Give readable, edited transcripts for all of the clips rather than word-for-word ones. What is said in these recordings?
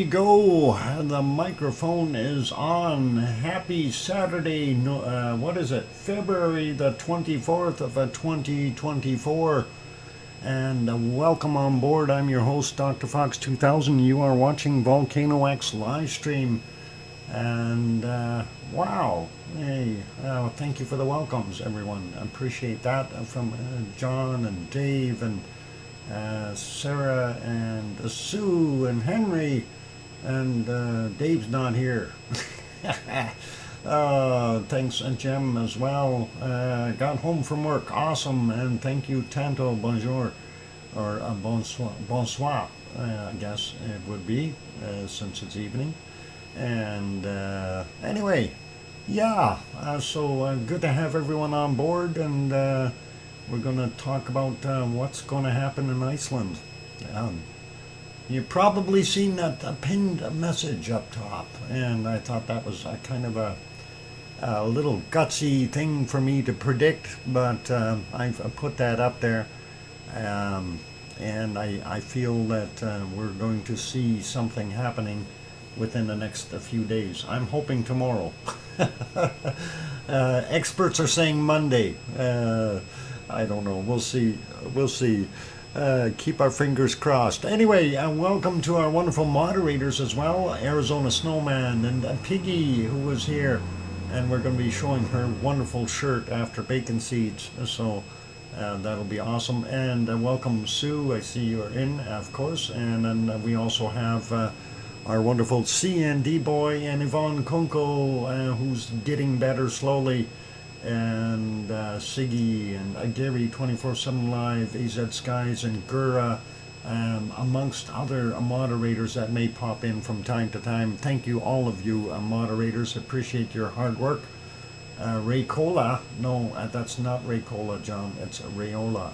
go. The microphone is on. Happy Saturday. What is it? February the 24th of 2024. And welcome on board. I'm your host, DrFox2000. You are watching VolcanoX live stream. And wow. Hey, thank you for the welcomes, everyone. I appreciate that from John and Dave and Sarah and Sue and Henry, and Dave's not here. Thanks, and Jem as well. Got home from work, awesome, and thank you, Tanto, bonjour, or bonsoir, I guess it would be, since it's evening. And anyway, yeah, so good to have everyone on board, and we're going to talk about what's going to happen in Iceland. You've probably seen that pinned message up top, and I thought that was a kind of a little gutsy thing for me to predict, but I've put that up there, and I feel that we're going to see something happening within the next few days. I'm hoping tomorrow. Experts are saying Monday. I don't know. We'll see. We'll see. Keep our fingers crossed. Anyway, welcome to our wonderful moderators as well. Arizona Snowman and Piggy, who was here. And we're going to be showing her wonderful shirt after bacon seeds. So that'll be awesome. And welcome, Sue. I see you're in, of course. And then we also have our wonderful CND boy and Yvonne Kunkel, who's getting better slowly. And Siggy and Gary 24/7 Live, AZ Skies and Gura, amongst other moderators that may pop in from time to time. Thank you, all of you moderators. Appreciate your hard work. Ray Cola, no, that's not Ray Cola, John. It's Rayola.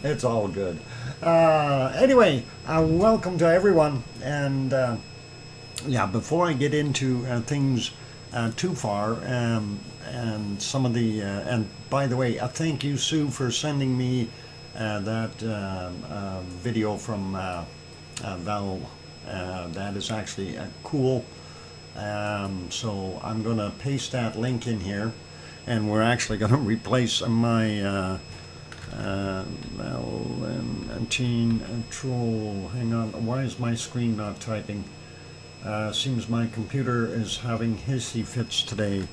It's all good. Anyway, welcome to everyone. And yeah, before I get into things too far, and some of the and by the way, thank you, Sue, for sending me that video from Val. That is actually cool. So I'm going to paste that link in here, and we're actually going to replace my Val and Teen Troll. Hang on, why is my screen not typing? Seems my computer is having hissy fits today.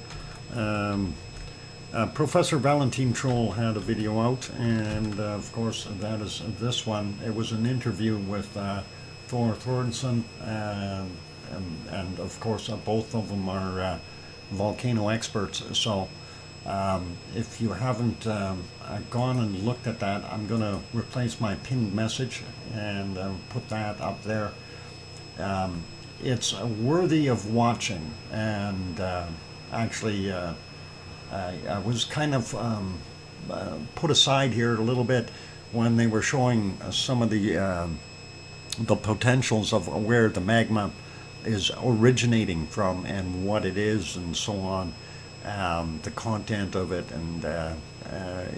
Professor Valentine Troll had a video out, and of course that is this one. It was an interview with Thor Thornson, and of course both of them are volcano experts. So if you haven't gone and looked at that, I'm going to replace my pinned message and put that up there. It's worthy of watching, and actually I was kind of put aside here a little bit when they were showing some of the potentials of where the magma is originating from and what it is and so on, the content of it, and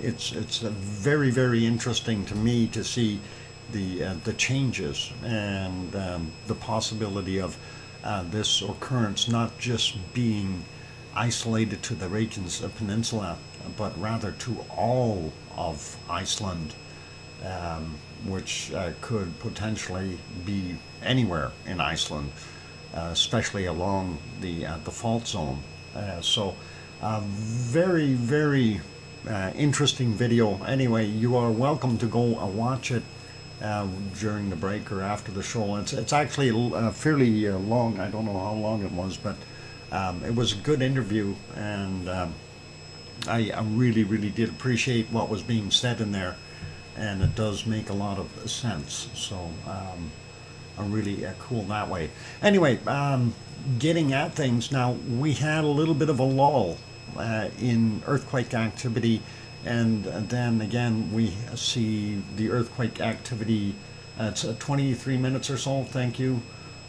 it's very, very interesting to me to see the changes and the possibility of this occurrence not just being isolated to the Reykjanes Peninsula, but rather to all of Iceland, which could potentially be anywhere in Iceland, especially along the fault zone. So very, very interesting video. Anyway, you are welcome to go watch it during the break or after the show. It's actually fairly long. I don't know how long it was, but it was a good interview, and I really, really did appreciate what was being said in there, and it does make a lot of sense. So I'm really cool that way. Anyway, getting at things now, we had a little bit of a lull in earthquake activity. And then again, we see the earthquake activity. It's 23 minutes or so. Thank you.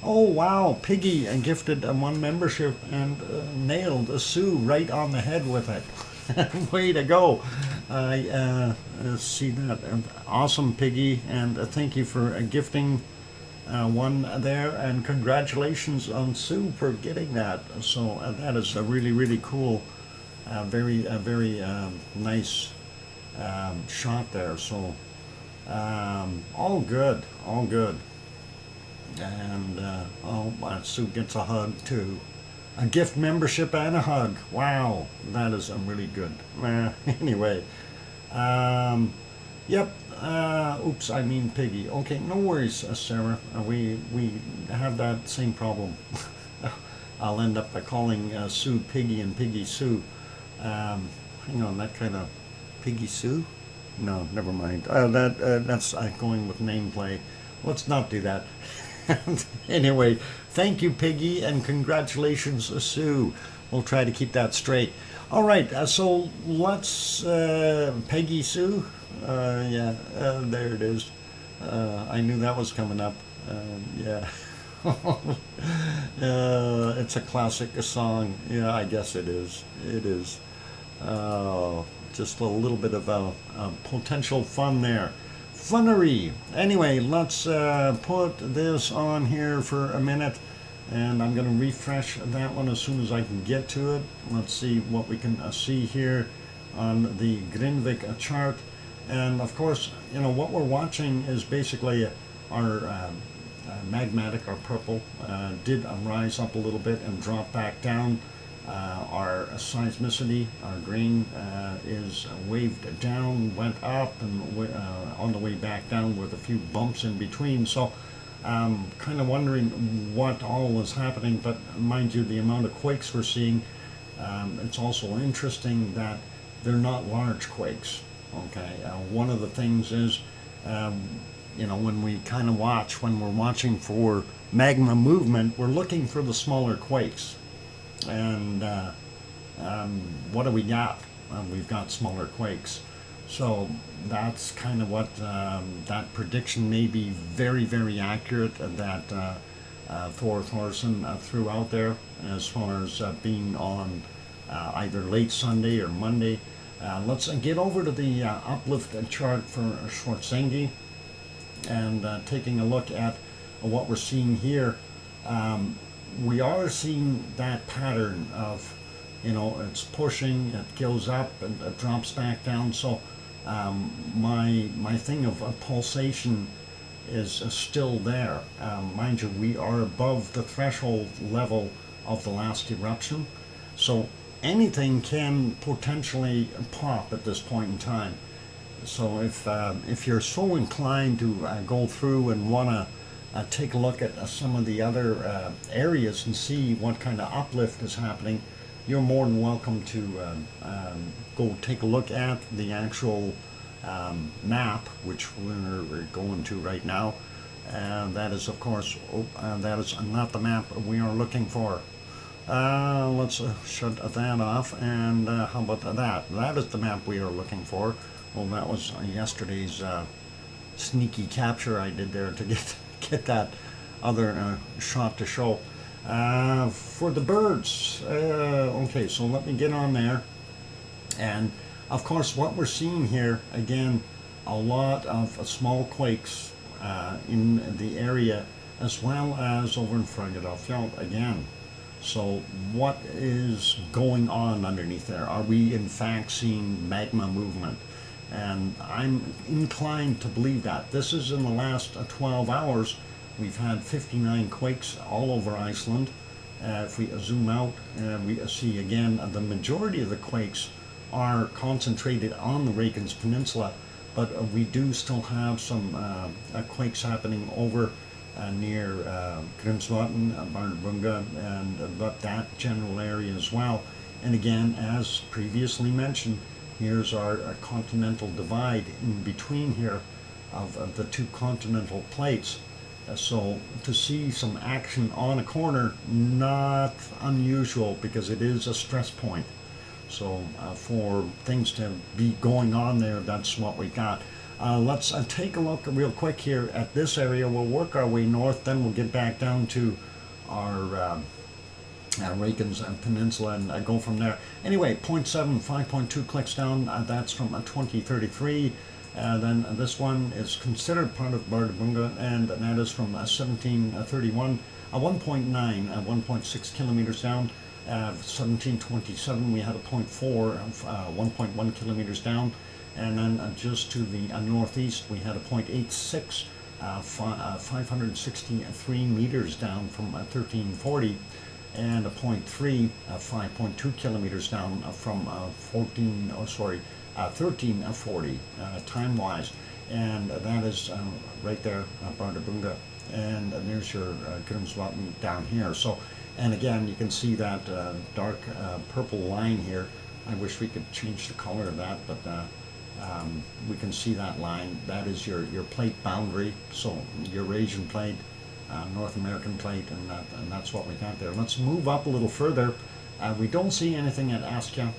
Oh, wow. Piggy gifted one membership and nailed a Sue right on the head with it. Way to go. I see that. Awesome, Piggy. And thank you for gifting one there, and congratulations on Sue for getting that. So that is a really, really cool, very nice shot there. So all good, all good. And Sue gets a hug too. A gift membership and a hug. Wow, that is really good. Anyway, yep. Oops, I mean Piggy. Okay, no worries, Sarah. We have that same problem. I'll end up calling Sue Piggy and Piggy Sue. Hang on, that kind of Piggy Sue? No, never mind. That's going with nameplay. Let's not do that. Anyway, thank you, Piggy, and congratulations, Sue. We'll try to keep that straight. All right, so let's Peggy Sue. Yeah, there it is. I knew that was coming up. Yeah. It's a classic song. Yeah, I guess it is. It is. Just a little bit of a potential fun there. Funnery. Anyway, let's put this on here for a minute, and I'm going to refresh that one as soon as I can get to it. Let's see what we can see here on the Grindvik chart. And of course, you know, what we're watching is basically our magmatic, our purple, did rise up a little bit and drop back down. Our seismicity, our green, is waved down, went up, and on the way back down with a few bumps in between. So kind of wondering what all is happening, but mind you, the amount of quakes we're seeing, it's also interesting that they're not large quakes. Okay, one of the things is, you know, when we kind of watch, when we're watching for magma movement, we're looking for the smaller quakes. And what do we got? We've got smaller quakes. So that's kind of what that prediction may be very, very accurate that Thor Thorson threw out there as far as being on either late Sunday or Monday. Let's get over to the uplift chart for Schwarzenegger and taking a look at what we're seeing here. We are seeing that pattern of, you know, it's pushing, it goes up and it drops back down. So my thing of a pulsation is still there. Mind you, we are above the threshold level of the last eruption. So anything can potentially pop at this point in time. So if you're so inclined to go through and want to take a look at some of the other areas and see what kind of uplift is happening, you're more than welcome to go take a look at the actual map, which we're going to right now. And that is, of course, that is not the map we are looking for. Let's shut that off, and how about that? That is the map we are looking for. Well, that was yesterday's sneaky capture I did there to get that other shot to show. For the birds, okay, so let me get on there. And of course, what we're seeing here, again, a lot of small quakes in the area, as well as over in Fröjedalfjall again. So what is going on underneath there? Are we in fact seeing magma movement? And I'm inclined to believe that. This is in the last 12 hours. We've had 59 quakes all over Iceland. If we zoom out, we see again the majority of the quakes are concentrated on the Reykjanes Peninsula, but we do still have some quakes happening over near Grimsvatn, Barnabunga, and that general area as well. And again, as previously mentioned, here's our continental divide in between here of the two continental plates. So to see some action on a corner, not unusual, because it is a stress point. So for things to be going on there, that's what we got. Let's take a look real quick here at this area. We'll work our way north, then we'll get back down to our Reykjanes Peninsula and go from there. Anyway, 0.7, 5.2 clicks down, that's from 2033. Then this one is considered part of Bardabunga, and that is from 1731, 1.9, 1.6 kilometers down. 1727 we had a 0.4 of 1.1 kilometers down, and then just to the northeast we had a 0.86, 563 meters down from 1340, and a 0.3, 5.2 kilometers down from 1340 time-wise, and that is right there, Bardabunga, and there's your Grimsvötn down here. So, and again, you can see that dark purple line here. I wish we could change the color of that, but we can see that line. That is your plate boundary, so Eurasian plate, North American plate, and that's what we got there. Let's move up a little further. We don't see anything at Askja.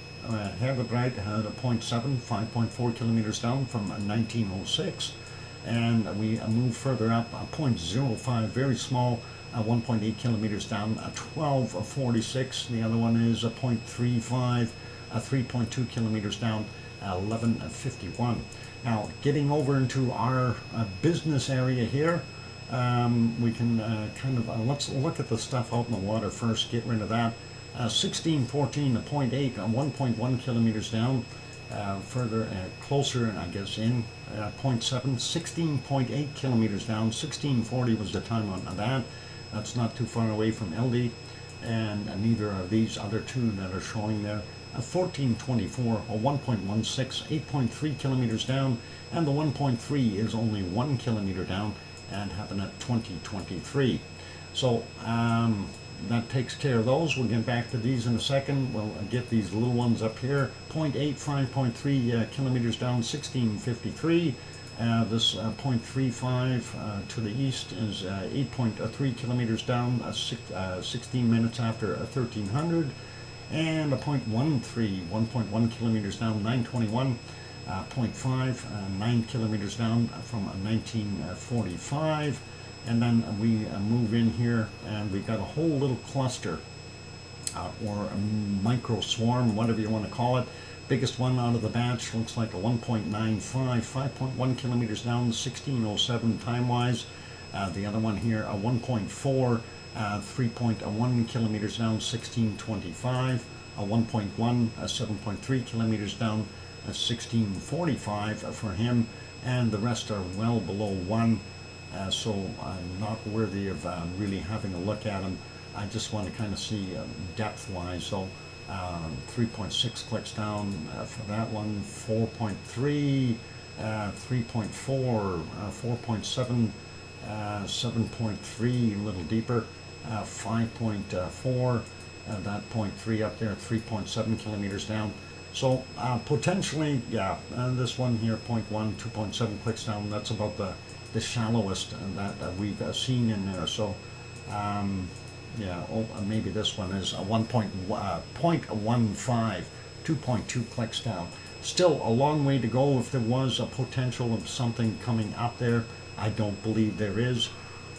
Herbert had a 0.7, 5.4 kilometers down from 1906, and we move further up, 0.05, very small, 1.8 kilometers down, 1246. The other one is a 0.35, 3.2 kilometers down, 1151. Now, getting over into our business area here, we can let's look at the stuff out in the water first, get rid of that. 1614, a 0.8, 1.1 kilometers down, further closer, I guess, in 0.7, 16.8 kilometers down. 1640 was the time on that. That's not too far away from LD, and neither are these other two that are showing there. 1424, a 1.16, 8.3 kilometers down, and the 1.3 is only 1 kilometer down and happened at 2023. So that takes care of those. We'll get back to these in a second. We'll get these little ones up here. 0.8, 5.3 kilometers down, 1653. This 0.35 to the east is 8.3 kilometers down, 16 minutes after 1300. And a 0.13, 1.1 kilometers down, 921. 0.5, 9 kilometers down from 1945. And then we move in here, and we've got a whole little cluster, or a micro swarm, whatever you want to call it. Biggest one out of the batch looks like a 1.95, 5.1 kilometers down, 1607 time-wise. The other one here, a 1.4, 3.1 kilometers down, 1625. A 1.1, 7.3 kilometers down, 1645 for him. And the rest are well below 1. So not worthy of really having a look at them. I just want to kind of see depth-wise. So 3.6 clicks down for that one, 4.3, 3.4, 4.7, 7.3, a little deeper, 5.4, that 0.3 up there, 3.7 kilometers down. So potentially, yeah, this one here, 0.1, 2.7 clicks down, that's about the shallowest that we've seen in there. So yeah, maybe this one is a 0.15, 2.2 clicks down. Still a long way to go. If there was a potential of something coming up there, I don't believe there is,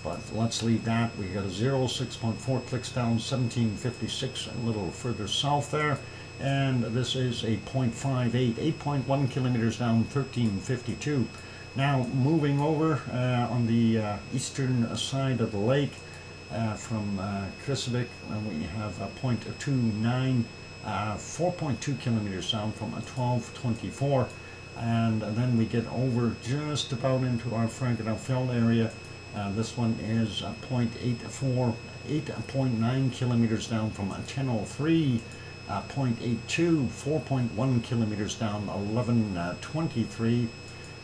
but let's leave that. We got a 0, 6.4 clicks down, 1756, a little further south there. And this is a 0.58, 8.1 kilometers down, 1352. Now moving over on the eastern side of the lake from Krisavik, we have a 0.29, 4.2 kilometers down from a 1224, and then we get over just about into our Frankenfeld area. This one is a 0.84, 8.9 kilometers down from a 1003. 0.82, 4.1 kilometers down, 1123.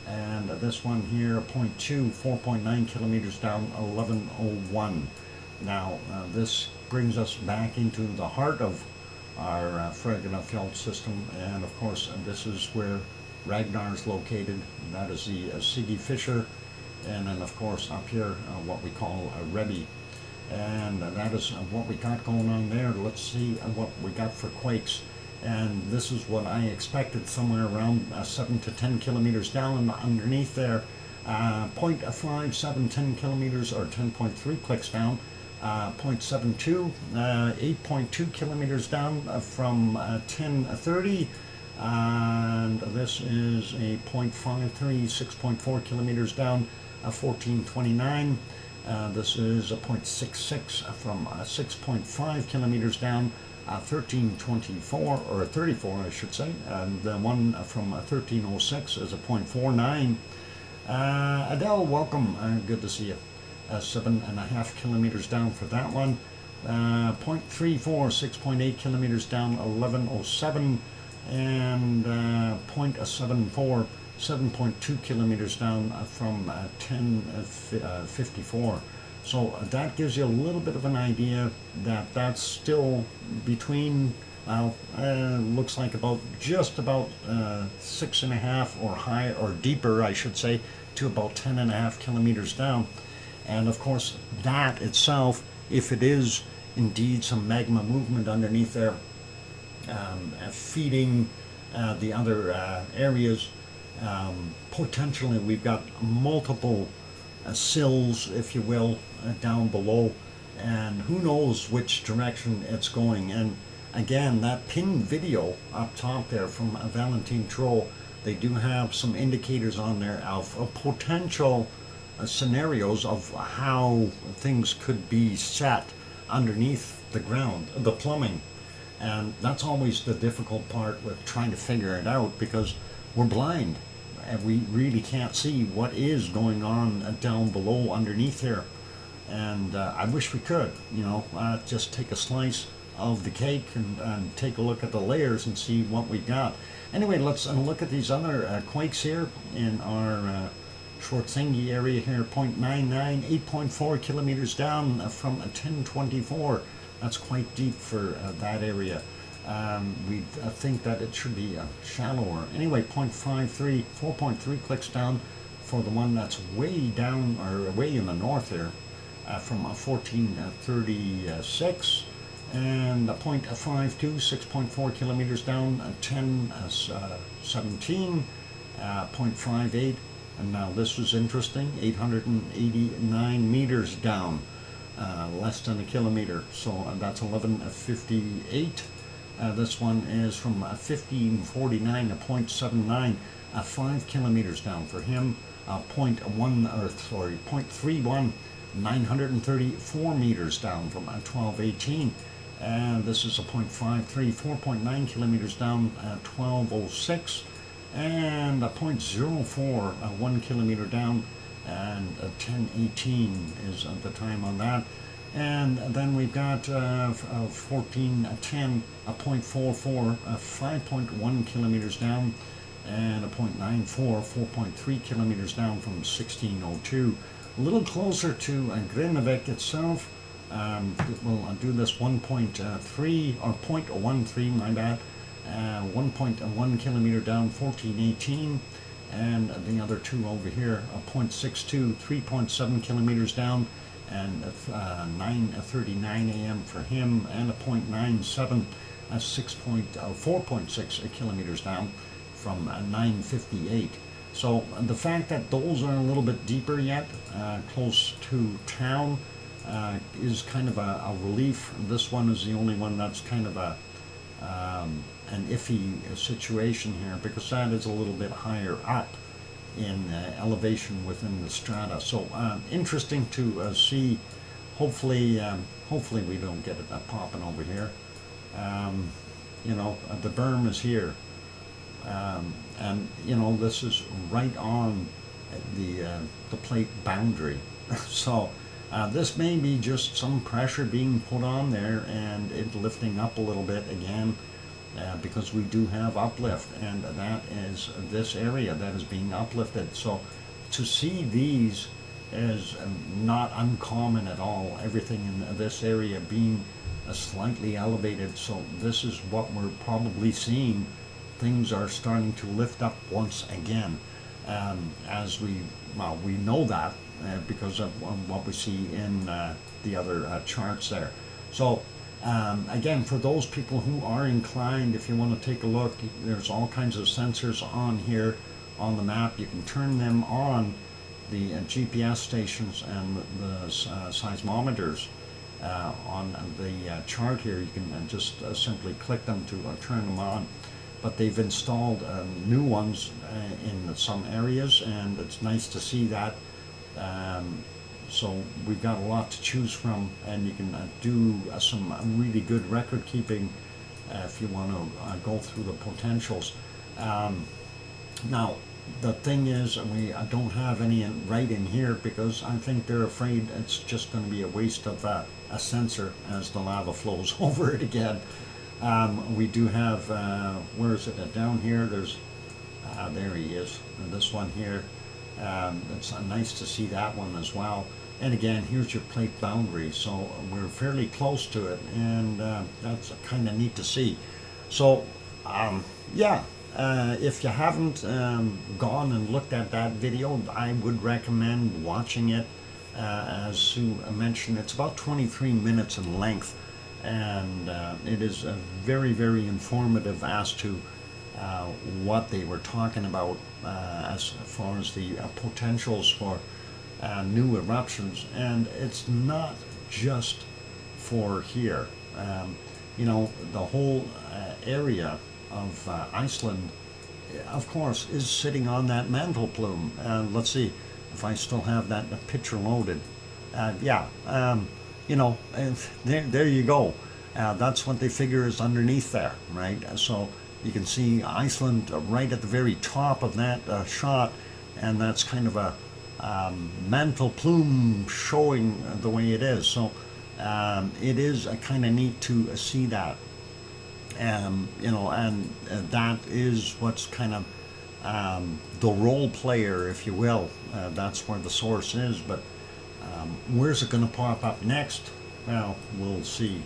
And this one here, 0.2, 4.9 kilometers down, 1101. Now, this brings us back into the heart of our Frankenfeld system, and of course, this is where Ragnar is located. That is the Siggy Fissure, and then of course up here, what we call a Rebbe. And that is what we got going on there. Let's see what we got for quakes. And this is what I expected, somewhere around 7 to 10 kilometers down, and underneath there, 0.5, 10 kilometers, or 10.3 clicks down, 0.72, 8.2 kilometers down from 1030, And this is a 0.53, 6.4 kilometers down, 1429. This is a 0.66 from 6.5 kilometers down, 1324, or 34 I should say, and the one from 1306 is a 0.49. Adele, welcome, good to see you. 7.5 kilometers down for that one. 0.34, 6.8 kilometers down, 1107, and 0.74, 7.2 kilometers down from 1054. So that gives you a little bit of an idea that that's still between, looks like just about 6.5 or higher, or deeper I should say, to about 10.5 kilometers down. And of course that itself, if it is indeed some magma movement underneath there, feeding the other areas, potentially we've got multiple sills, if you will, down below, and who knows which direction it's going. And again, that pinned video up top there from Valentine Troll, they do have some indicators on there of potential scenarios of how things could be set underneath the ground, the plumbing. And that's always the difficult part with trying to figure it out, because we're blind and we really can't see what is going on down below underneath here. And I wish we could, just take a slice of the cake and take a look at the layers and see what we got. Anyway, let's look at these other quakes here in our Schwarzschild area here. 0.99, 8.4 kilometers down from 1024. That's quite deep for that area. We think that it should be shallower. Anyway, 0.53, 4.3 clicks down for the one that's way down, or way in the north there, from 1436. And 0.52, 6.4 kilometers down, 1017, 0.58. And now this is interesting, 889 meters down, less than a kilometer. So that's 1158. This one is from 1549 to 0.79, 5 kilometers down for him. 0.31, 934 meters down from 1218. And this is a 0.53, 4.9 kilometers down, 1206. And a 0.04, 1 kilometer down, and 1018 is the time on that. And then we've got 1410, a 0.44, 5.1 kilometers down, and a 0.94, 4.3 kilometers down from 1602. A little closer to Grindavik itself. We'll do this 1.3, or 0.13, my bad. 1.1 kilometer down, 1418. And the other two over here, a 0.62, 3.7 kilometers down, and 9:39 a.m. for him, and a 0.97, 4.6 kilometers down from 9:58. So the fact that those are a little bit deeper yet, close to town, is kind of a relief. This one is the only one that's kind of an iffy situation here, because that is a little bit higher up in elevation within the strata. So interesting to see. Hopefully we don't get it popping over here. The berm is here, and this is right on the plate boundary. So this may be just some pressure being put on there and it lifting up a little bit again. Because we do have uplift, and that is this area that is being uplifted. So to see these is not uncommon at all. Everything in this area being slightly elevated. So this is what we're probably seeing. Things are starting to lift up once again, as we know that because of what we see in the other charts there. So again, for those people who are inclined, if you want to take a look, there's all kinds of sensors on here on the map. You can turn them on, the GPS stations and the seismometers on the chart here. You can just simply click them to turn them on. but they've installed new ones in some areas, and it's nice to see that. So we've got a lot to choose from, and you can do some really good record keeping if you want to go through the potentials. Now, the thing is, I don't have any right in here because I think they're afraid it's just going to be a waste of a sensor as the lava flows over it again. We do have, where is it? Down here, there's, there he is, this one here. It's nice to see that one as well. And again, here's your plate boundary, so we're fairly close to it, and that's kind of neat to see. So, yeah, if you haven't gone and looked at that video, I would recommend watching it. As Sue mentioned, it's about 23 minutes in length, and it is very, very informative as to what they were talking about as far as the potentials for new eruptions. And it's not just for here. You know, the whole area of Iceland, of course, is sitting on that mantle plume. Let's see if I still have that picture loaded. Yeah, you know, there you go. That's what they figure is underneath there, right? So you can see Iceland right at the very top of that shot, and that's kind of a mantle plume showing the way it is. So it is kind of neat to see that. You know, and that is what's kind of the role player, if you will. That's where the source is, but where's it going to pop up next? Well, we'll see.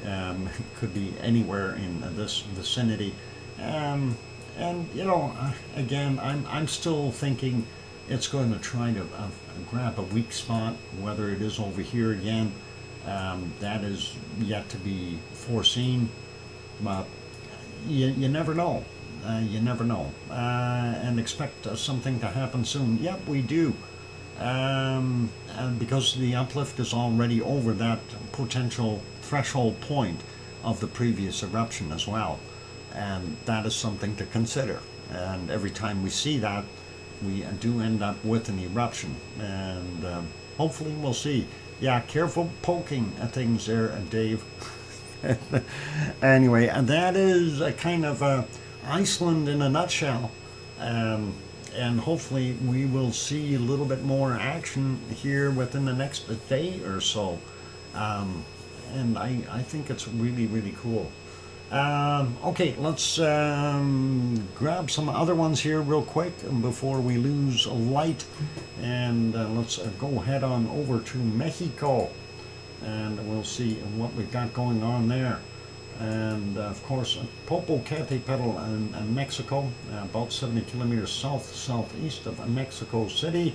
It could be anywhere in this vicinity. And you know, again, I'm still thinking it's going to try to grab a weak spot. Whether it is over here again, that is yet to be foreseen. But you never know. You never know. And expect something to happen soon. Yep, we do. And because the uplift is already over that potential threshold point of the previous eruption as well. And that is something to consider. And every time we see that, we do end up with an eruption. And hopefully we'll see. Yeah, careful poking at things there, Dave. Anyway, and that is a kind of Iceland in a nutshell. And hopefully we will see a little bit more action here within the next day or so. And I think it's really, really cool. Okay, let's grab some other ones here real quick before we lose light. And let's go head on over to Mexico. And we'll see what we've got going on there. And of course, Popocatépetl in Mexico, about 70 kilometers southeast of Mexico City,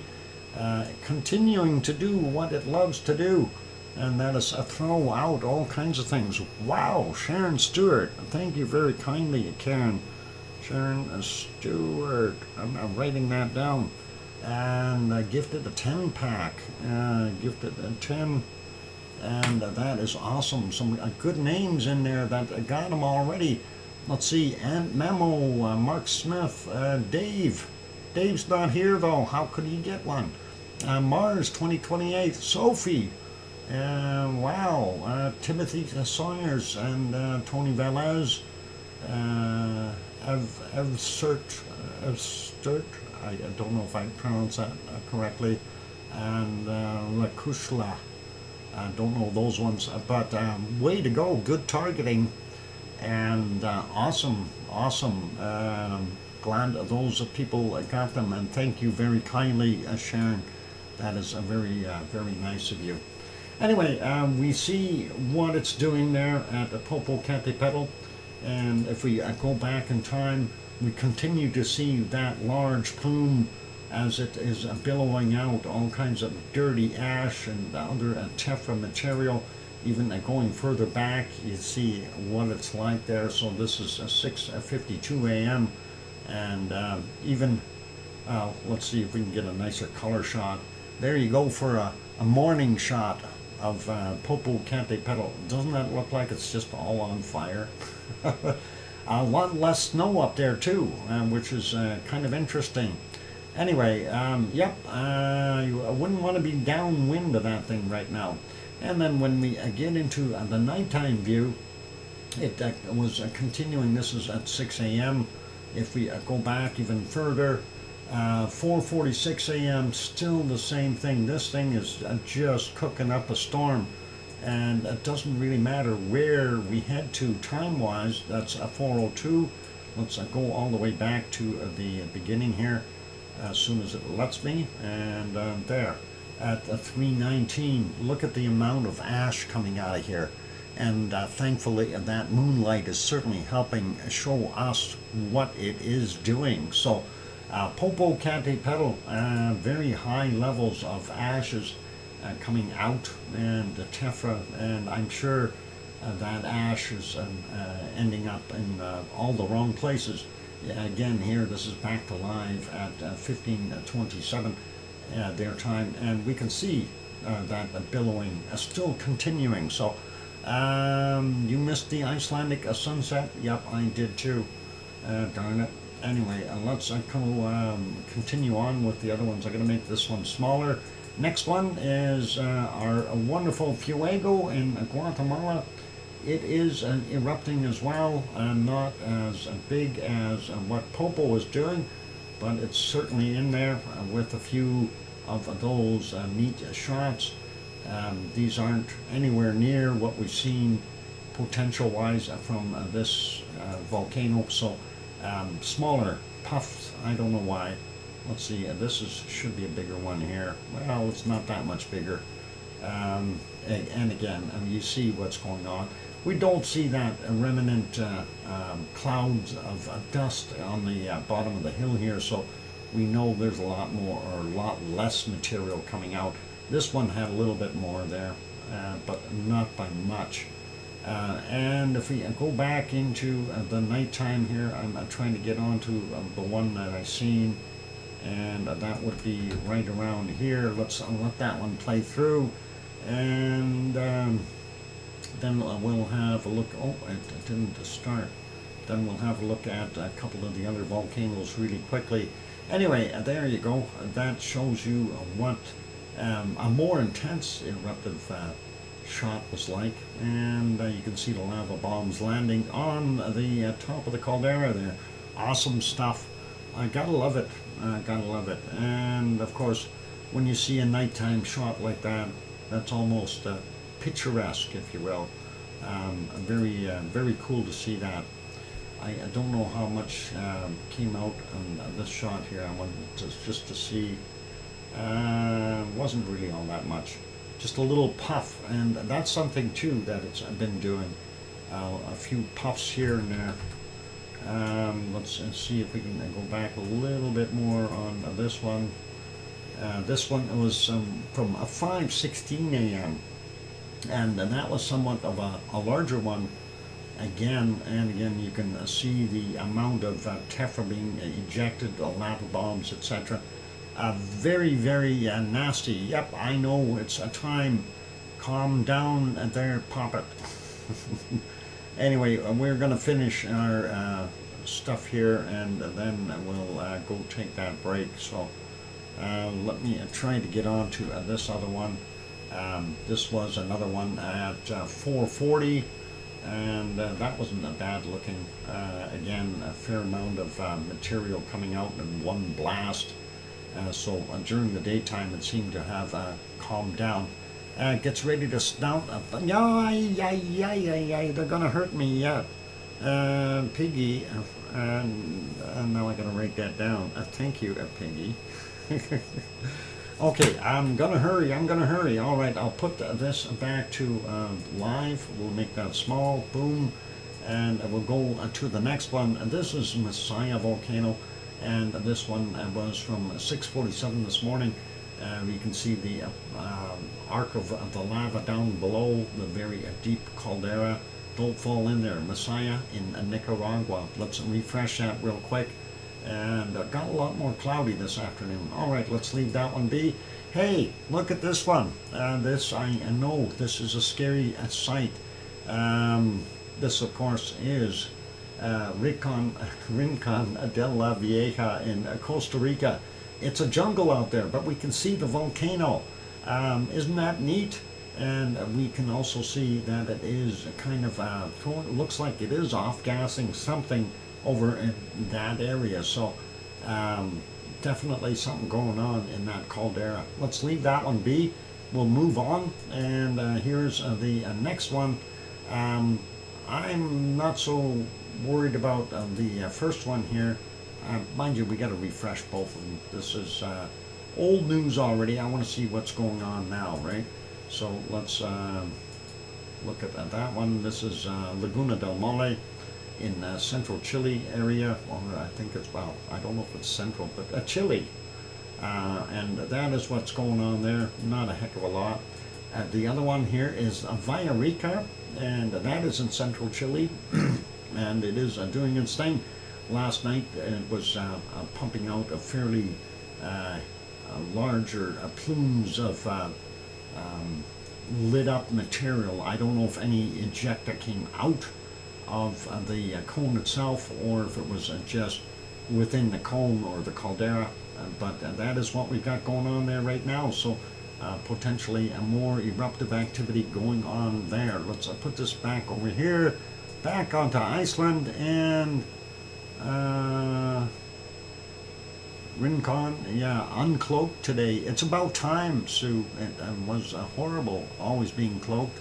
continuing to do what it loves to do, and that is throw out all kinds of things. Wow, Sharon Stewart, thank you very kindly, Karen. Sharon Stewart, I'm writing that down. And gifted a 10-pack, gifted a 10. And that is awesome. Some good names in there that got them already. Let's see, Aunt Memo, Mark Smith, Dave. Dave's not here though. How could he get one? Mars 2028, Sophie. Wow, Timothy Sawyers and Tony Velez. Evstert, I don't know if I pronounced that correctly. And Lakushla. I don't know those ones, but way to go, good targeting, and awesome. Glad those people got them, and thank you very kindly, Sharon. That is very nice of you. Anyway, we see what it's doing there at the Popocatépetl, and if we go back in time, we continue to see that large plume as it is billowing out all kinds of dirty ash and other tephra material. Even going further back, you see what it's like there. So this is 6:52 a.m. and even let's see if we can get a nicer color shot. There you go for a morning shot of Popocatépetl. Doesn't that look like it's just all on fire? A lot less snow up there too, which is kind of interesting. Anyway, yep, you wouldn't want to be downwind of that thing right now. And then when we get into the nighttime view, it was continuing. This is at 6 a.m. If we go back even further, 4:46 a.m., still the same thing. This thing is just cooking up a storm. And it doesn't really matter where we head to time-wise. That's a 4:02. Let's go all the way back to the beginning here as soon as it lets me. And there, at 3:19, look at the amount of ash coming out of here. And thankfully, that moonlight is certainly helping show us what it is doing. So, Popocatépetl, very high levels of ashes coming out, and the tephra, and I'm sure that ash is ending up in all the wrong places. Again, here, this is back to live at 15:27 their time, and we can see that billowing is still continuing. So, you missed the Icelandic sunset? Yep, I did too. Darn it. Anyway, let's continue on with the other ones. I'm going to make this one smaller. Next one is our wonderful Fuego in Guatemala. It is erupting as well, not as big as what Popo is doing, but it's certainly in there with a few of those neat shots. These aren't anywhere near what we've seen potential-wise from this volcano, so smaller puffs. I don't know why. Let's see, should be a bigger one here. Well, it's not that much bigger. And again, you see what's going on. We don't see that remnant clouds of dust on the bottom of the hill here, so we know there's a lot more or a lot less material coming out. This one had a little bit more there, but not by much. And if we go back into the nighttime here, I'm trying to get onto the one that I've seen. And that would be right around here. Let's let that one play through, and then we'll have a look. Oh, it didn't start. Then we'll have a look at a couple of the other volcanoes really quickly. Anyway, there you go. That shows you what a more intense eruptive shot was like, and you can see the lava bombs landing on the top of the caldera there. Awesome stuff. I gotta love it. Gotta love it. And of course, when you see a nighttime shot like that, that's almost picturesque, if you will. Very cool to see that. I don't know how much came out on this shot here. I wanted just to see. Wasn't really all that much. Just a little puff, and that's something too that it's been doing. A few puffs here and there. Let's see if we can go back a little bit more on this one. This one was from 5:16 a.m. and that was somewhat of a larger one. Again and again, you can see the amount of tephra being ejected, lava bombs, etc. Very nasty. Yep, I know it's a time. Calm down there, pop it. Anyway, we're going to finish our stuff here, and then we'll go take that break. So let me try to get on to this other one. This was another one at 4:40, and that wasn't a bad looking. Again, a fair amount of material coming out in one blast. So during the daytime, it seemed to have calmed down. Gets ready to snout. They're gonna hurt me yet. Piggy, and now I gotta write that down. Thank you, Piggy. Okay, I'm gonna hurry. All right, I'll put this back to live. We'll make that small, boom, and we'll go to the next one. This is Messiah Volcano, and this one was from 6:47 this morning. You can see the arc of the lava down below, the very deep caldera. Don't fall in there. Messiah in Nicaragua. Let's refresh that real quick. And got a lot more cloudy this afternoon. All right, let's leave that one be. Hey, look at this one. This, I know, this is a scary sight. This, of course, is Rincon de la Vieja in Costa Rica. It's a jungle out there, but we can see the volcano. Isn't that neat? And we can also see that it is kind of, looks like it is off-gassing something over in that area. So definitely something going on in that caldera. Let's leave that one be. We'll move on. And here's the next one. I'm not so worried about the first one here. Mind you, we got to refresh both of them. This is old news already. I want to see what's going on now, right? So let's look at that one. This is Laguna del Mole in central Chile area, or I think it's, well, I don't know if it's central, but Chile. And that is what's going on there. Not a heck of a lot. The other one here is Villarrica, and that is in central Chile, and it is doing its thing. Last night it was pumping out a fairly larger plumes of lit up material. I don't know if any ejecta came out of the cone itself, or if it was just within the cone or the caldera, but that is what we've got going on there right now. So potentially a more eruptive activity going on there. Let's put this back over here, back onto Iceland, and Rincon, yeah, uncloaked today. It's about time, Sue. It was horrible always being cloaked.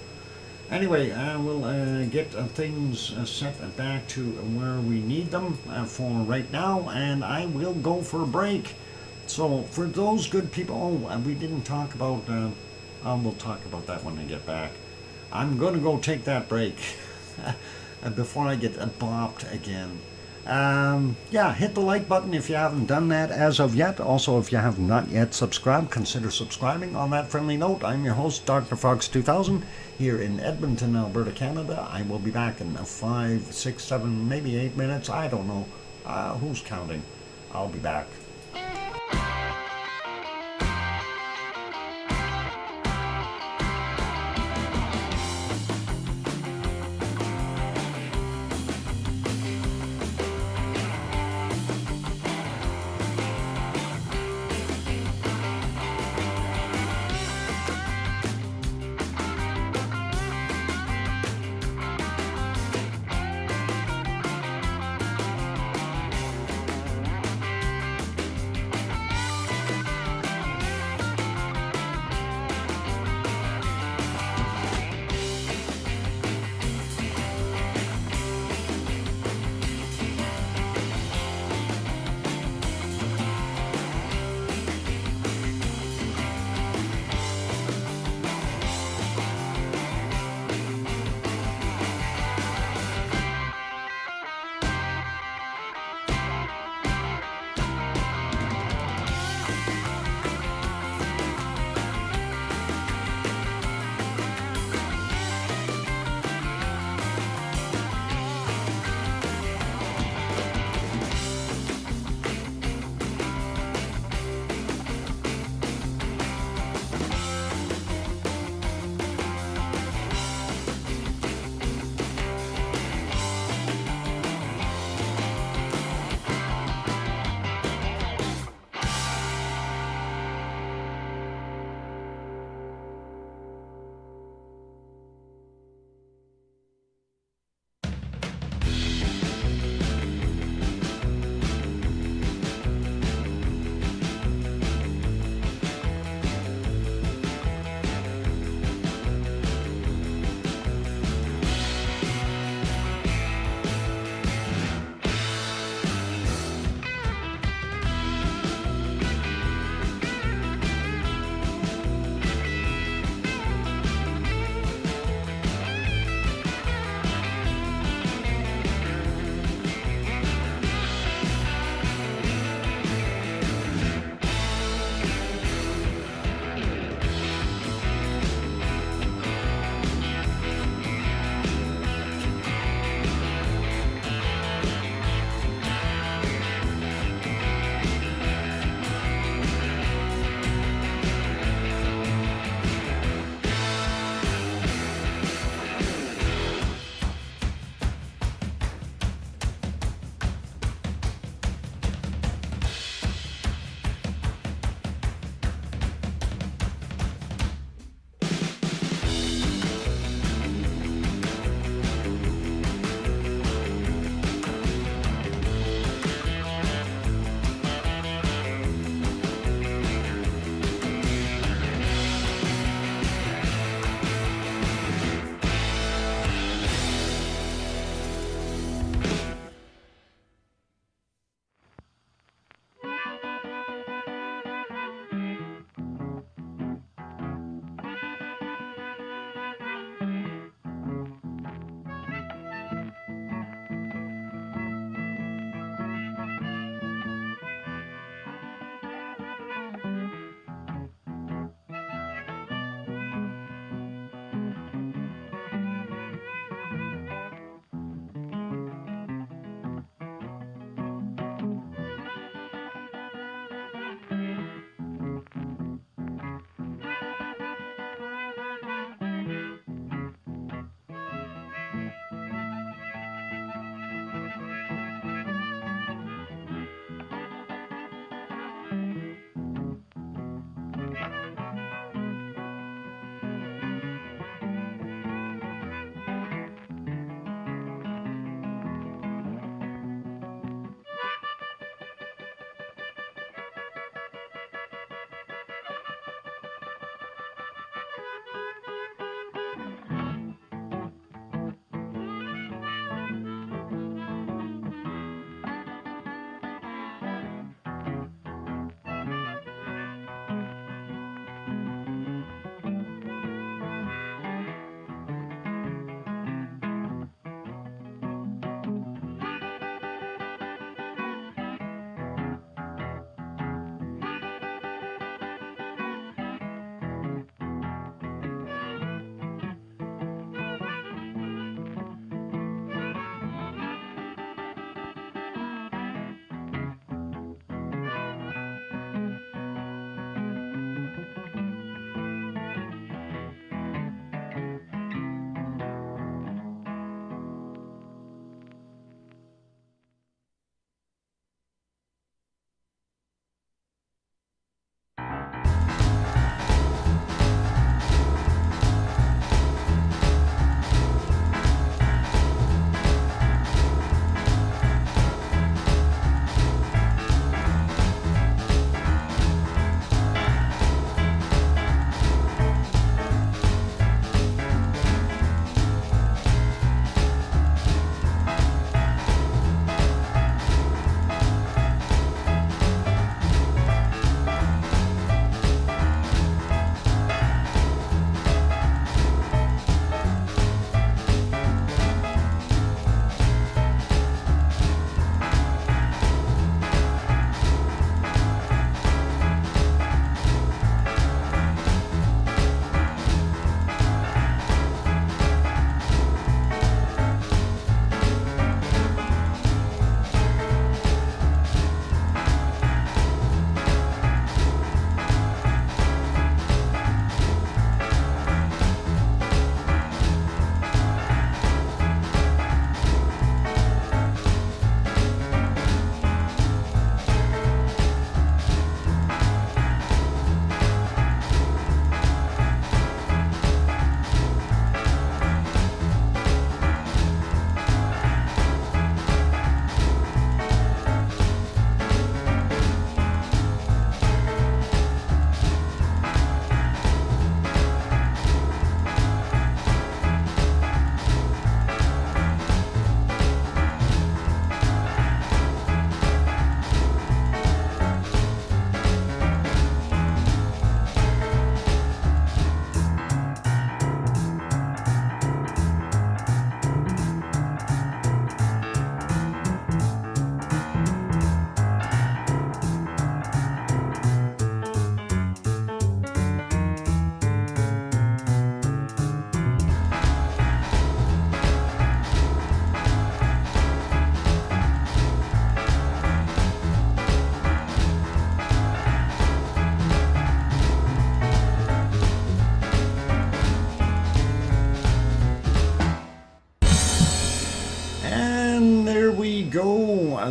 Anyway, we'll get things set back to where we need them for right now, and I will go for a break. So for those good people, oh, we didn't talk about, we'll talk about that when I get back. I'm going to go take that break before I get bopped again. Yeah, hit the like button if you haven't done that as of yet. Also, if you have not yet subscribed, consider subscribing. On that friendly note, I'm your host, DrFox2000, here in Edmonton, Alberta, Canada. I will be back in 5, 6, 7, maybe 8 minutes. I don't know. Who's counting? I'll be back.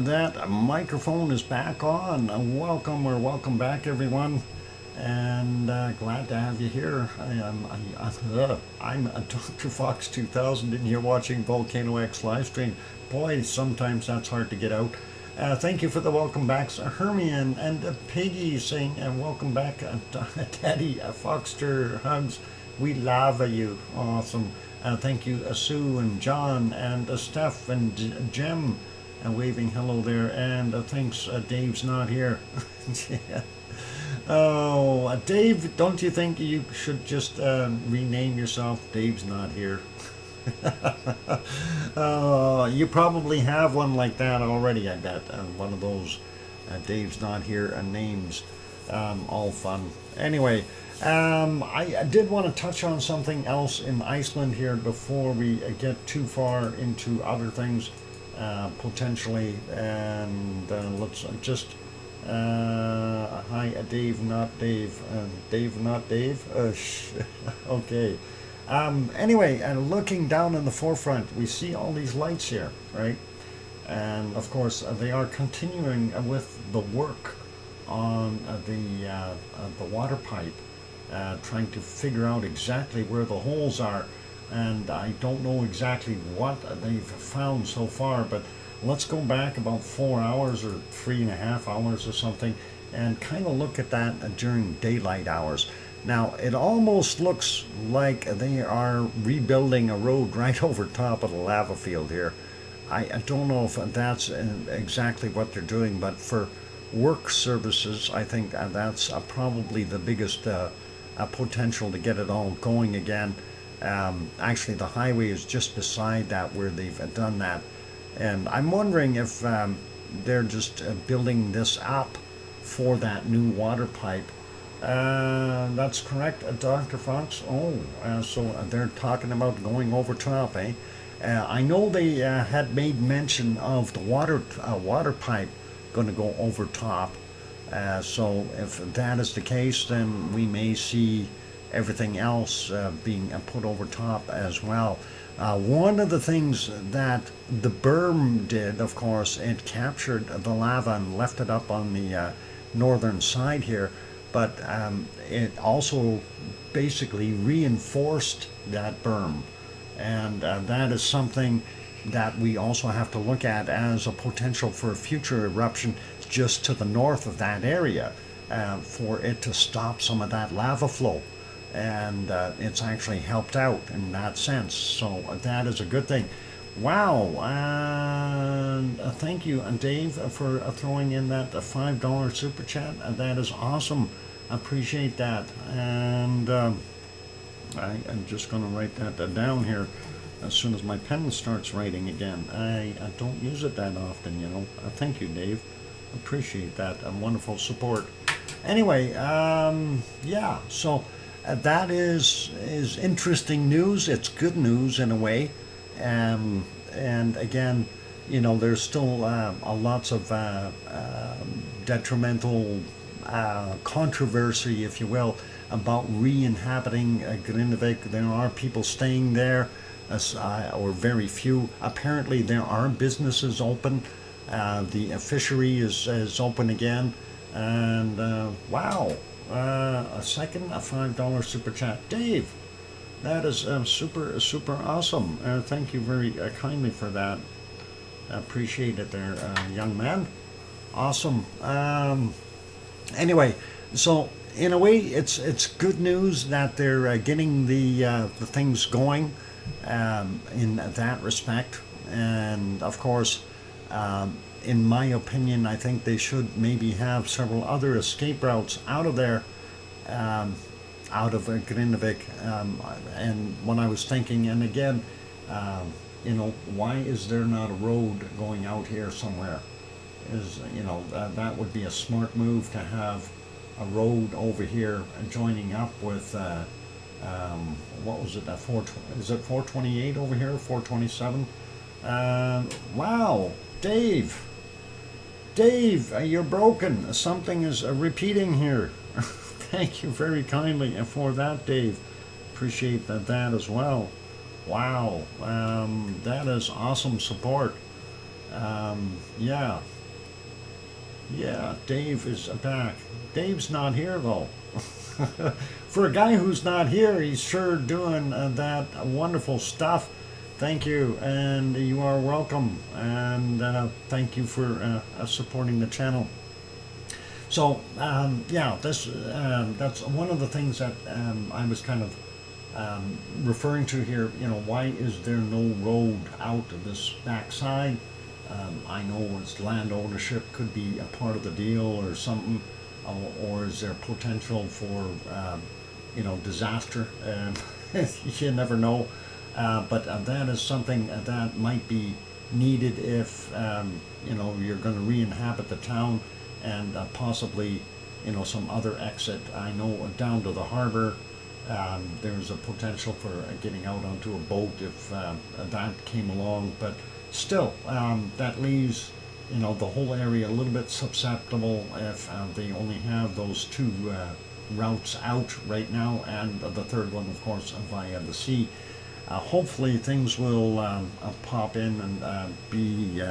that microphone is back on. Welcome back, everyone, and glad to have you here. I'm a DrFox2000, and you're watching VolcanoX live stream. Boy, sometimes that's hard to get out. Thank you for the welcome backs, Hermione and Piggy saying welcome back, Daddy Foxter hugs. We love you. Awesome. Thank you, Sue and John and Steph and Jem, waving hello there. And thanks, Dave's not here. Yeah. Oh, Dave, don't you think you should just rename yourself Dave's not here? You probably have one like that already, I bet. One of those Dave's not here names. All fun. Anyway. I did want to touch on something else in Iceland here before we get too far into other things, potentially. And let's just hi, Dave, not Dave. Dave, not Dave. Okay. Anyway, looking down in the forefront, we see all these lights here, right? And of course, they are continuing with the work on the water pipe. Trying to figure out exactly where the holes are, and I don't know exactly what they've found so far, but let's go back about 4 hours or 3.5 hours or something and kind of look at that during daylight hours. Now it almost looks like they are rebuilding a road right over top of the lava field here. I don't know if that's exactly what they're doing, but for work services I think that's probably the biggest potential to get it all going again. Actually, the highway is just beside that where they've done that, and I'm wondering if they're just building this up for that new water pipe. That's correct, Dr. Fox. So they're talking about going over top, eh? I know they had made mention of the water pipe going to go over top. So if that is the case, then we may see everything else being put over top as well. One of the things that the berm did, of course, it captured the lava and left it up on the northern side here, but it also basically reinforced that berm. And that is something that we also have to look at as a potential for a future eruption just to the north of that area, for it to stop some of that lava flow. And it's actually helped out in that sense. So that is a good thing. Wow. And thank you, Dave, for throwing in that $5 super chat. That is awesome. Appreciate that. And I'm just going to write that down here as soon as my pen starts writing again. I don't use it that often, you know. Thank you, Dave. Appreciate that. Wonderful support. Anyway, yeah, so that is interesting news. It's good news in a way. And again, you know, there's still lots of detrimental controversy, if you will, about re-inhabiting Grindavik. There are people staying there, or very few. Apparently there are businesses open. The fishery is open again. And wow, a $5 super chat. Dave, that is super awesome. Thank you very kindly for that. Appreciate it there, young man. Awesome. Anyway, so in a way, it's good news that they're getting the things going in that respect. And of course, in my opinion, I think they should maybe have several other escape routes out of there, out of Grindavik. And when I was thinking, and again, you know, why is there not a road going out here somewhere? You know, that would be a smart move to have a road over here joining up with what was it? Is it 428 over here? 427? Wow, Dave, you're broken. Something is repeating here. Thank you very kindly for that, Dave. Appreciate that as well. Wow, that is awesome support. Yeah, yeah, Dave is back. Dave's not here though. For a guy who's not here, he's sure doing that wonderful stuff. Thank you, and you are welcome. And thank you for supporting the channel. So yeah, that's one of the things that I was kind of referring to here. You know, why is there no road out of this backside? I know it's land ownership could be a part of the deal or something, or is there potential for you know, disaster? You never know. But that is something that might be needed if you know, you're going to re-inhabit the town, and possibly, you know, some other exit. I know down to the harbor there's a potential for getting out onto a boat if that came along, but still that leaves, you know, the whole area a little bit susceptible if they only have those two routes out right now, and the third one, of course, via the sea. Hopefully things will pop in and be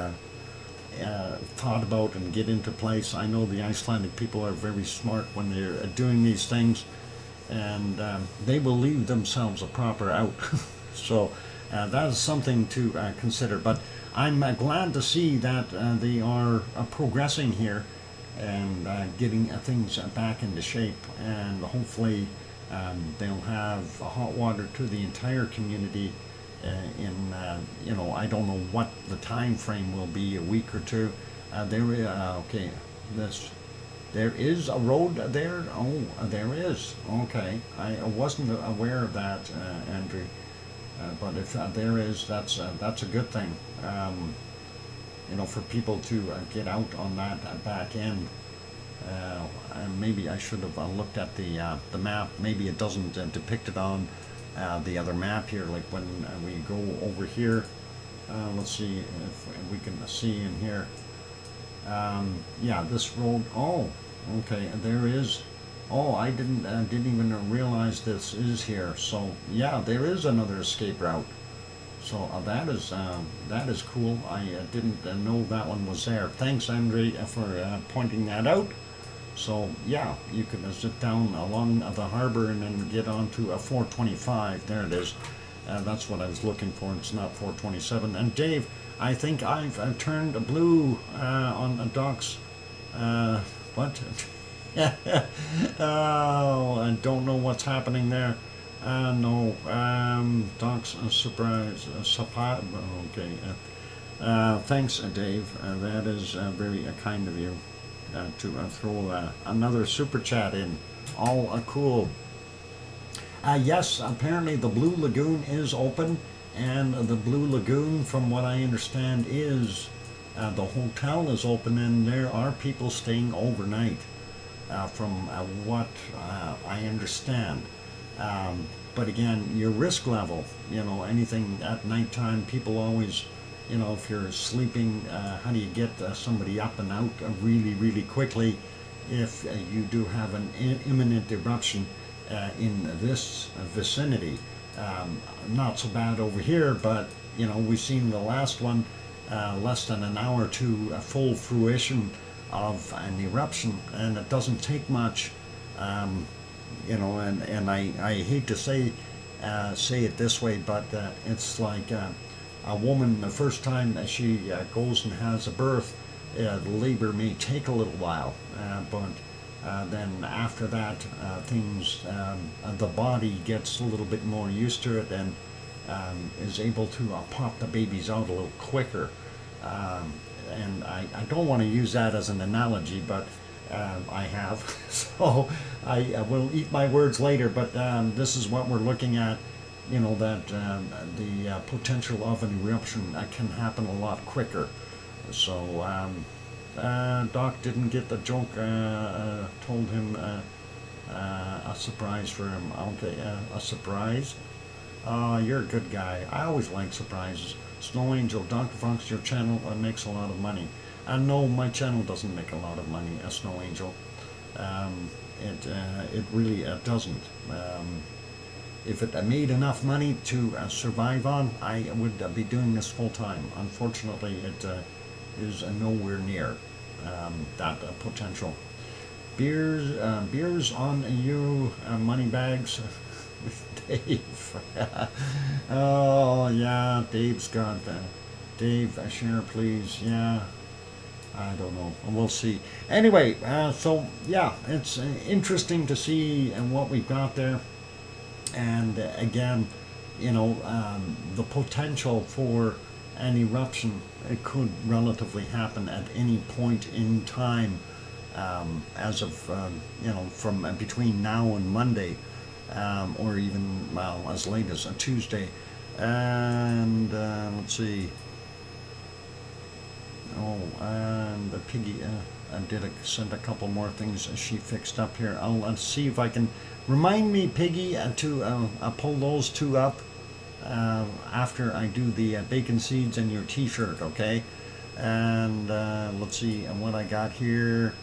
thought about and get into place. I know the Icelandic people are very smart when they're doing these things, and they will leave themselves a proper out. So that is something to consider. But I'm glad to see that they are progressing here and getting things back into shape, and hopefully they'll have hot water to the entire community in, you know, I don't know what the time frame will be, a week or two. Okay, there is a road there. Oh, there is. Okay, I wasn't aware of that, Andrew. But if there is, that's a good thing. You know, for people to get out on that back end. And maybe I should have looked at the map. Maybe it doesn't depict it on the other map here. Like when we go over here, let's see if we can see in here. Yeah, this road. Oh, okay. There is. Oh, I didn't even realize this is here. So yeah, there is another escape route. So that is cool. I didn't know that one was there. Thanks, Andre, for pointing that out. So yeah, you can zip down along the harbor and then get onto a 425. There it is. That's what I was looking for. It's not 427. And Dave, I think I've turned blue on the docks. What? Oh, I don't know what's happening there. No, docks, surprise, okay. Thanks, Dave. That is very kind of you to throw another super chat in. All cool. Yes, apparently the Blue Lagoon is open, and the Blue Lagoon, from what I understand, is the hotel is open, and there are people staying overnight, from what I understand. But again, your risk level, you know, anything at nighttime, people always, you know, if you're sleeping, how do you get somebody up and out really, really quickly if you do have an imminent eruption in this vicinity? Not so bad over here, but, you know, we've seen the last one, less than an hour to full fruition of an eruption, and it doesn't take much. You know, and I hate to say it this way, but it's like a woman, the first time that she goes and has a birth, the labor may take a little while, but then after that, things, the body gets a little bit more used to it and is able to pop the babies out a little quicker. And I don't want to use that as an analogy, but I have, so I will eat my words later, but this is what we're looking at, you know, that the potential of an eruption can happen a lot quicker. So Doc didn't get the joke, told him a surprise for him. Okay, a surprise? You're a good guy. I always like surprises. Snow Angel, DrFox, your channel makes a lot of money. No, my channel doesn't make a lot of money, Snow Angel. It really doesn't. If it made enough money to survive on, I would be doing this full time. Unfortunately, is nowhere near that potential. Beers on you, money bags. Dave. Oh yeah, Dave's got that. Dave, share please. Yeah, I don't know. We'll see. Anyway, so yeah, it's interesting to see what we've got there, and again, the potential for an eruption, it could relatively happen at any point in time, as of from between now and Monday, or even as late as a Tuesday. And let's see. Oh, and the Piggy sent a couple more things she fixed up here. I'll see if I can remind me, Piggy, to pull those two up after I do the bacon seeds and your T-shirt, okay? And let's see what I got here.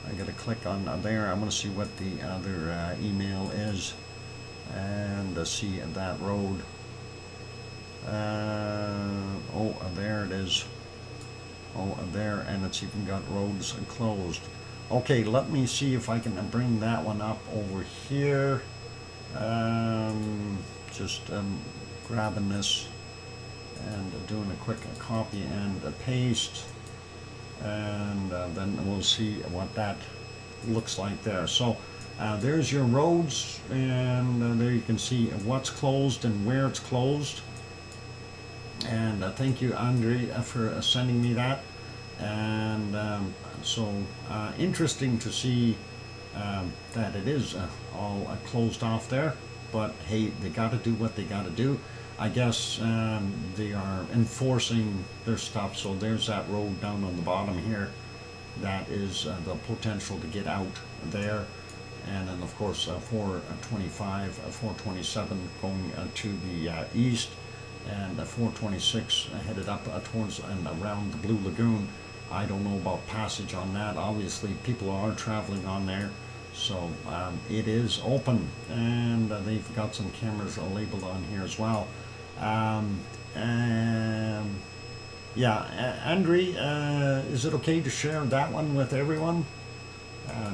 I got to click on there. I want to see what the other email is, and see that road. Oh, there it is. Oh, there, and it's even got roads closed. Okay, let me see if I can bring that one up over here. Just grabbing this and doing a quick copy and a paste, and then we'll see what that looks like there. So there's your roads, and there you can see what's closed and where it's closed. And thank you, Andre, for sending me that. And so interesting to see that it is all closed off there. But hey, they got to do what they got to do. I guess they are enforcing their stuff. So there's that road down on the bottom here. That is the potential to get out there. And then, of course, 425, 427 going to the east. And 426 headed up towards and around the Blue Lagoon. I don't know about passage on that. Obviously, people are traveling on there, so it is open, and they've got some cameras labeled on here as well. Yeah, Andre, is it okay to share that one with everyone?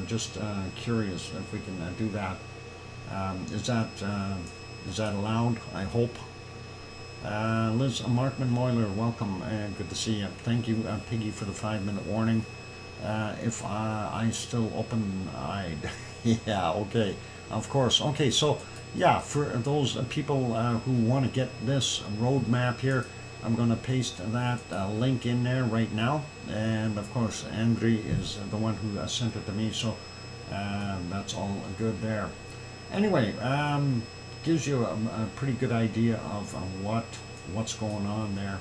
Just curious if we can do that. Is that allowed? I hope. Liz Markman Moyler, welcome. Good to see you. Thank you, Piggy, for the 5-minute warning. If I still open-eyed. Yeah, okay. Of course. Okay, so yeah, for those people who want to get this roadmap here, I'm going to paste that link in there right now. And of course, Andre is the one who sent it to me, so that's all good there. Anyway, gives you a pretty good idea of what's going on there,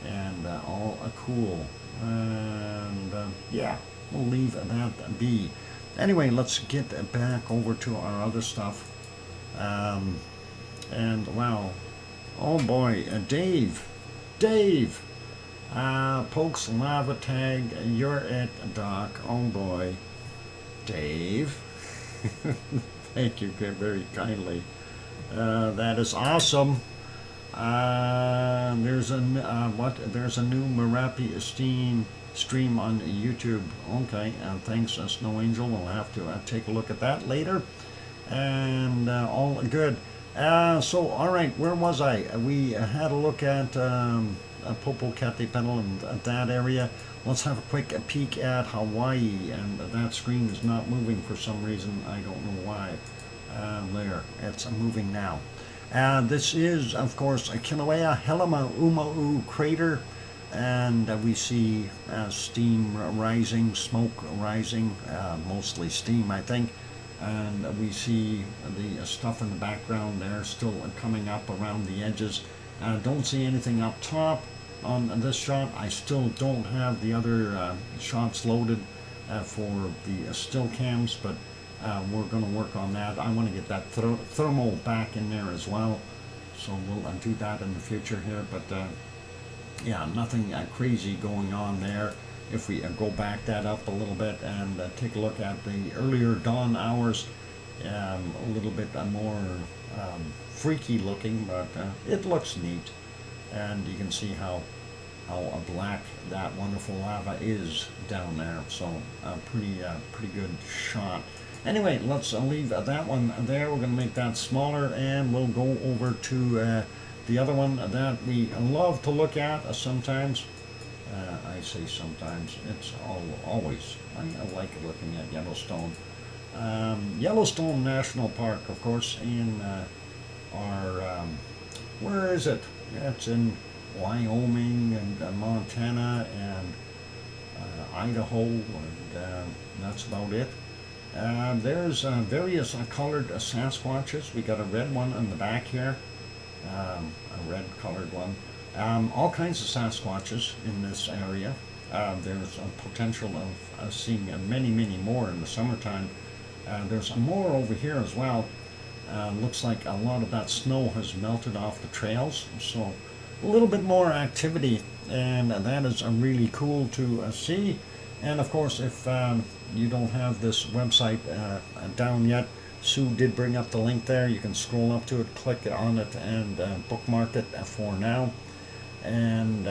and all cool. And yeah, we'll leave that be. Anyway, let's get back over to our other stuff. And wow, oh boy, Dave, Pokes Lava Tag, you're it, Doc. Oh boy, Dave. Thank you very kindly. That is awesome. There's a new Merapi stream on YouTube. Okay, thanks, Snow Angel. We'll have to take a look at that later. And all good. So, all right, where was I? We had a look at Popocatépetl and that area. Let's have a quick peek at Hawaii, and that screen is not moving for some reason. I don't know why. There, it's moving now. This is, of course, a Kilauea Helemaumau crater, and we see steam rising, smoke rising, mostly steam, I think. And we see the stuff in the background there still coming up around the edges. Don't see anything up top on this shot. I still don't have the other shots loaded for the still cams, but we're going to work on that. I want to get that thermal back in there as well, so we'll do that in the future here. But yeah, nothing crazy going on there. If we go back that up a little bit and take a look at the earlier dawn hours, a little bit more freaky looking, but it looks neat. And you can see how how black that wonderful lava is down there. So pretty good shot. Anyway, let's leave that one there. We're going to make that smaller, and we'll go over to the other one that we love to look at sometimes. I say sometimes, it's always. I like looking at Yellowstone. Yellowstone National Park, of course, in our, where is it? It's in Wyoming and Montana and Idaho, and that's about it. There's various colored Sasquatches. We got a red one on the back here, a red colored one. All kinds of Sasquatches in this area. There's a potential of seeing many more in the summertime. There's more over here as well. Looks like a lot of that snow has melted off the trails, so a little bit more activity, and that is really cool to see. And of course, if you don't have this website down yet, Sue did bring up the link there. You can scroll up to it, click on it, and bookmark it for now. And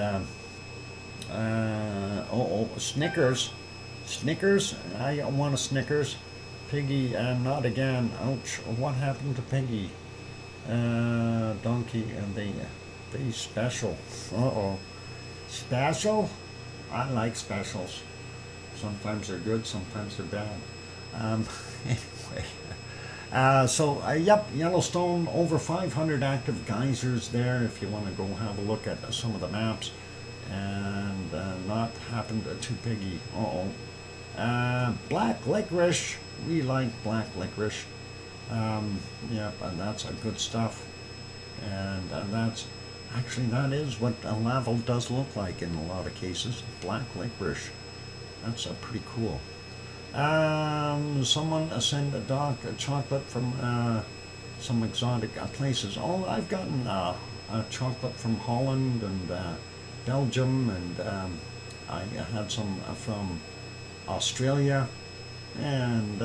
Snickers, I want a Snickers. Piggy, not again. Ouch! What happened to Piggy? Donkey and the special. Special? I like specials. Sometimes they're good, sometimes they're bad. Anyway, yep, Yellowstone, over 500 active geysers there if you want to go have a look at some of the maps. And not happened to Piggy. Black licorice. We like black licorice. Yep, and that's good stuff. And that is what a lava does look like in a lot of cases. Black licorice. That's pretty cool. Someone sent a dog chocolate from some exotic places. I've gotten chocolate from Holland and Belgium, and I had some from Australia. And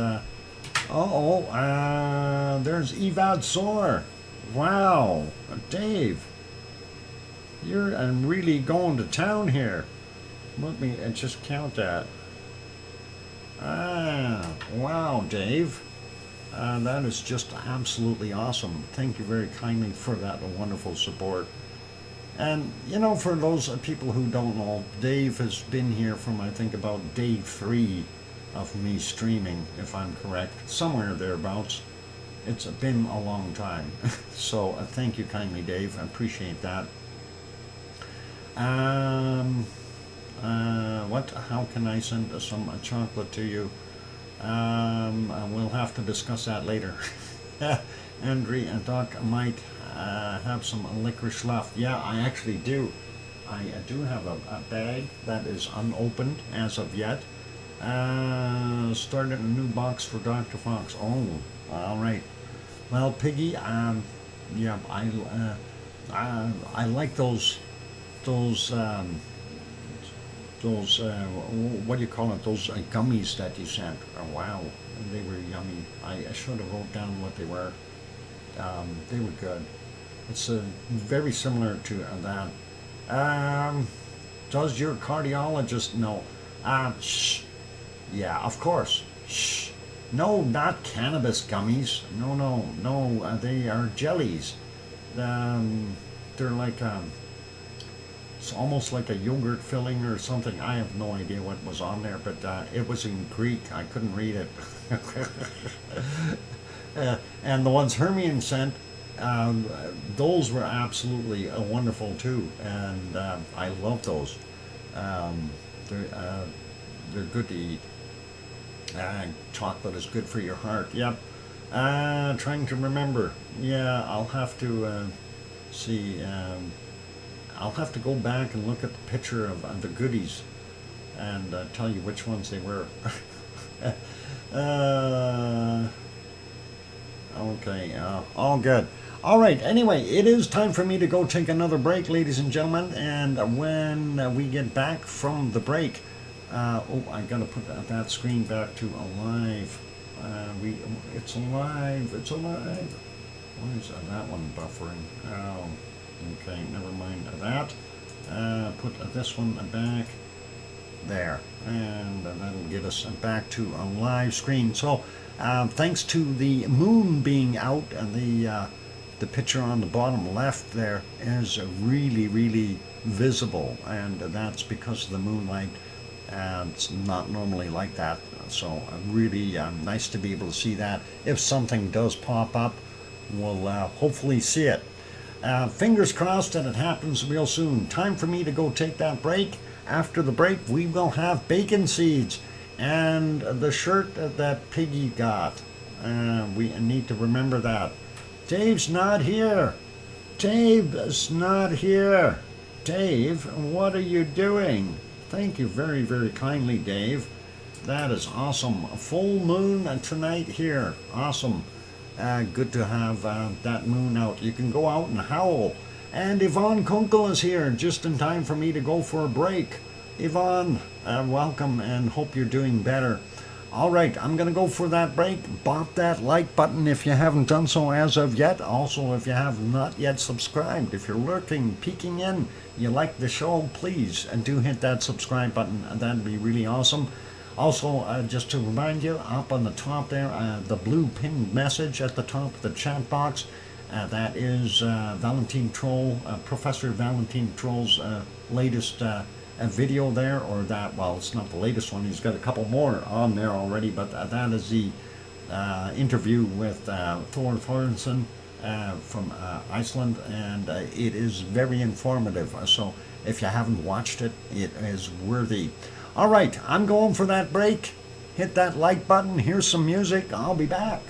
there's Evad Soar. Wow, Dave, you're really going to town here. Let me just count that. Wow, Dave. That is just absolutely awesome. Thank you very kindly for that wonderful support. And, for those people who don't know, Dave has been here from, I think, about day 3 of me streaming, if I'm correct. Somewhere thereabouts. It's been a long time. So, thank you kindly, Dave. I appreciate that. How can I send some chocolate to you? We'll have to discuss that later. Andre and Doc might have some licorice left. Yeah, I actually do. I do have a bag that is unopened as of yet. Started a new box for Dr. Fox. Oh, all right. Well, Piggy, yeah, I like those what do you call it? Those gummies that you sent. Oh, wow, they were yummy. I should have wrote down what they were. They were good. It's very similar to that. Does your cardiologist know? Shh. Yeah, of course. Shh. No, not cannabis gummies. No. They are jellies. They're like it's almost like a yogurt filling or something. I have no idea what was on there, but it was in Greek. I couldn't read it. And the ones Hermione sent, those were absolutely wonderful too, and I love those. They're good to eat. Chocolate is good for your heart. Yep. Trying to remember. Yeah, I'll have to see. I'll have to go back and look at the picture of the goodies and tell you which ones they were. Okay, all good. All right, anyway, it is time for me to go take another break, ladies and gentlemen, and when we get back from the break, I gotta put that screen back to alive. It's alive. Why is that one buffering? Oh, okay, never mind that. Put this one back there, and that'll get us back to a live screen. So thanks to the moon being out, and the picture on the bottom left there is really visible, and that's because of the moonlight. It's not normally like that, so really nice to be able to see that. If something does pop up, we'll hopefully see it. Fingers crossed that it happens real soon. Time for me to go take that break. After the break, we will have bacon seeds and the shirt that Piggy got. We need to remember that. Dave's not here. Dave's not here. Dave, what are you doing? Thank you very kindly, Dave. That is awesome. A full moon tonight here. Awesome. Good to have that moon out. You can go out and howl. And Yvonne Kunkel is here just in time for me to go for a break. Yvonne, welcome, and hope you're doing better. All right, I'm going to go for that break. Bop that like button if you haven't done so as of yet. Also, if you have not yet subscribed, if you're lurking, peeking in, you like the show, please do hit that subscribe button. That'd be really awesome. Also, just to remind you, up on the top there, the blue pinned message at the top of the chat box, that is Valentine Troll, Professor Valentine Troll's latest video there, or that, well, it's not the latest one, he's got a couple more on there already, but that is the interview with Thor Thornson from Iceland, and it is very informative. So if you haven't watched it, it is worthy. All right, I'm going for that break. Hit that like button. Here's some music. I'll be back.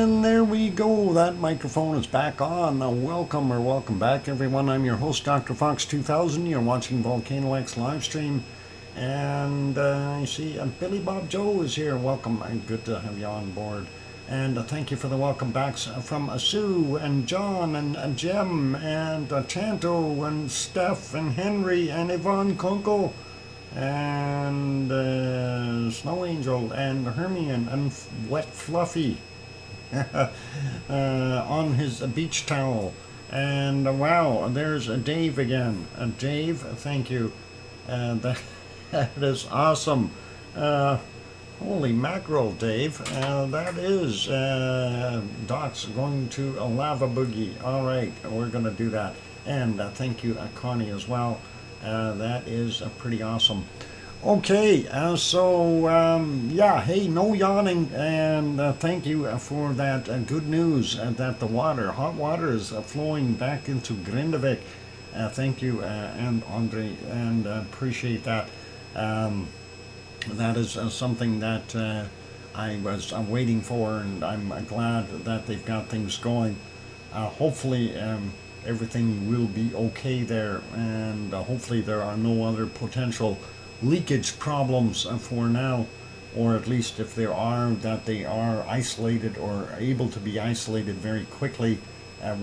And there we go. That microphone is back on. Welcome or welcome back, everyone. I'm your host, DrFox2000. You're watching VolcanoX live stream. And I see Billy Bob Joe is here. Welcome. Good to have you on board. And thank you for the welcome backs from Sue and John and Jem and Chanto and Steph and Henry and Yvonne Kunkel and Snow Angel and Hermione and Wet Fluffy on his beach towel. And wow, there's Dave again. Dave, thank you. That is awesome. Holy mackerel, Dave. That is Doc's going to a lava boogie. All right, we're going to do that. And thank you, Connie, as well. That is pretty awesome. Okay, yeah, hey, no yawning, and thank you for that good news that the hot water is flowing back into Grindavik. Thank you, and Andre, and appreciate that. That is something that I was waiting for, and I'm glad that they've got things going. Hopefully, everything will be okay there, and hopefully there are no other potential leakage problems for now, or at least if there are, that they are isolated or able to be isolated very quickly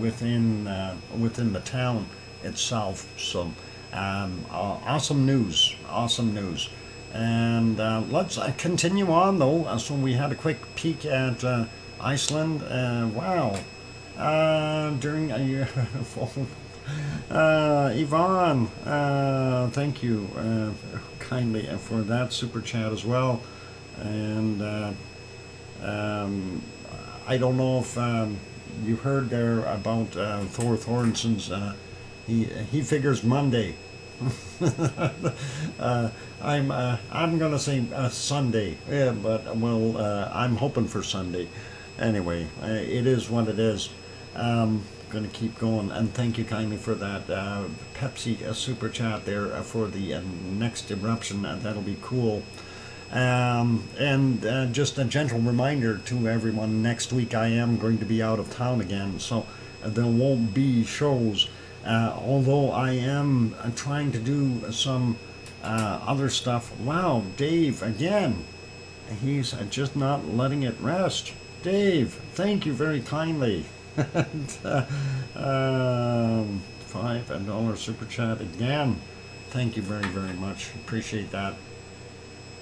within the town itself. So awesome news. And let's continue on though. So we had a quick peek at Iceland. Wow. During a year. Yvonne, thank you kindly for that super chat as well. And I don't know if you heard there about Thor Thornson's. He figures Monday. I'm gonna say Sunday, yeah, but well, I'm hoping for Sunday. Anyway, it is what it is. Gonna keep going, and thank you kindly for that Pepsi super chat there for the next eruption. That'll be cool. And just a gentle reminder to everyone, next week I am going to be out of town again, so there won't be shows, although I am trying to do some other stuff. Wow, Dave again, he's just not letting it rest. Dave, thank you very kindly. $5 super chat again. Thank you very, very much. Appreciate that.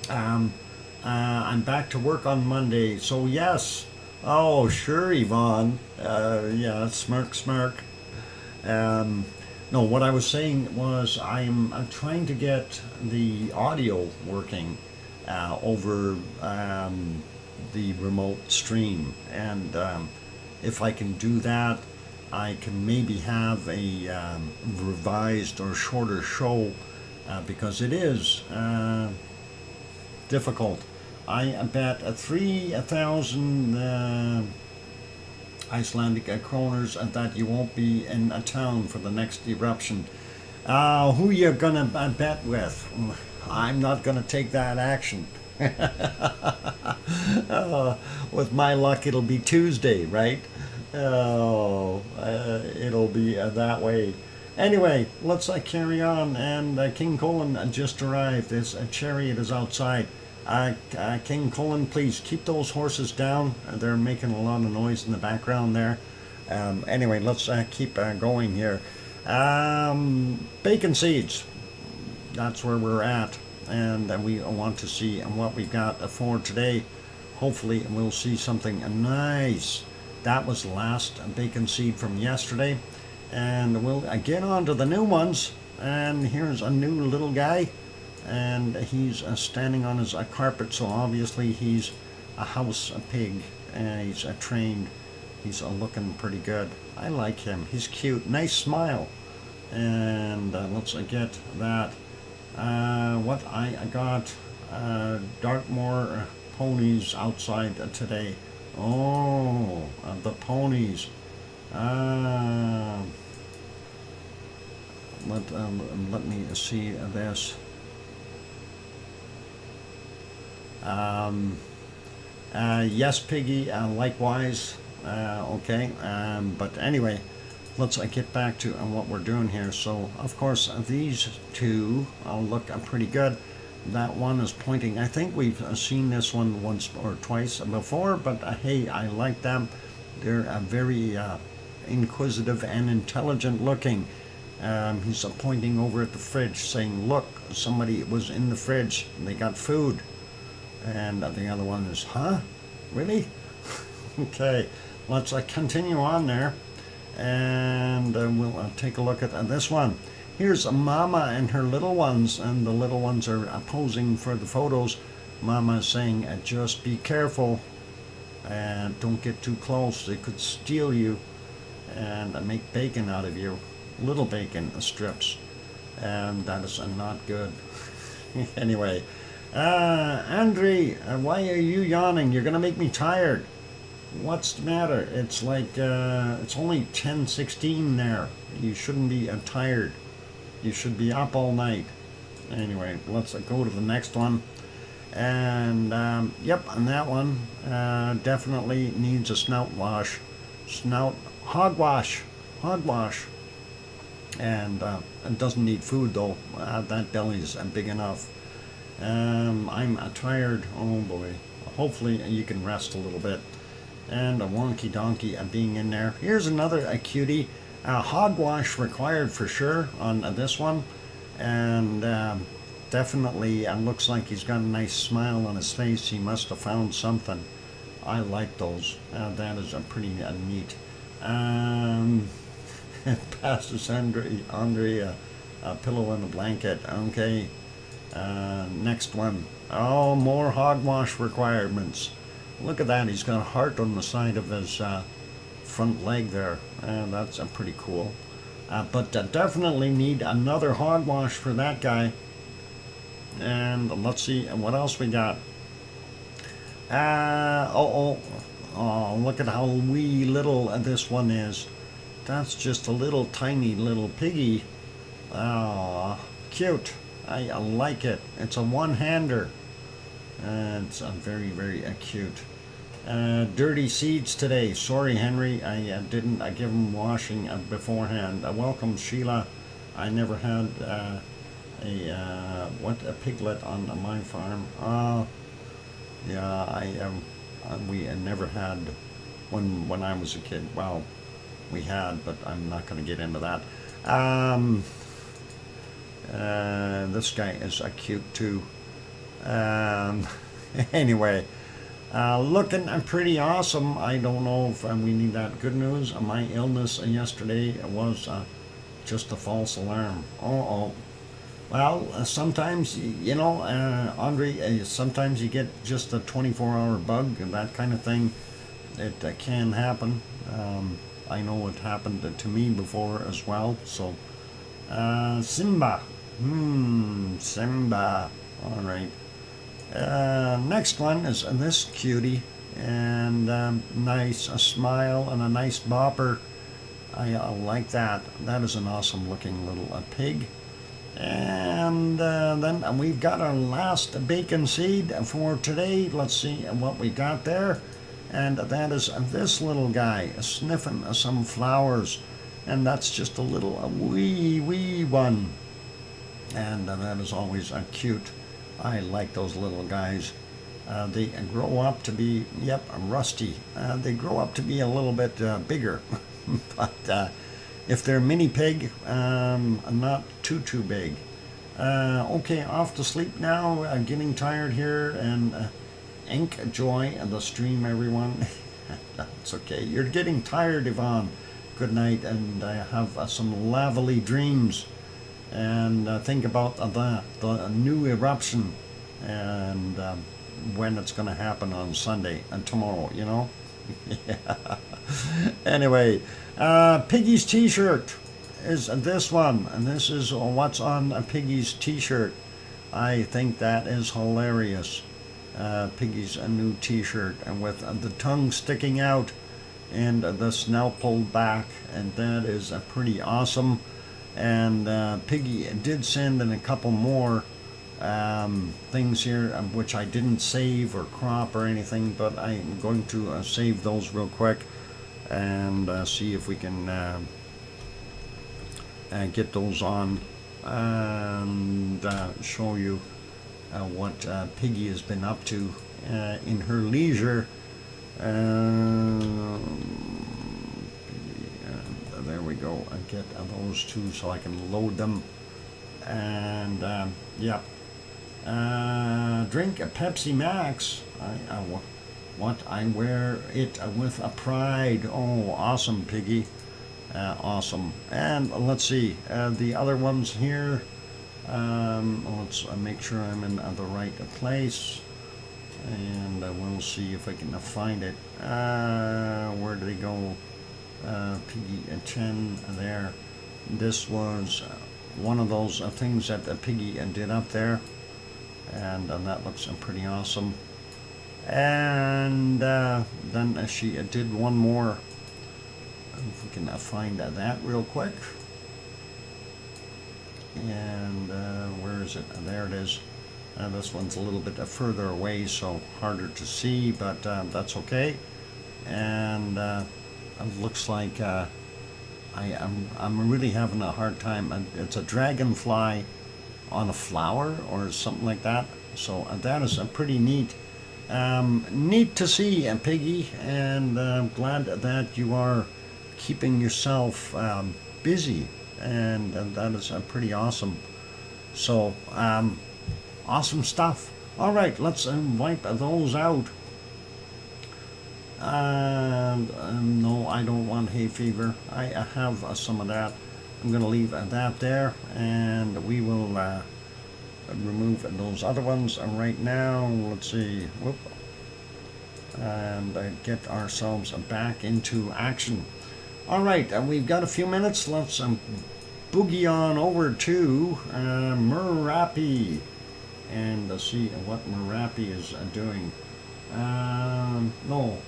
I'm back to work on Monday, so yes. Oh, sure, Yvonne. Yeah, smirk. No, what I was saying was I'm trying to get the audio working over the remote stream, and if I can do that, I can maybe have a revised or shorter show because it is difficult. I bet 3,000 Icelandic kroners that you won't be in a town for the next eruption. Who you gonna bet with? I'm not gonna take that action. With my luck, it'll be Tuesday, right? It'll be that way. Anyway, let's carry on. And King Colin just arrived. His chariot is outside. King Colin, please keep those horses down. They're making a lot of noise in the background there. Anyway, let's keep going here. Bacon seeds. That's where we're at. And we want to see what we've got for today. Hopefully we'll see something nice. That was the last bacon seed from yesterday, and we'll get on to the new ones. And here's a new little guy, and he's standing on his carpet, so obviously he's a house pig, and he's trained. He's looking pretty good. I like him. He's cute. Nice smile. And let's get that. What I got, Dartmoor ponies outside today. Oh, the ponies. Let me see this. Yes, Piggy, likewise. Okay, but anyway, let's get back to what we're doing here. So, of course, these two look pretty good. That one is pointing. I think we've seen this one once or twice before, but hey, I like them. They're very inquisitive and intelligent looking. He's pointing over at the fridge saying, look, somebody was in the fridge. They got food. And the other one is, huh? Really? Okay, let's continue on there. And we'll take a look at this one. Here's Mama and her little ones, and the little ones are posing for the photos. Mama is saying, just be careful and don't get too close. They could steal you and make bacon out of you. Little bacon strips, and that is not good. Anyway, Andre, why are you yawning? You're gonna make me tired. What's the matter? It's like it's only 10:16 there. You shouldn't be tired. You should be up all night. Anyway, let's go to the next one. And yep, and that one definitely needs a snout wash. Hogwash. And it doesn't need food though. That belly's big enough. I'm tired. Oh boy. Hopefully you can rest a little bit. And a wonky donkey being in there. Here's another cutie. Hogwash required for sure on this one. And definitely looks like he's got a nice smile on his face. He must have found something. I like those. That is pretty neat. Passes Andre a pillow and a blanket. Okay. Next one. Oh, more hogwash requirements. Look at that. He's got a heart on the side of his front leg there. That's pretty cool. But definitely need another hogwash for that guy. And let's see what else we got. Oh, look at how wee little this one is. That's just a little tiny little piggy. Oh, cute. I like it. It's a one-hander. It's very, very cute. Dirty seeds today. Sorry, Henry. I didn't give them washing beforehand. Welcome, Sheila. I never had a piglet on my farm. Yeah, we never had when I was a kid. Well, we had, but I'm not going to get into that. This guy is cute too. Anyway, looking pretty awesome. I don't know if we need that. Good news, my illness yesterday was just a false alarm. Well, sometimes, you know, Andre, sometimes you get just a 24-hour bug and that kind of thing. It can happen. I know it happened to me before as well. So, Simba. Simba. All right. Next one is this cutie, and nice, a smile and a nice bopper. I like that. That is an awesome looking little pig. And then we've got our last bacon seed for today. Let's see what we got there. And that is this little guy sniffing some flowers. And that's just a little wee one. And that is always cute. I like those little guys. They grow up to be, rusty. They grow up to be a little bit bigger. But if they're mini pig, not too big. Okay, off to sleep now. Getting tired here, and enjoy the stream, everyone. That's okay. You're getting tired, Yvonne. Good night, and have some lovely dreams. And think about the new eruption and when it's going to happen on Sunday and tomorrow, you know? Yeah. Anyway, Piggy's t-shirt is this one, and this is what's on a Piggy's t-shirt. I think that is hilarious. Piggy's a new t-shirt, and with the tongue sticking out and the snout pulled back, and that is pretty awesome. And Piggy did send in a couple more things here, which I didn't save or crop or anything, but I'm going to save those real quick. and see if we can get those on and show you what Piggy has been up to in her leisure. There we go. I get those two so I can load them. And yeah, drink a Pepsi Max. I wear it with a pride. Oh, awesome, Piggy. Awesome. And let's see the other ones here. Let's make sure I'm in the right place, and we'll see if I can find it. Where did they go? Piggy 10 there. This was one of those things that Piggy did up there, and that looks pretty awesome. And then she did one more. If we can find that real quick. And where is it? There it is. This one's a little bit further away, so harder to see, but that's okay. And it looks like I'm really having a hard time. It's a dragonfly on a flower or something like that. So that is pretty neat. Neat to see, Piggy, and glad that you are keeping yourself busy, and that is pretty awesome. So awesome stuff. All right, let's wipe those out. No, I don't want hay fever. I have some of that. I'm going to leave that there, and we will remove those other ones right now. Let's see. Whoop. And get ourselves back into action. All right, we've got a few minutes. Let's boogie on over to Merapi and see what Merapi is doing. No,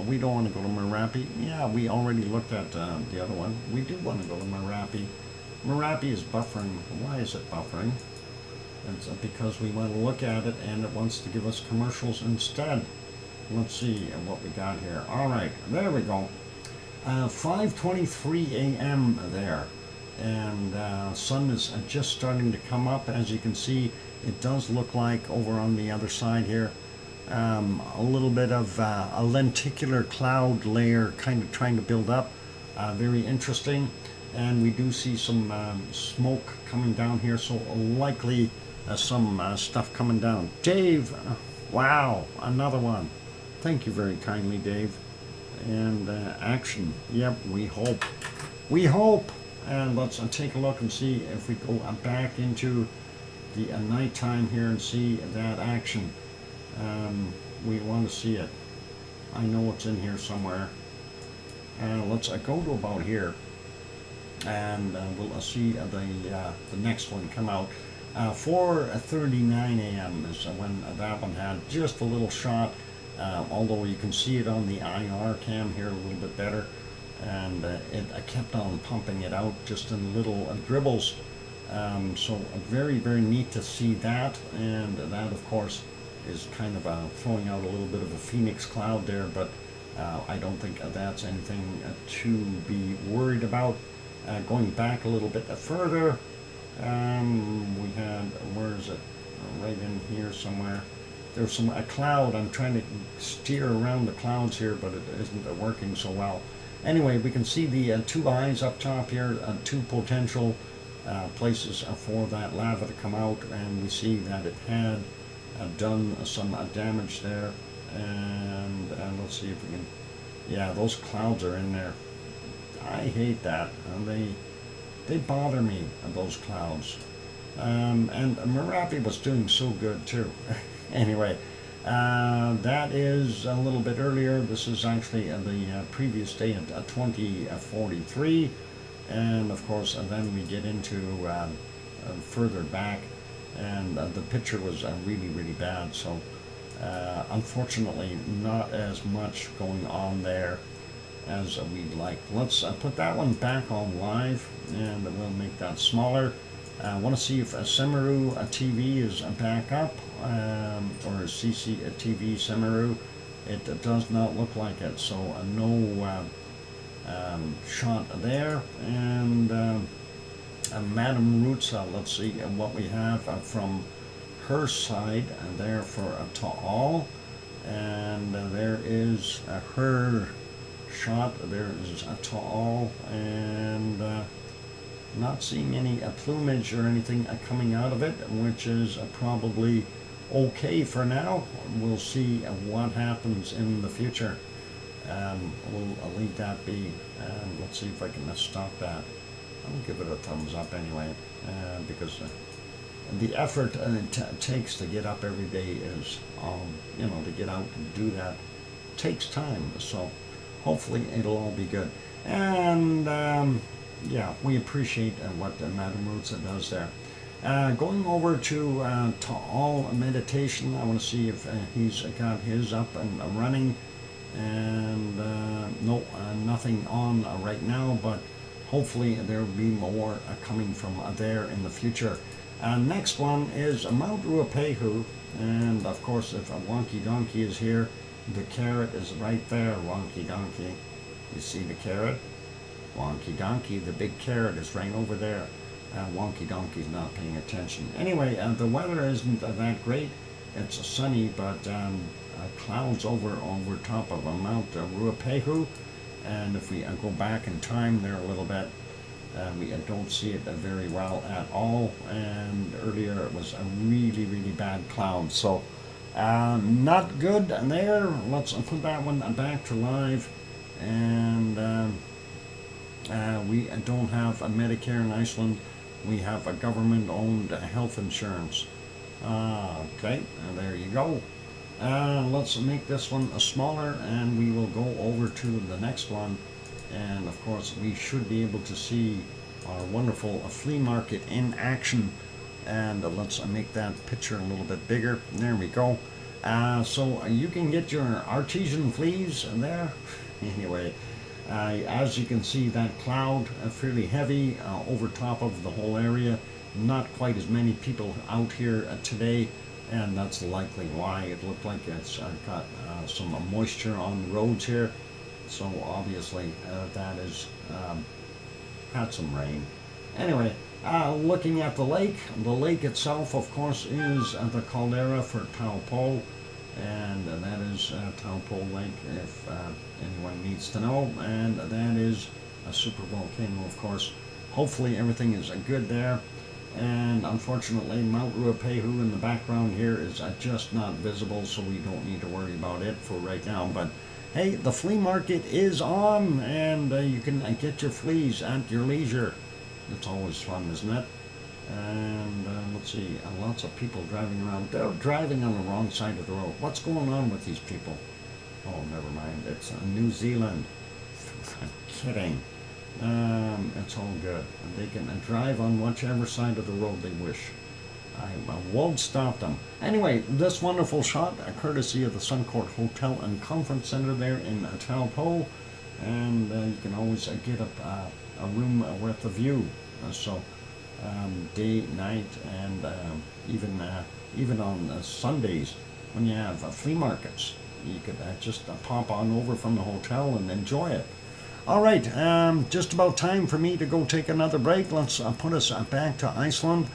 we don't want to go to Merapi. Yeah, we already looked at the other one. We do want to go to Merapi. Merapi is buffering. Why is it buffering? It's because we want to look at it and it wants to give us commercials instead. Let's see what we got here. All right, there we go. 5:23 a.m. there, and sun is just starting to come up. As you can see, it does look like over on the other side here, a little bit of a lenticular cloud layer kind of trying to build up. Very interesting, and we do see some smoke coming down here, so likely some stuff coming down. Dave, wow, another one. Thank you very kindly, Dave. And action. Yep, we hope. We hope. And let's take a look and see if we go back into the nighttime here and see that action. We want to see it. I know it's in here somewhere. Let's go to about here, and we'll see the next one come out. 4:39 a.m. is when that one had just a little shot. Although you can see it on the IR cam here a little bit better, and I kept on pumping it out just in little dribbles. So very, very neat to see that, and that of course is kind of throwing out a little bit of a phoenix cloud there, but I don't think that's anything to be worried about. Going back a little bit further, we had, where is it? Right in here somewhere. There's a cloud. I'm trying to steer around the clouds here, but it isn't working so well. Anyway, we can see the two eyes up top here, two potential places for that lava to come out, and we see that it had done some damage there. And let's see if we can, yeah, those clouds are in there. I hate that. They bother me, those clouds. And Merapi was doing so good too. Anyway, that is a little bit earlier. This is actually the previous day at 2043, and of course then we get into further back, and the picture was really, really bad. So unfortunately, not as much going on there as we'd like. Let's put that one back on live, and we'll make that smaller. I want to see if Semaru TV is back up, or CCTV Semaru. it does not look like it. So no shot there. And Madame Roots, let's see what we have from her side there for Taal. And there is her shot. There is Taal, and not seeing any plumage or anything coming out of it, which is probably okay for now. We'll see what happens in the future. We'll leave that be, and let's see if I can stop that. I'll give it a thumbs up anyway, because the effort it takes to get up every day is, to get out and do that takes time. So hopefully it'll all be good. And yeah, we appreciate what Madam Roots does there. Going over to all meditation, I want to see if he's got his up and running. And no, nothing on right now, but hopefully there will be more coming from there in the future. Next one is Mount Ruapehu, and of course if a Wonky Donkey is here, the carrot is right there. Wonky Donkey, you see the carrot? Wonky Donkey, the big carrot is right over there. Wonky Donkey's not paying attention. Anyway, the weather isn't that great. It's sunny, but clouds over top of Mount Ruapehu. And if we go back in time there a little bit, we don't see it very well at all. And earlier it was a really, really bad cloud. So not good there. Let's put that one back to live. And we don't have a Medicare in Iceland. We have a government-owned health insurance. Okay, there you go. Let's make this one smaller, and we will go over to the next one. And of course we should be able to see our wonderful flea market in action. And let's make that picture a little bit bigger. There we go. So you can get your artesian fleas there. Anyway, as you can see, that cloud fairly heavy over top of the whole area. Not quite as many people out here today, and that's likely why. It looked like it's got some moisture on the roads here. So obviously that is had some rain. Anyway, looking at the lake itself, of course, is the caldera for Taupo, and that is Taupo Lake, if anyone needs to know, and that is a super volcano, of course. Hopefully everything is good there. And unfortunately, Mount Ruapehu in the background here is just not visible, so we don't need to worry about it for right now. But hey, the flea market is on, and you can get your fleas at your leisure. It's always fun, isn't it? And let's see, lots of people driving around. They're driving on the wrong side of the road. What's going on with these people? Oh, never mind. It's New Zealand. I'm kidding. It's all good. They can drive on whichever side of the road they wish. I won't stop them. Anyway, this wonderful shot, courtesy of the Suncourt Hotel and Conference Center there in Taupo, and you can always get a room with a view. So day, night, and even on Sundays when you have flea markets, you could just pop on over from the hotel and enjoy it. All right, just about time for me to go take another break. Let's put us back to Iceland.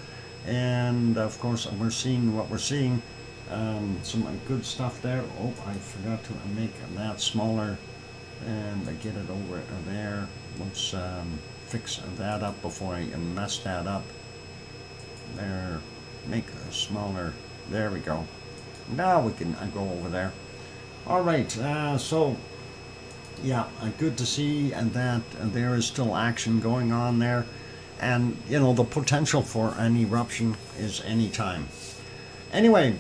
And of course, we're seeing what we're seeing. Some good stuff there. Oh, I forgot to make that smaller and get it over there. Let's fix that up before I mess that up. There, make it smaller. There we go. Now we can go over there. All right, so yeah, good to see that there is still action going on there. And, you know, the potential for an eruption is any time. Anyway,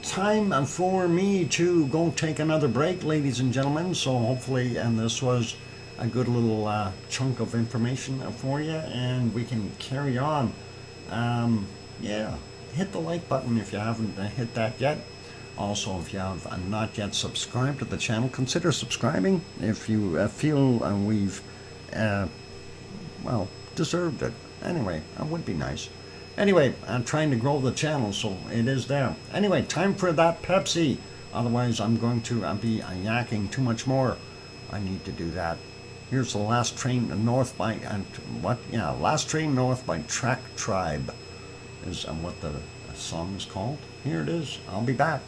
time for me to go take another break, ladies and gentlemen. So hopefully, and this was a good little chunk of information for you, and we can carry on. Yeah, hit the like button if you haven't hit that yet. Also, if you have not yet subscribed to the channel, consider subscribing if you feel we've, well, deserved it. Anyway, that would be nice. Anyway, I'm trying to grow the channel, so it is there. Anyway, time for that Pepsi. Otherwise, I'll be yakking too much more. I need to do that. Here's the last train north by, last train north by Track Tribe is what the song is called. Here it is. I'll be back.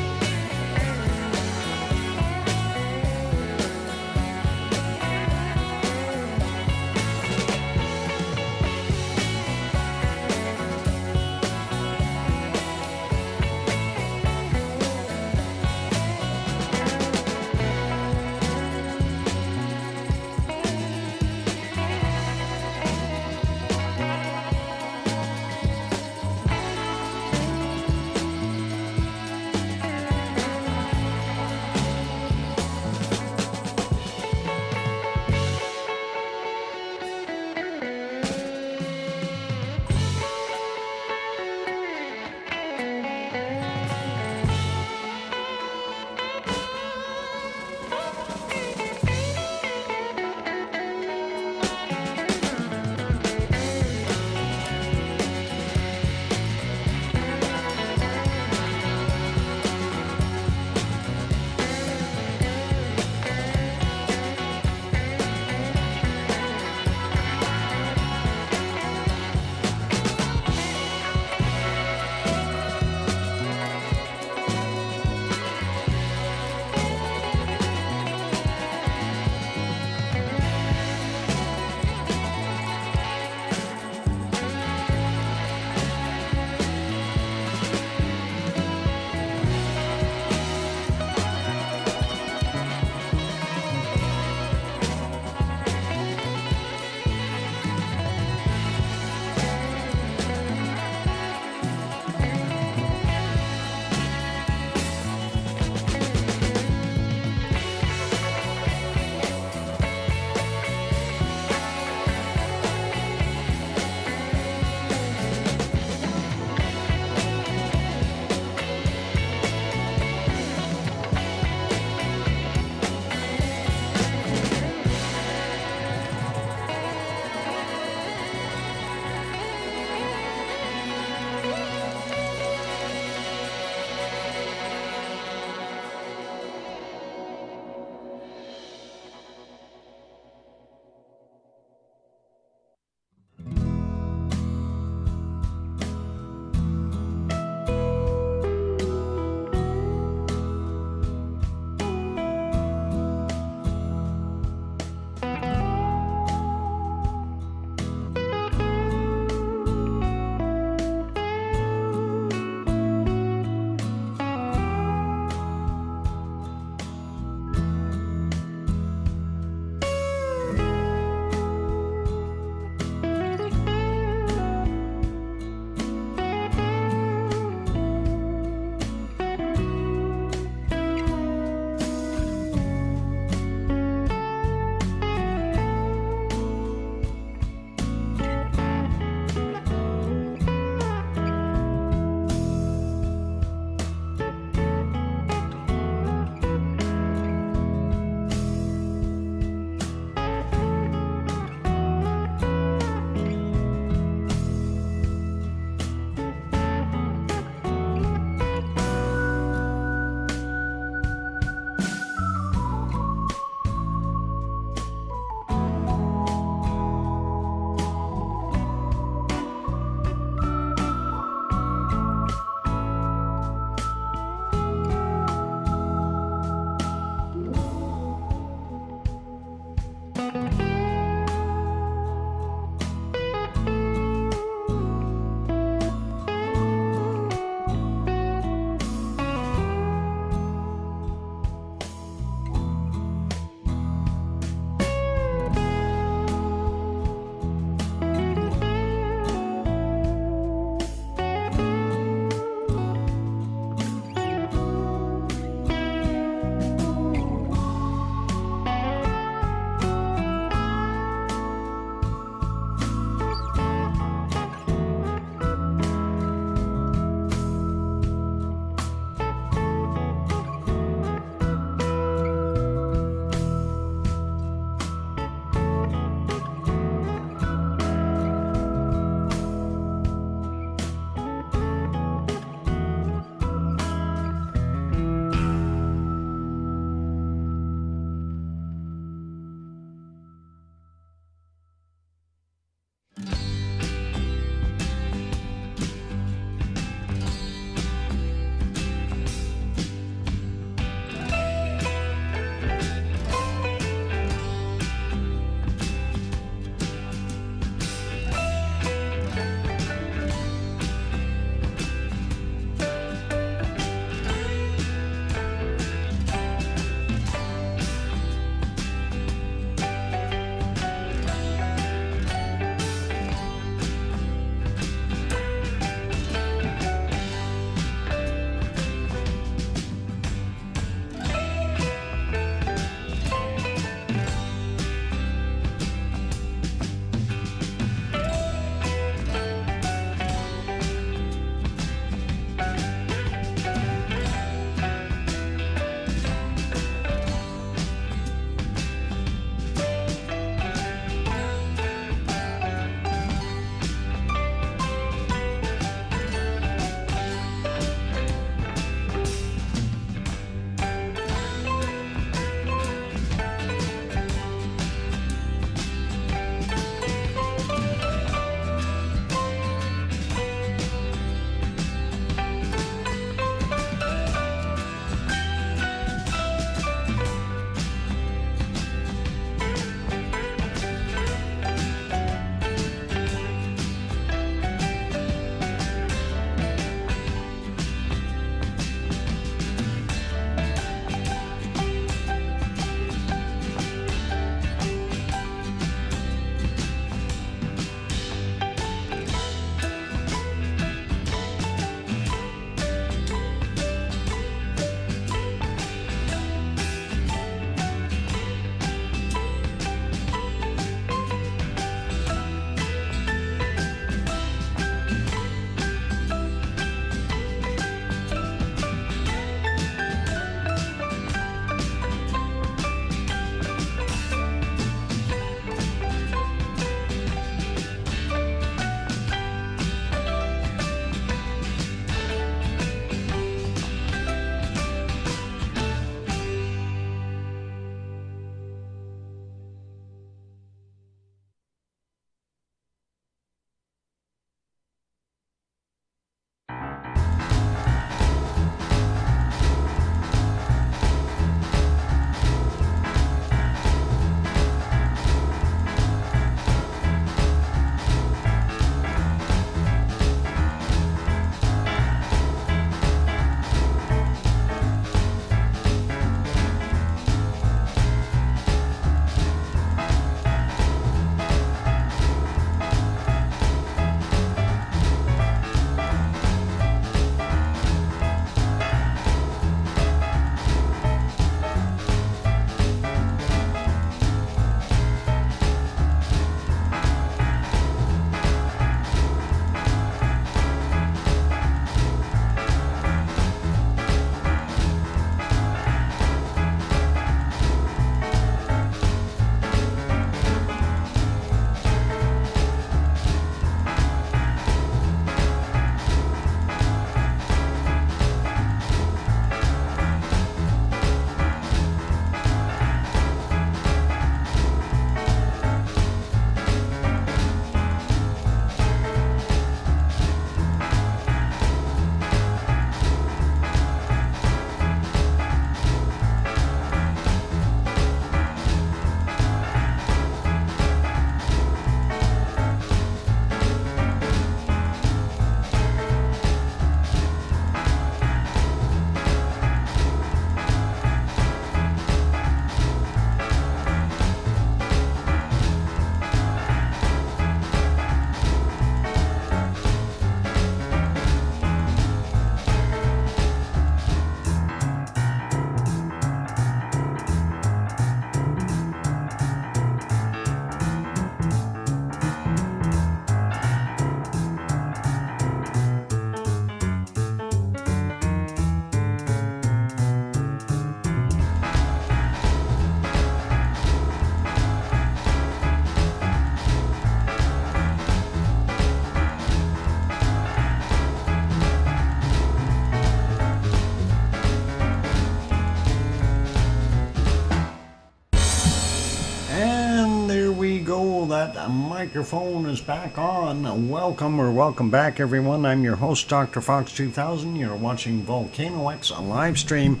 that microphone is back on. Welcome back, everyone. I'm your host, DrFox2000. You're watching VolcanoX live stream.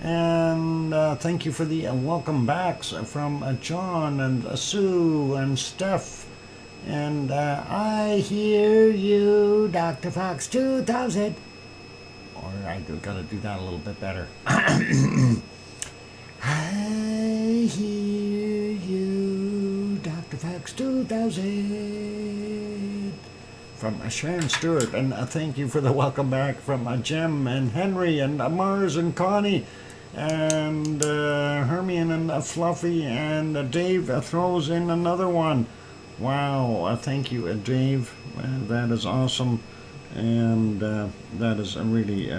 And thank you for the welcome backs from John and Sue and Steph. And I hear you, DrFox2000. Or I gotta do that a little bit better. I hear you, DrFox2000. From Sharon Stewart. And thank you for the welcome back from Jem and Henry and Mars and Connie. And Hermione and Fluffy. And Dave throws in another one. Wow, thank you, Dave. That is awesome. And that is really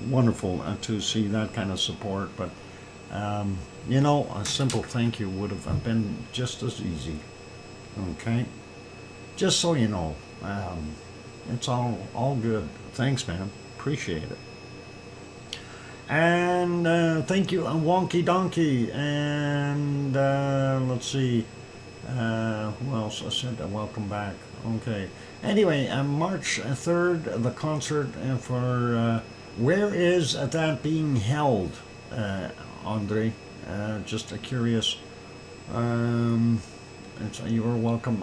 wonderful to see that kind of support. But you know, a simple thank you would have been just as easy. Okay, just so you know, it's all good. Thanks, man. Appreciate it. And thank you, Wonky Donkey. And let's see, who else? I said welcome back. Okay. Anyway, March 3rd, the concert for where is that being held, Andre? Just curious. You're welcome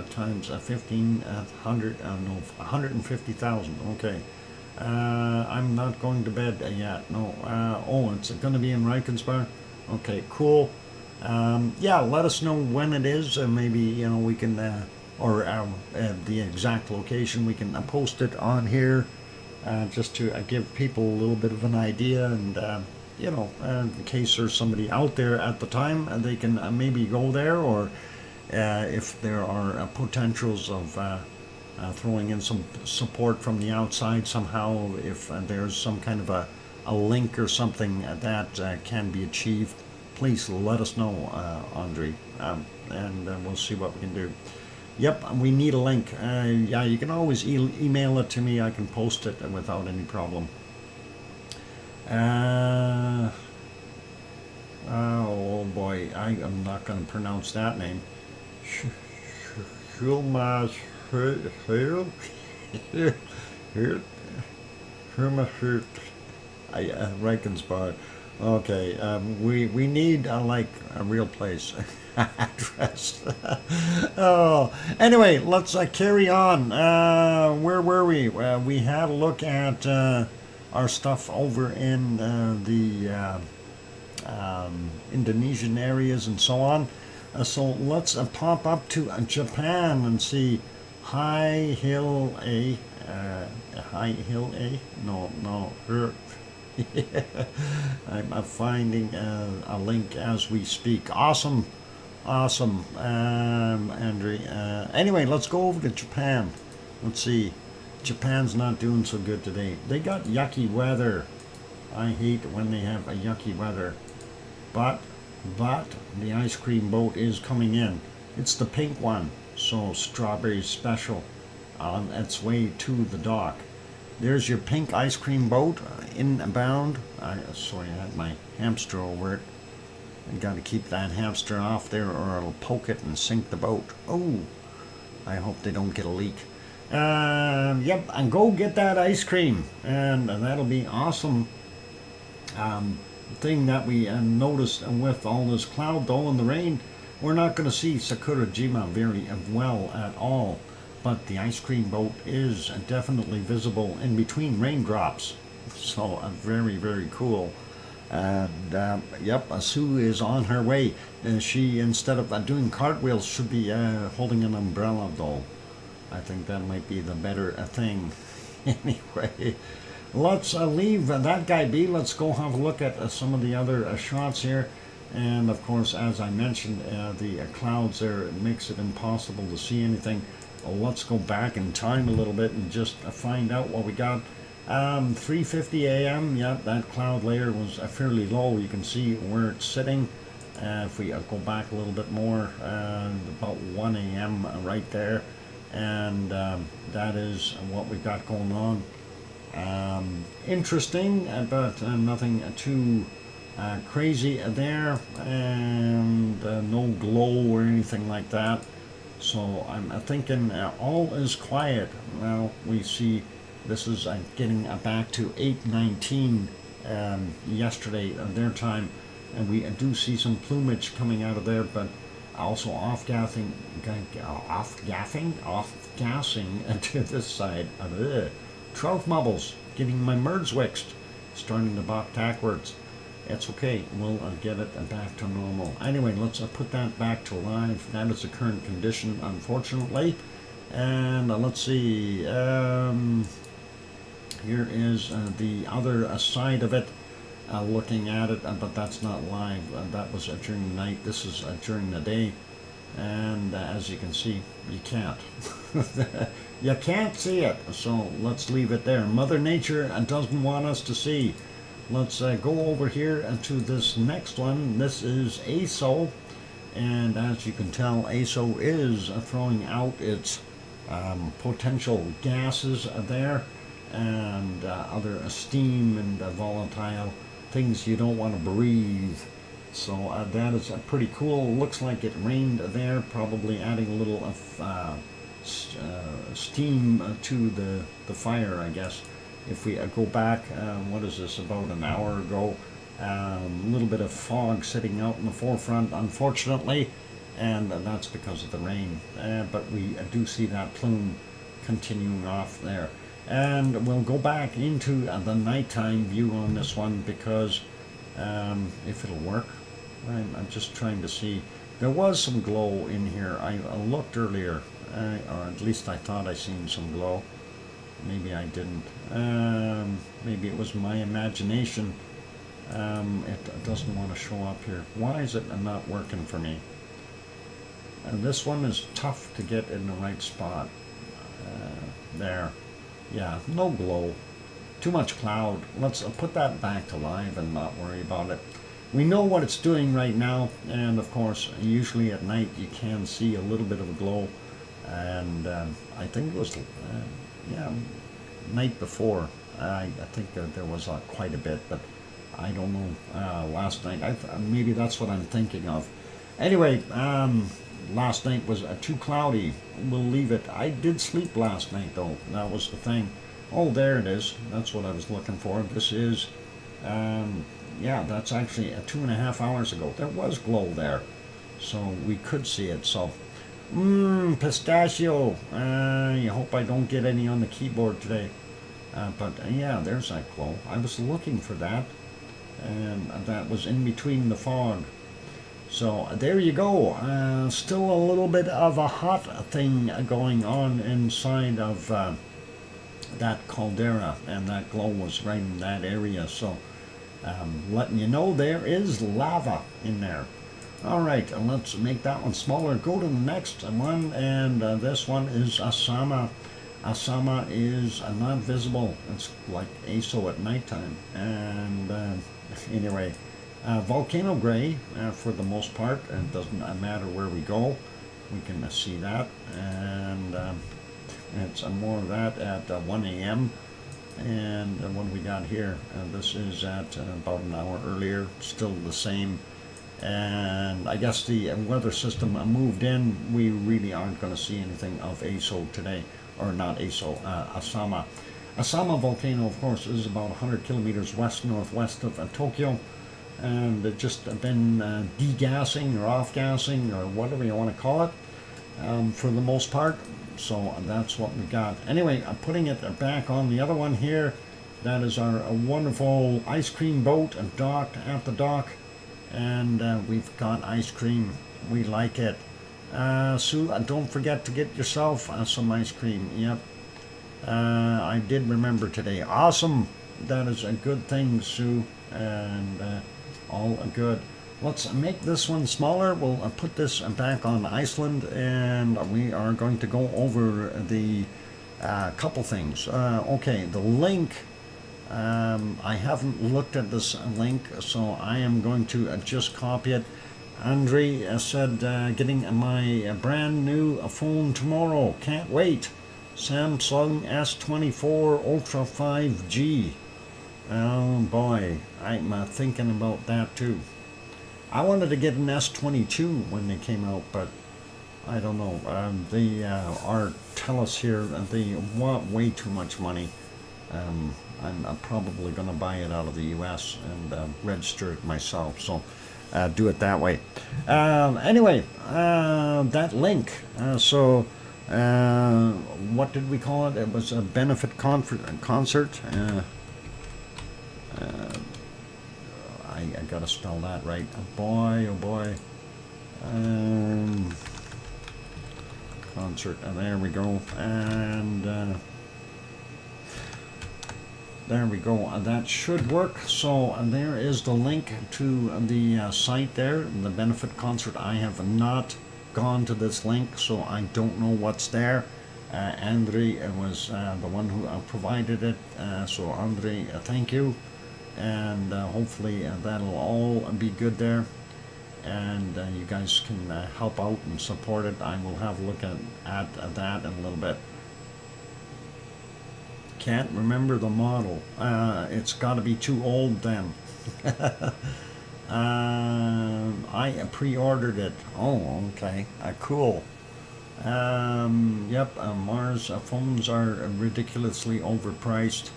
times 1,500, no, 150,000. Okay. I'm not going to bed yet. No. Oh, it's going to be in Reichensburg. Okay, cool. Yeah, let us know when it is. Maybe, you know, we can, or the exact location, we can post it on here, just to give people a little bit of an idea. And you know, in case there's somebody out there at the time, they can maybe go there, or if there are potentials of throwing in some support from the outside somehow, if there's some kind of a link or something that can be achieved, please let us know, Andre, and we'll see what we can do. Yep, we need a link. Yeah, you can always email it to me. I can post it without any problem. Oh boy, I am not going to pronounce that name. Reichensbad. Okay, we need like a real place address. Oh, anyway, let's carry on. Where were we? We had a look at our stuff over in the Indonesian areas and so on. So let's pop up to Japan and see High Hill A. High Hill A? No. I'm finding a link as we speak. Awesome, Andre. Anyway, let's go over to Japan. Let's see. Japan's not doing so good today. They got yucky weather. I hate when they have a yucky weather. But the ice cream boat is coming in. It's the pink one. So strawberry special on its way to the dock. There's your pink ice cream boat inbound. Sorry, I had my hamster over it. I got to keep that hamster off there or it'll poke it and sink the boat. Oh, I hope they don't get a leak. Yep, and go get that ice cream. And that'll be awesome. Thing that we noticed with all this cloud though and the rain, we're not going to see Sakurajima very well at all. But the ice cream boat is definitely visible in between raindrops. So very, very cool. And yep, Sue is on her way. She, instead of doing cartwheels, should be holding an umbrella though. I think that might be the better thing. Anyway, let's leave that guy be. Let's go have a look at some of the other shots here. And of course, as I mentioned, the clouds there, it makes it impossible to see anything. Let's go back in time a little bit and just find out what we got. 3:50 a.m. Yep, that cloud layer was fairly low. You can see where it's sitting. If we go back a little bit more, about 1 a.m. right there. And that is what we've got going on. Interesting, but nothing too crazy there, and no glow or anything like that. So I'm thinking all is quiet. Well, we see this is getting back to 8:19 yesterday their time, and we do see some plumage coming out of there, but also off-gassing to this side. Trout bubbles, getting my Merdswicks starting to bop backwards. It's okay, we'll get it back to normal. Anyway, let's put that back to live. That is the current condition, unfortunately. And let's see, here is the other side of it, looking at it, but that's not live. That was during the night. This is during the day. And as you can see, you can't. You can't see it, so let's leave it there. Mother Nature doesn't want us to see. Let's go over here to this next one. This is ASO, and as you can tell, ASO is throwing out its potential gases there, and other steam and volatile things you don't want to breathe. So that is pretty cool. Looks like it rained there, probably adding a little steam to the fire, I guess. If we go back, what is this, about an hour ago, a little bit of fog sitting out in the forefront, unfortunately, and that's because of the rain. But we do see that plume continuing off there. And we'll go back into the nighttime view on this one, because if it'll work, I'm just trying to see. There was some glow in here. I looked earlier, or at least I thought I seen some glow. Maybe I didn't. Maybe it was my imagination. It doesn't want to show up here. Why is it not working for me? And this one is tough to get in the right spot. There. Yeah, no glow. Too much cloud. Let's put that back to live and not worry about it. We know what it's doing right now, and of course, usually at night you can see a little bit of a glow. And I think it was, night before. I think there was quite a bit, but I don't know. Last night, maybe that's what I'm thinking of. Anyway, last night was too cloudy. We'll leave it. I did sleep last night, though. That was the thing. Oh, there it is. That's what I was looking for. This is, yeah, that's actually 2.5 hours ago. There was glow there, so we could see it. So, pistachio. I hope I don't get any on the keyboard today. But yeah, there's that glow. I was looking for that, and that was in between the fog. So there you go. Still a little bit of a hot thing going on inside of that caldera, and that glow was right in that area. So letting you know there is lava in there. All right, let's make that one smaller. Go to the next one, and this one is Asama. Asama is not visible. It's like ASO at nighttime. And anyway, volcano gray for the most part. It doesn't matter where we go. We can see that. And it's more of that at 1 a.m. And what we got here, this is at about an hour earlier, still the same. And I guess the weather system moved in. We really aren't going to see anything of ASO today, or not ASO, Asama. Asama volcano, of course, is about 100 kilometers west-northwest of Tokyo, and it's just been degassing or off-gassing or whatever you want to call it for the most part. So that's what we got. Anyway, I'm putting it back on the other one here. That is our wonderful ice cream boat docked at the dock. And we've got ice cream. We like it. Sue, don't forget to get yourself some ice cream. Yep. I did remember today. Awesome. That is a good thing, Sue. And all good. Let's make this one smaller. We'll put this back on Iceland, and we are going to go over the couple things. Okay, the link. I haven't looked at this link, so I am going to just copy it. Andre said, getting my brand new phone tomorrow. Can't wait. Samsung S24 Ultra 5G. Oh boy, I'm thinking about that too. I wanted to get an S22 when they came out, but I don't know. They are tell us here they want way too much money. I'm probably going to buy it out of the U.S. and register it myself. So do it that way. Anyway, that link. What did we call it? It was a benefit concert. I gotta spell that right. Oh boy. Concert. There we go. And there we go. That should work. So there is the link to the site there, the benefit concert. I have not gone to this link, so I don't know what's there. Andre was the one who provided it. So Andre, thank you. And hopefully that'll all be good there. And you guys can help out and support it. I will have a look at that in a little bit. Can't remember the model. It's got to be too old then. I pre-ordered it. Oh, okay. Cool. Yep, Mars phones are ridiculously overpriced.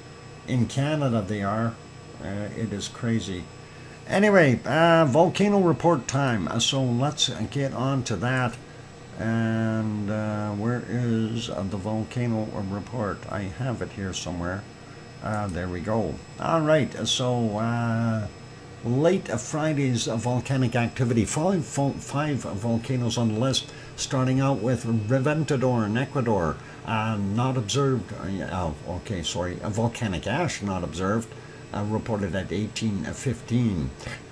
In Canada they are. It is crazy. Anyway, volcano report time. So let's get on to that. And where is the volcano report? I have it here somewhere. There we go. All right. So late Friday's volcanic activity. Five volcanoes on the list. Starting out with Reventador in Ecuador. Not observed. Volcanic ash not observed. Reported at 18:15.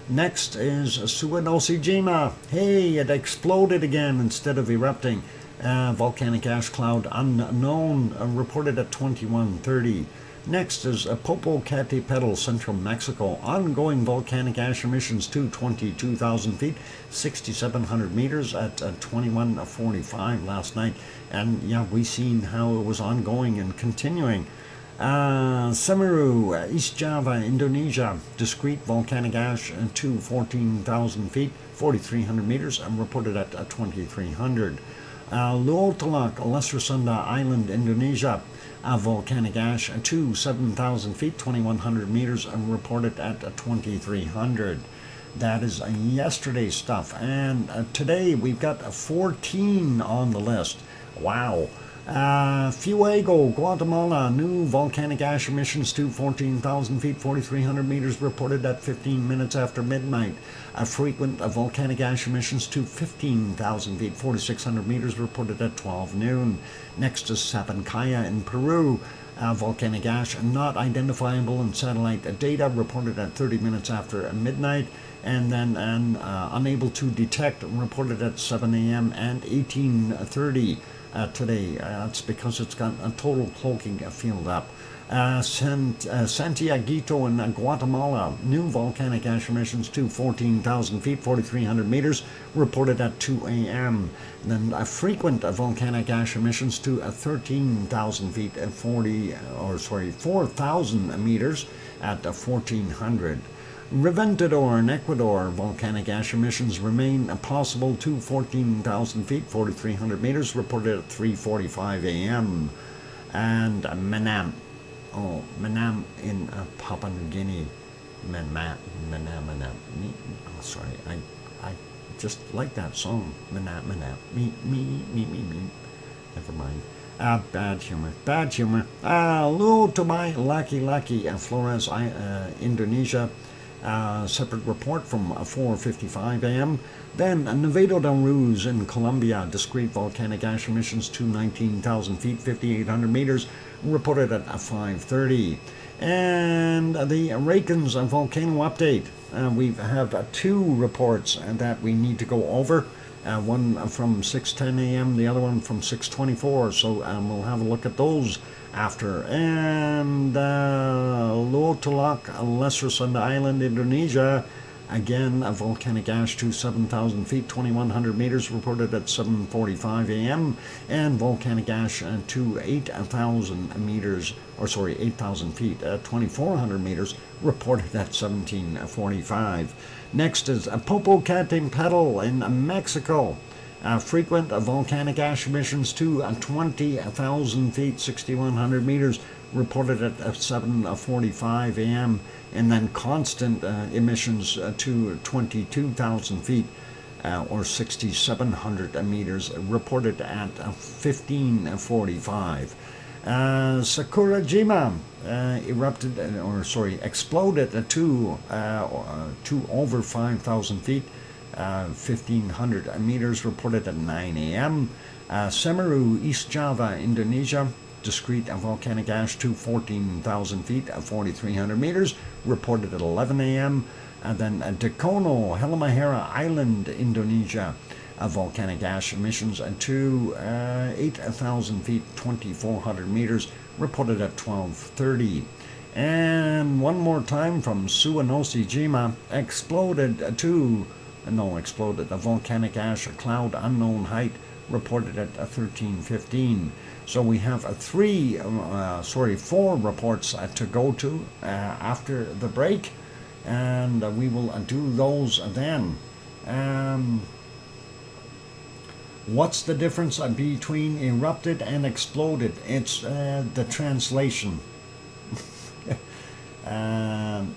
Next is Suwanosejima. Hey, it exploded again instead of erupting. Volcanic ash cloud unknown, reported at 21:30. Next is Popocatépetl, central Mexico. Ongoing volcanic ash emissions to 22,000 feet, 6,700 meters at 21:45 last night. And yeah, we seen how it was ongoing and continuing. Semeru, East Java, Indonesia, discrete volcanic ash to 14,000 feet, 4,300 meters, and reported at 2,300. Luotalak, Lesser Sunda Island, Indonesia, volcanic ash to 7,000 feet, 2,100 meters, and reported at 2,300. That is yesterday's stuff. And today we've got 14 on the list. Wow. Fuego, Guatemala, new volcanic ash emissions to 14,000 feet, 4,300 meters, reported at 15 minutes after midnight. Frequent volcanic ash emissions to 15,000 feet, 4,600 meters, reported at 12 noon. Next is Sapancaya in Peru. Volcanic ash not identifiable in satellite data, reported at 30 minutes after midnight. And then unable to detect, reported at 7 a.m. and 18:30. Today. It's because it's got a total cloaking field up. Santiaguito in Guatemala, new volcanic ash emissions to 14,000 feet, 4,300 meters, reported at 2 a.m. Then frequent volcanic ash emissions to 13,000 feet, 4,000 meters at 1,400. Reventador in Ecuador, volcanic ash emissions remain possible to 14,000 feet, 4,300 meters, reported at 3:45 a.m. And Manam in Papua New Guinea. Manam. Sorry, I just like that song. Manam. Me. Never mind. Bad humor. Lu Tobai, Lucky, Flores, Indonesia. Separate report from 4:55 a.m. Then Nevado del Ruiz in Colombia, discrete volcanic ash emissions to 19,000 feet, 5,800 meters, reported at 5:30. And the Reykjanes volcano update. We have two reports that we need to go over. One from 6:10 a.m., the other one from 6:24. So we'll have a look at those after. And Luotalak, Lesser Sunda Island, Indonesia, again, a volcanic ash to 7,000 feet, 2,100 meters, reported at 7:45 a.m., and volcanic ash to 8,000 meters, 8,000 feet, 2,400 meters, reported at 17:45. Next is a Popocatépetl in Mexico. Frequent volcanic ash emissions to 20,000 feet, 6,100 meters, reported at 7:45 a.m., and then constant emissions to 22,000 feet, or 6,700 meters, reported at 15:45. Sakurajima exploded to over 5,000 feet, 1,500 meters, reported at 9 a.m. Semeru, East Java, Indonesia, discrete volcanic ash to 14,000 feet, 4,300 meters, reported at 11 a.m. And then Dakono, Halmahera Island, Indonesia, volcanic ash emissions to 8,000 feet, 2,400 meters, reported at 12:30. And one more time from Suwanoshi-jima, a volcanic ash, a cloud unknown height, reported at 13:15. So we have 4 reports to go to after the break, and we will do those then. What's the difference between erupted and exploded? It's the translation.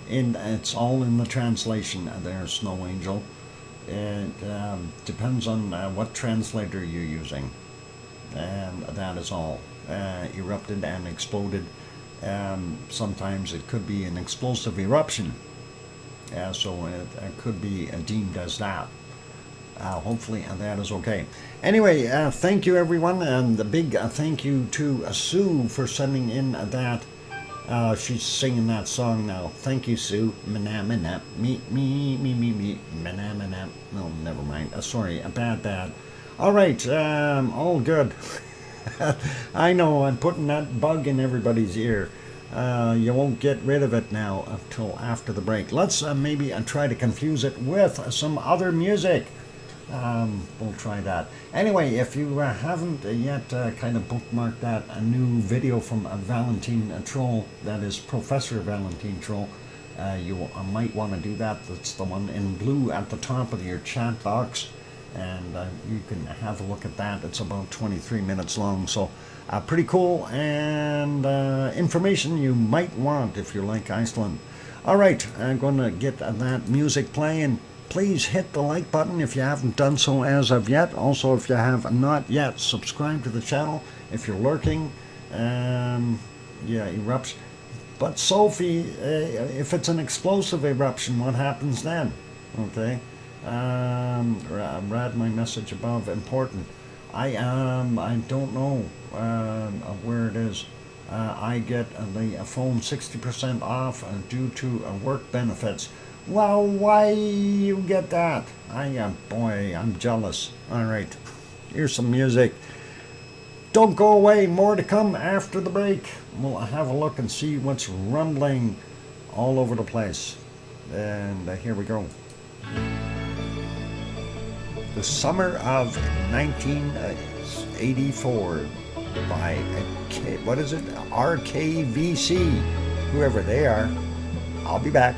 It's all in the translation there, Snow Angel. It depends on what translator you're using, and that is all. Erupted and exploded. Sometimes it could be an explosive eruption, so it could be deemed as that. Hopefully that is okay. Anyway, thank you everyone, and a big thank you to Sue for sending in that. She's singing that song now. Thank you, Sue. Mana, me, mana. No, never mind. Sorry, bad. All right, all good. I know, I'm putting that bug in everybody's ear. You won't get rid of it now until after the break. Let's maybe try to confuse it with some other music. We'll try that. Anyway, if you haven't yet kind of bookmarked that, a new video from Valentine Troll, that is Professor Valentine Troll, you might want to do that. That's the one in blue at the top of your chat box, and you can have a look at that. It's about 23 minutes long, so pretty cool, and information you might want if you like Iceland. All right, I'm going to get that music playing. Please hit the like button if you haven't done so as of yet. Also, if you have not yet, subscribe to the channel. If you're lurking, erupts. But Sophie, if it's an explosive eruption, what happens then? Okay. Read my message above. Important. I don't know where it is. I get the phone 60% off due to work benefits. Well, why you get that? I'm jealous. All right, here's some music. Don't go away. More to come after the break. We'll have a look and see what's rumbling all over the place. And here we go. The Summer of 1984 by, what is it? RKVC. Whoever they are. I'll be back.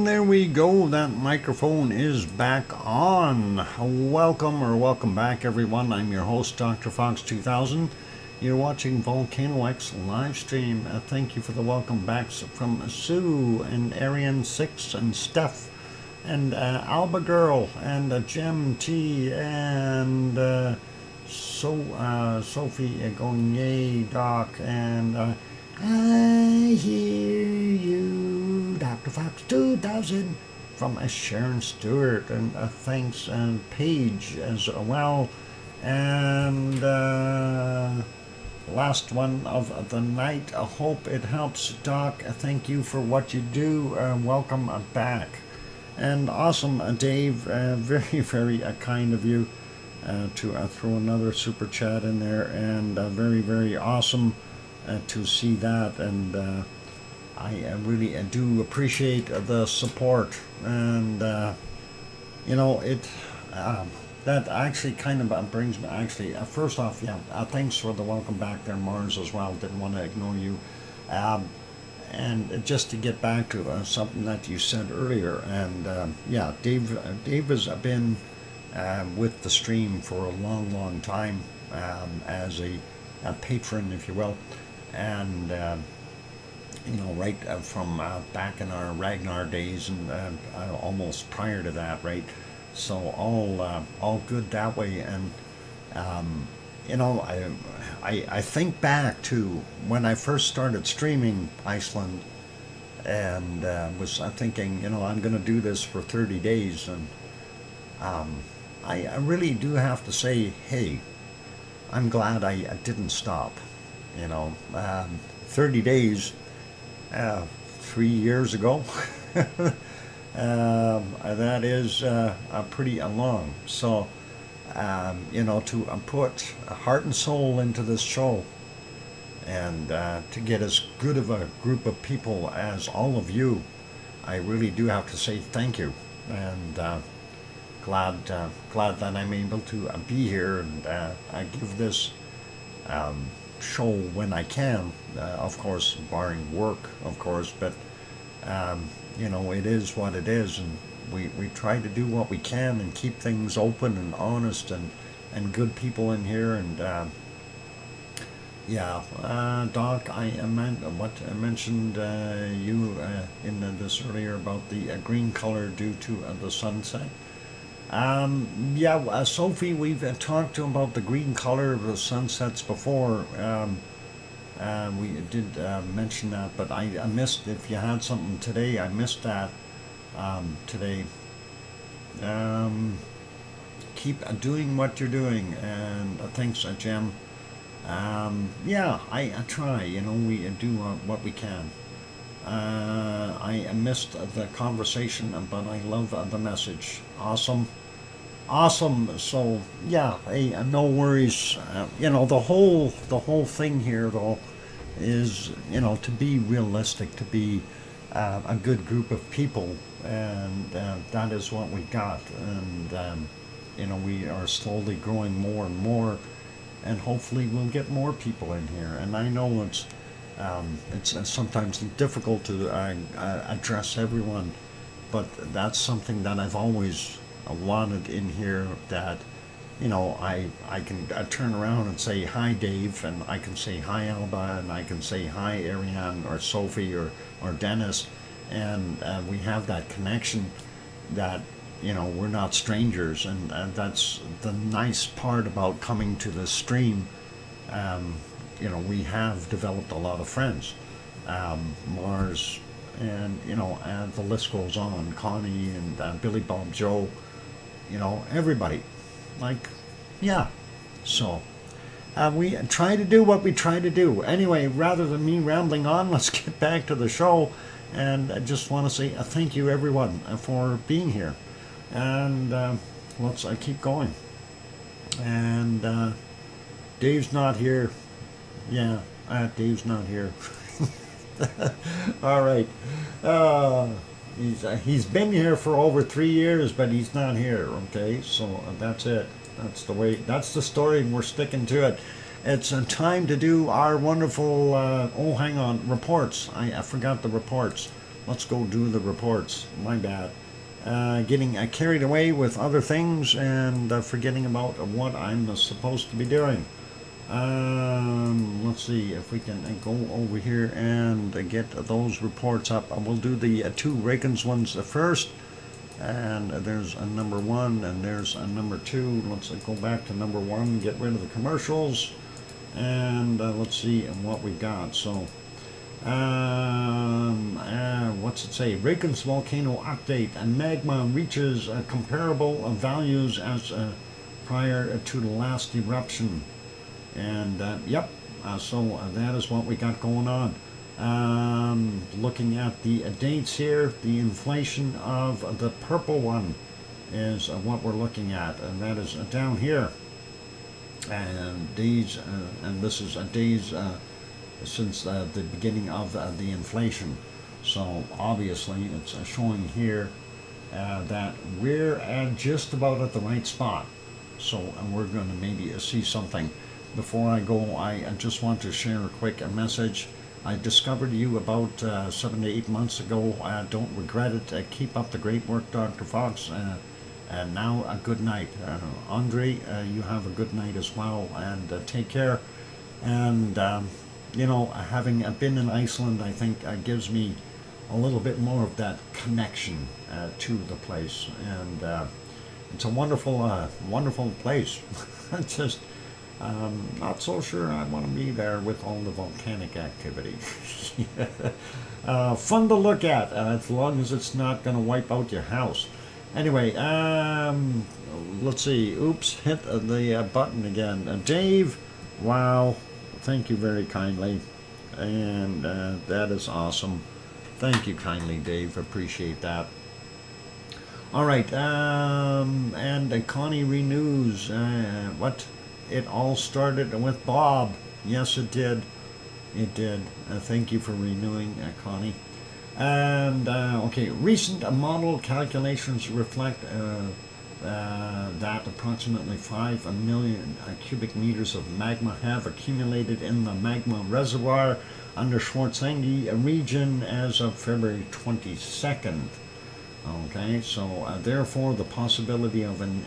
And there we go, that microphone is back on. Welcome back everyone. I'm your host, DrFox2000. You're watching VolcanoX live stream. Thank you for the welcome backs from Sue and Arian 6 and Steph and Alba Girl and Gem T and Sophie going yay Doc and I hear you, DrFox2000 from Sharon Stewart and thanks and Paige as well. And last one of the night. I hope it helps, Doc. Thank you for what you do. Welcome back. And awesome, Dave. Very, very kind of you to throw another super chat in there. And very, very awesome to see that. And I really do appreciate the support. And, you know, it... that actually kind of brings me, actually, first off, yeah, thanks for the welcome back there, Mars, as well. Didn't want to ignore you. And just to get back to something that you said earlier, and yeah, Dave has been with the stream for a long, long time as a patron, if you will. And, you know, right from back in our Ragnar days and almost prior to that, right? So all good that way, and you know, I think back to when I first started streaming Iceland, and was thinking, you know, I'm going to do this for 30 days, and I really do have to say, hey, I'm glad I didn't stop. You know, 30 days, 3 years ago. That is pretty long. So, you know, to put heart and soul into this show and to get as good of a group of people as all of you, I really do have to say thank you. And glad that I'm able to be here and I give this show when I can, of course, barring work, of course, but you know, it is what it is, and we try to do what we can and keep things open and honest and good people in here. And yeah, Doc, I mentioned you in this earlier about the green color due to the sunset. Yeah, Sophie, we've talked about the green color of the sunsets before. We did mention that, but I missed, if you had something today, I missed that today. Keep doing what you're doing, and thanks, Jem. Yeah, I try, you know, we do what we can. I missed the conversation, but I love the message. Awesome. So yeah, hey, no worries. You know, the whole thing here though is, you know, to be realistic, to be a good group of people, and that is what we got. And you know, we are slowly growing more and more, and hopefully we'll get more people in here. And I know it's sometimes difficult to address everyone, but that's something that I've always wanted in here, that, you know, I can turn around and say hi Dave, and I can say hi Alba, and I can say hi Ariane or Sophie or Dennis, and we have that connection that, you know, we're not strangers, and that's the nice part about coming to this stream. You know, we have developed a lot of friends, Mars, and, you know, the list goes on, Connie and Billy Bob Joe, you know, everybody, like, yeah. So we try to do what we try to do. Anyway, rather than me rambling on, let's get back to the show. And I just want to say thank you everyone for being here, and let's keep going. And Dave's not here. Yeah, Dave's not here. All right. He's been here for over 3 years, but he's not here. Okay, so that's it. That's the way. That's the story, and we're sticking to it. It's time to do our wonderful. Oh, hang on, reports. I forgot the reports. let's go do the reports. My bad. Getting carried away with other things and forgetting about what I'm supposed to be doing. Let's see if we can go over here and get those reports up. We'll do the two Reagan's ones first. And there's a number 1 and there's a number 2. Let's go back to number 1, get rid of the commercials, and let's see what we got. So what's it say? Reagan's volcano update. Magma reaches comparable values as prior to the last eruption. And yep, so that is what we got going on. Looking at the dates here, the inflation of the purple one is what we're looking at, and that is down here. And days, and this is days since the beginning of the inflation. So obviously it's showing here that we're just about at the right spot. So we're going to maybe see something. Before I go, I just want to share a quick message. I discovered you about 7 to 8 months ago. I don't regret it. Keep up the great work, Dr. Fox. And now a good night. Andre, you have a good night as well, and take care. And you know, having been in Iceland, I think gives me a little bit more of that connection to the place. And it's a wonderful, wonderful place. It's just not so sure I want to be there with all the volcanic activity. Fun to look at, as long as it's not going to wipe out your house. Anyway, let's see. Oops, hit the button again. Dave, wow, thank you very kindly. And that is awesome. Thank you kindly, Dave. Appreciate that. All right, and Connie renews. What? It all started with Bob. Yes, it did. It did. Thank you for renewing, Connie. And, okay, recent model calculations reflect that approximately 5 million cubic meters of magma have accumulated in the magma reservoir under Schwarzschild region as of February 22nd. Okay, so therefore the possibility of an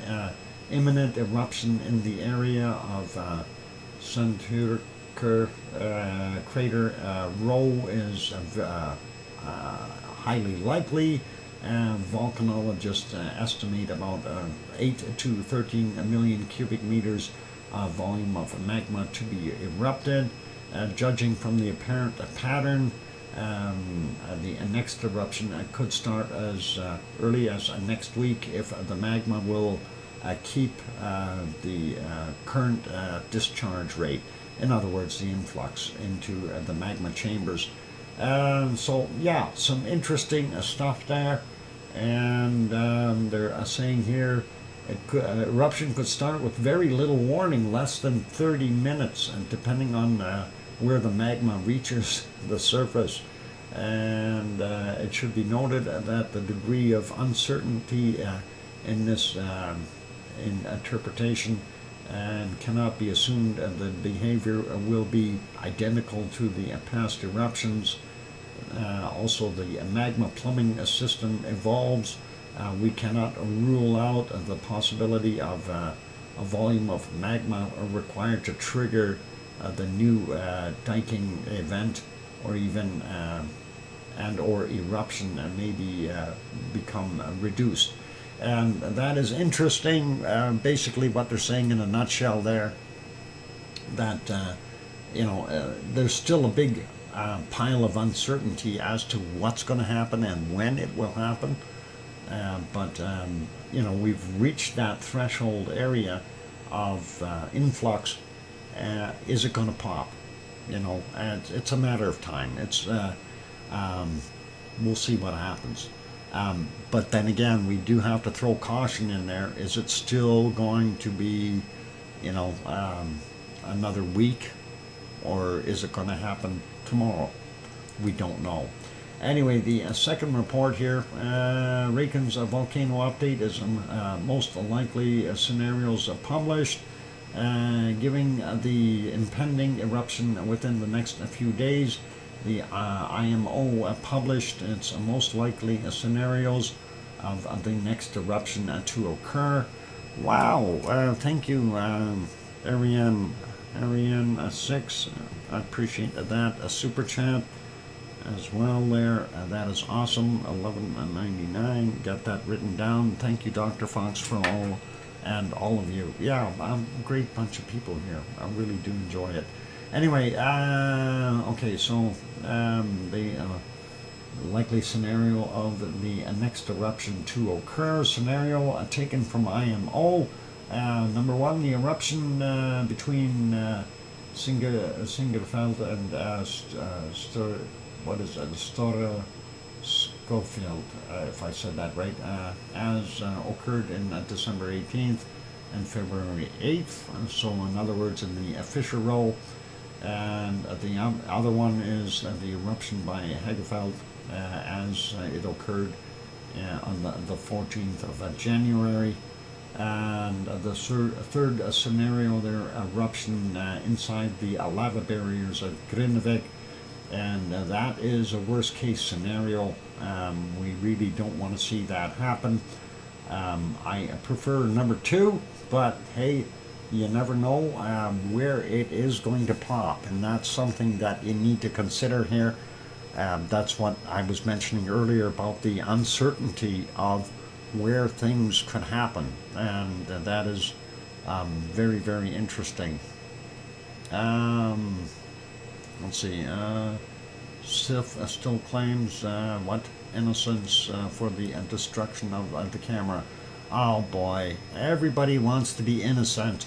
imminent eruption in the area of Sunturker crater Rho is highly likely. Volcanologists estimate about 8 to 13 million cubic meters of volume of magma to be erupted. Judging from the apparent pattern, the next eruption could start as early as next week if the magma will keep the current discharge rate. In other words, the influx into the magma chambers. So yeah, some interesting stuff there. And they're saying here, eruption could start with very little warning, less than 30 minutes, and depending on where the magma reaches the surface. And it should be noted that the degree of uncertainty in this interpretation and cannot be assumed the behavior will be identical to the past eruptions. Also, the magma plumbing system evolves. We cannot rule out the possibility of a volume of magma required to trigger the new diking event, or even and or eruption maybe become reduced. And that is interesting. Basically what they're saying in a nutshell there, that there's still a big pile of uncertainty as to what's going to happen and when it will happen. But we've reached that threshold area of influx. Is it going to pop? And it's a matter of time. It's we'll see what happens. But then again, we do have to throw caution in there. Is it still going to be, another week, or is it going to happen tomorrow? We don't know. Anyway, the second report here, Reagan's volcano update is most likely scenarios published, giving the impending eruption within the next few days. the IMO published its most likely scenarios of the next eruption to occur. Wow, thank you, Ariane 6. I appreciate that. A super chat as well there. That is awesome. 11.99. Got that written down. Thank you, Dr. Fox, for all of you. Yeah, a great bunch of people here. I really do enjoy it. Anyway, okay, so the likely scenario of the next eruption to occur. Scenario taken from IMO. Number one, the eruption between Singerfeld and Stora Schofield, if I said that right, as occurred in December 18th and February 8th. So in other words, in the Fisher Row. And the other one is the eruption by Hagefeld as it occurred on the 14th of January. And the third scenario there, eruption inside the lava barriers of Grindavik. And that is a worst case scenario. We really don't want to see that happen. I prefer number two, but hey, you never know where it is going to pop, and that's something that you need to consider here. That's what I was mentioning earlier about the uncertainty of where things could happen, and that is very, very interesting. Let's see. Sif still claims innocence for the destruction of the camera. Oh boy, everybody wants to be innocent.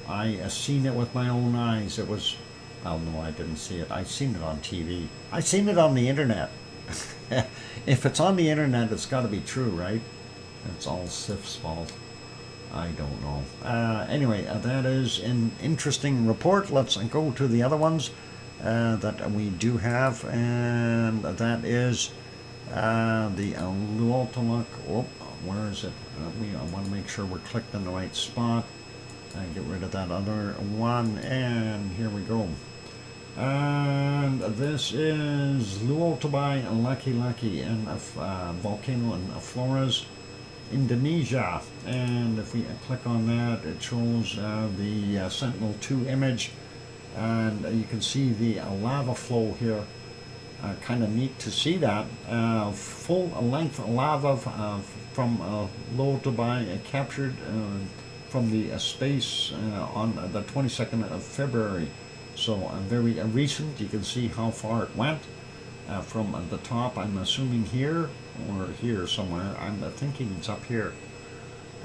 I seen it with my own eyes. It was, well, no, I didn't see it. I seen it on TV. I seen it on the internet. If it's on the internet, it's got to be true, right? It's all Sif's fault. I don't know. Anyway, that is an interesting report. Let's go to the other ones that we do have, and that is the Lualtaluk. Oh, where is it? I want to make sure we're clicked in the right spot. Get rid of that other one, and here we go. And this is Lualtabai Laki and volcano in Flores, Indonesia. And if we click on that, it shows the Sentinel-2 image, and you can see the lava flow here. Kind of neat to see that. Full length lava from Lualtabai captured from the space on the 22nd of February. So very recent. You can see how far it went from the top. I'm assuming here or here somewhere. I'm thinking it's up here.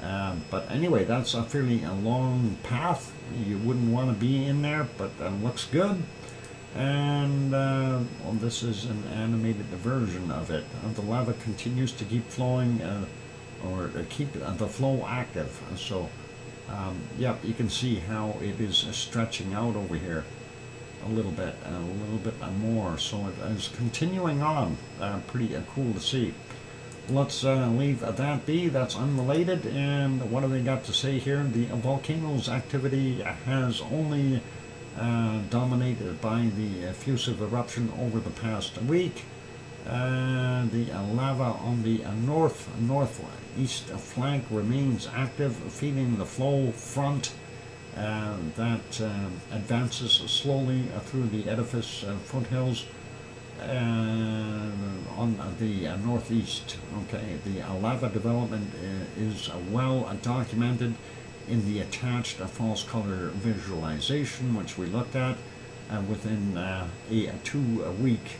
But anyway, that's a fairly long path. You wouldn't want to be in there, but looks good. And well, this is an animated version of it. The lava continues to keep flowing or keep the flow active. So yep, you can see how it is stretching out over here a little bit more. So it is continuing on. Pretty cool to see. Let's leave that be. That's unrelated. And what do they got to say here? The volcano's activity has only dominated by the effusive eruption over the past week. The lava on the northeast flank remains active, feeding the flow front that advances slowly through the edifice foothills on the northeast. Okay, the lava development is well documented in the attached false color visualization, which we looked at within a 2-week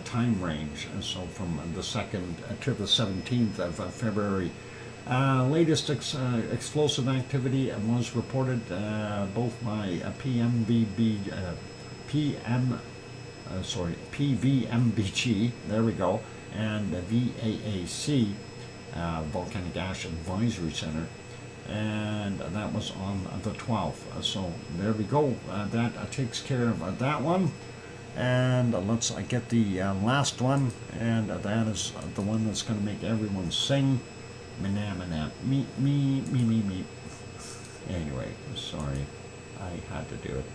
time range, so from the 2nd to the 17th of February. Latest explosive activity was reported both by PVMBG, there we go, and the VAAC, Volcanic Ash Advisory Center, and that was on the 12th. So there we go. That takes care of that one. And let's get the last one, and that is the one that's going to make everyone sing. Manam, me. Anyway, sorry, I had to do it.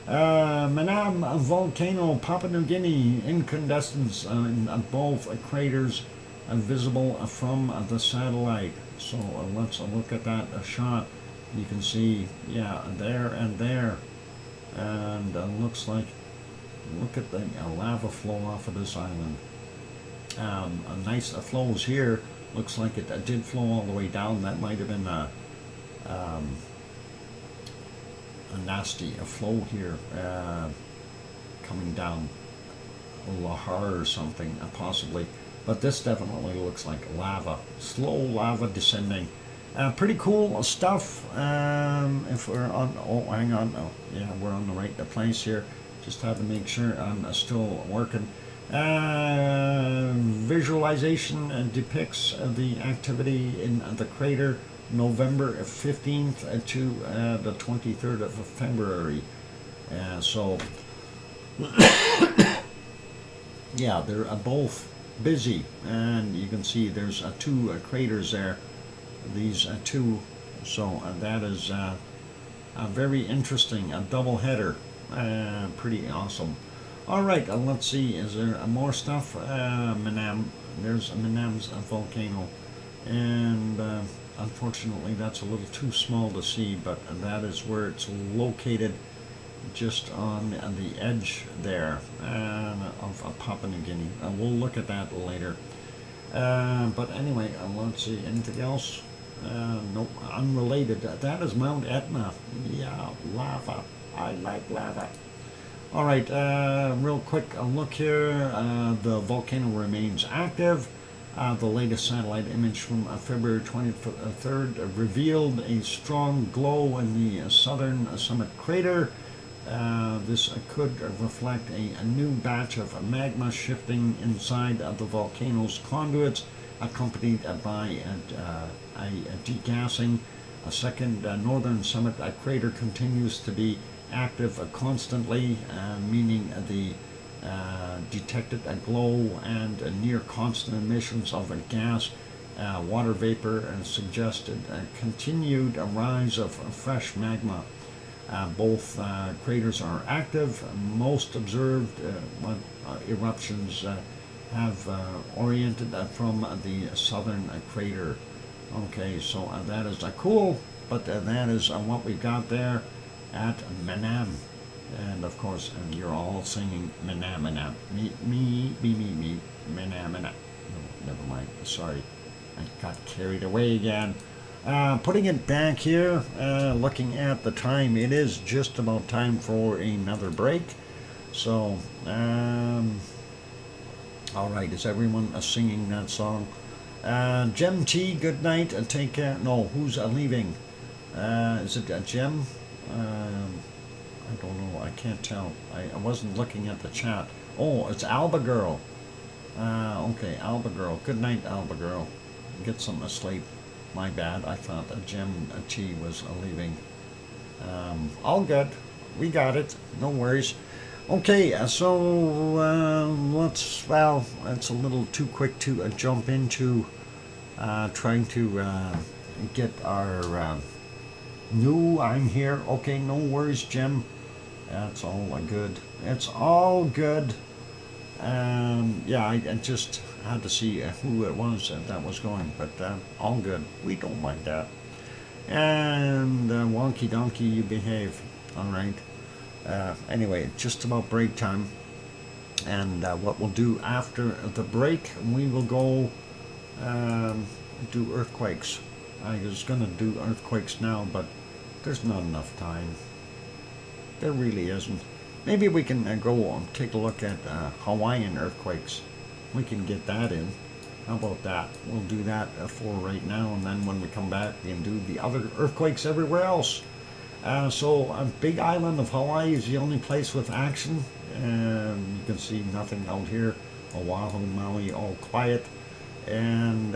Manam volcano, Papua New Guinea, incandescence in both craters visible from the satellite. So let's look at that shot. You can see, yeah, there and there, and looks like, look at the lava flow off of this island. A nice flows here. Looks like it did flow all the way down. That might have been a nasty flow here coming down Lahar or something, possibly. But this definitely looks like lava, slow lava descending. Pretty cool stuff. If we're on, oh, hang on, oh, yeah, we're on the right place here. Just had to make sure I'm still working. Visualization depicts the activity in the crater November 15th to the 23rd of February. So, yeah, they're both busy, and you can see there's two craters there, these two. So that is very interesting, a double header, pretty awesome. All right, let's see, is there more stuff? Manam, there's Manam's volcano, and unfortunately that's a little too small to see, but that is where it's located, just on the edge there of Papua New Guinea. We'll look at that later. But anyway, let's see, anything else? Nope, unrelated. That is Mount Etna. Yeah, lava. I like lava. All right, real quick look here. The volcano remains active. The latest satellite image from February 23rd revealed a strong glow in the southern summit crater. This could reflect a new batch of magma shifting inside the volcano's conduits, accompanied by a degassing. A second northern summit crater continues to be active constantly, meaning the detected a glow and near constant emissions of gas, water vapor, and suggested a continued rise of fresh magma. Both craters are active. Most observed eruptions have oriented from the southern crater. Okay, so that is cool, but that is what we got there at Manam. And of course, you're all singing Manam, Manam. Me, Manam, Manam. No, never mind. Sorry. I got carried away again. Putting it back here, looking at the time, it is just about time for another break. So, all right, is everyone singing that song? Gem T, good night, take care. No, who's leaving? Is it Gem? I don't know, I can't tell. I wasn't looking at the chat. Oh, it's Alba Girl. Okay, Alba Girl. Good night, Alba Girl. Get some sleep. My bad, I thought Gem T was leaving. All good. We got it. No worries. Okay, so well, it's a little too quick to jump into trying to get our new, I'm here. Okay, no worries, Jim. That's all good. It's all good. Yeah, I just had to see who it was that was going, but all good. We don't mind that. And wonky donkey, you behave. All right. Anyway, just about break time. And what we'll do after the break, we will go do earthquakes. I was going to do earthquakes now, but there's not enough time. There really isn't. Maybe we can go take a look at Hawaiian earthquakes. We can get that in. How about that? We'll do that for right now, and then when we come back, we can do the other earthquakes everywhere else. So a big island of Hawaii is the only place with action. You can see nothing out here. Oahu, Maui, all quiet. And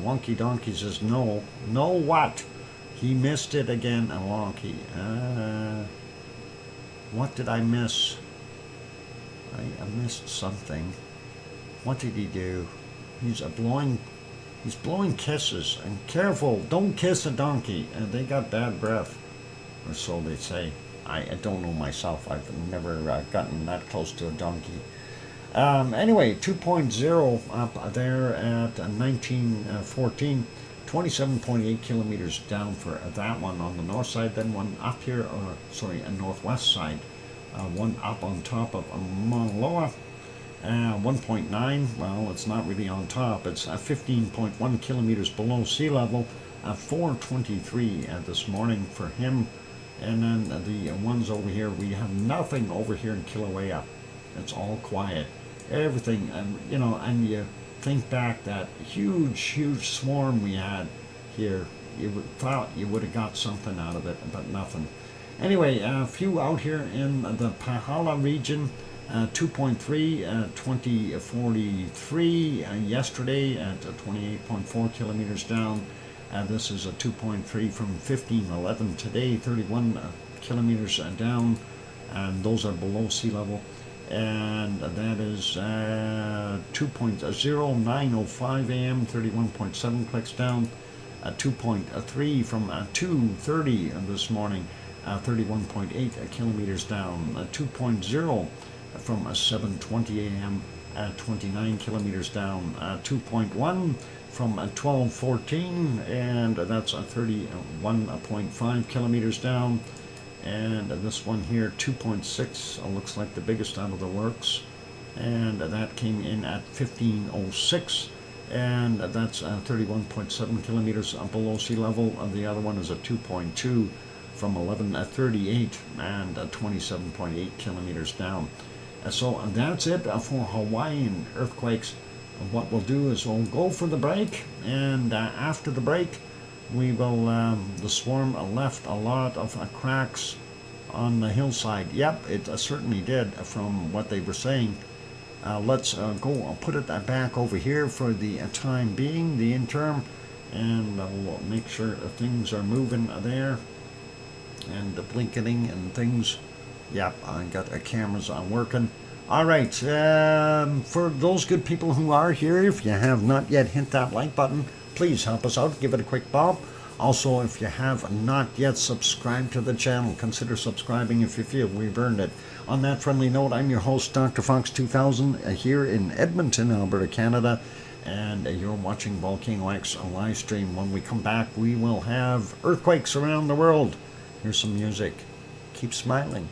Wonky Donkey says no. No what? He missed it again, Wonky. What did I miss? I missed something. What did he do? He's blowing kisses. And careful, don't kiss a donkey. They got bad breath, or so they say. I don't know myself. I've never gotten that close to a donkey. Anyway, 2.0 up there at 1914, 27.8 kilometers down for that one on the north side. Then one up here, northwest side, one up on top of Mauna Loa. 1.9, well, it's not really on top. It's 15.1 kilometers below sea level. 4:23 this morning for him. And then the ones over here, we have nothing over here in Kilauea. It's all quiet. Everything, and and you think back that huge swarm we had here. You thought you would have got something out of it, but nothing. Anyway, a few out here in the Pahala region. 2.3, 2043 yesterday at 28.4 kilometers down. This is a 2.3 from 1511 today, 31 kilometers down, and those are below sea level. And that is 2.0905 a.m., 31.7 clicks down. 2.3 from 2:30 this morning, 31.8 kilometers down. 2.0 from 7:20 a.m. 29 kilometers down. 2.1 from 12:14, and that's 31.5 kilometers down. And this one here, 2.6, looks like the biggest out of the works, and that came in at 15:06, and that's 31.7 kilometers below sea level. The other one is a 2.2 from 11:38 and 27.8 kilometers down. So that's it for Hawaiian earthquakes. What we'll do is we'll go for the break, and after the break, we will, the swarm left a lot of cracks on the hillside. Yep, it certainly did from what they were saying. Let's go, I'll put it back over here for the time being, the interim, and we'll make sure things are moving there, and the blinking and things. Yep, I got the cameras on working. All right, for those good people who are here, if you have not yet hit that like button, please help us out, give it a quick bob. Also, if you have not yet subscribed to the channel, consider subscribing if you feel we've earned it. On that friendly note, I'm your host, DrFox2000, here in Edmonton, Alberta, Canada, and you're watching VolcanoX live stream. When we come back, we will have earthquakes around the world. Here's some music. Keep smiling.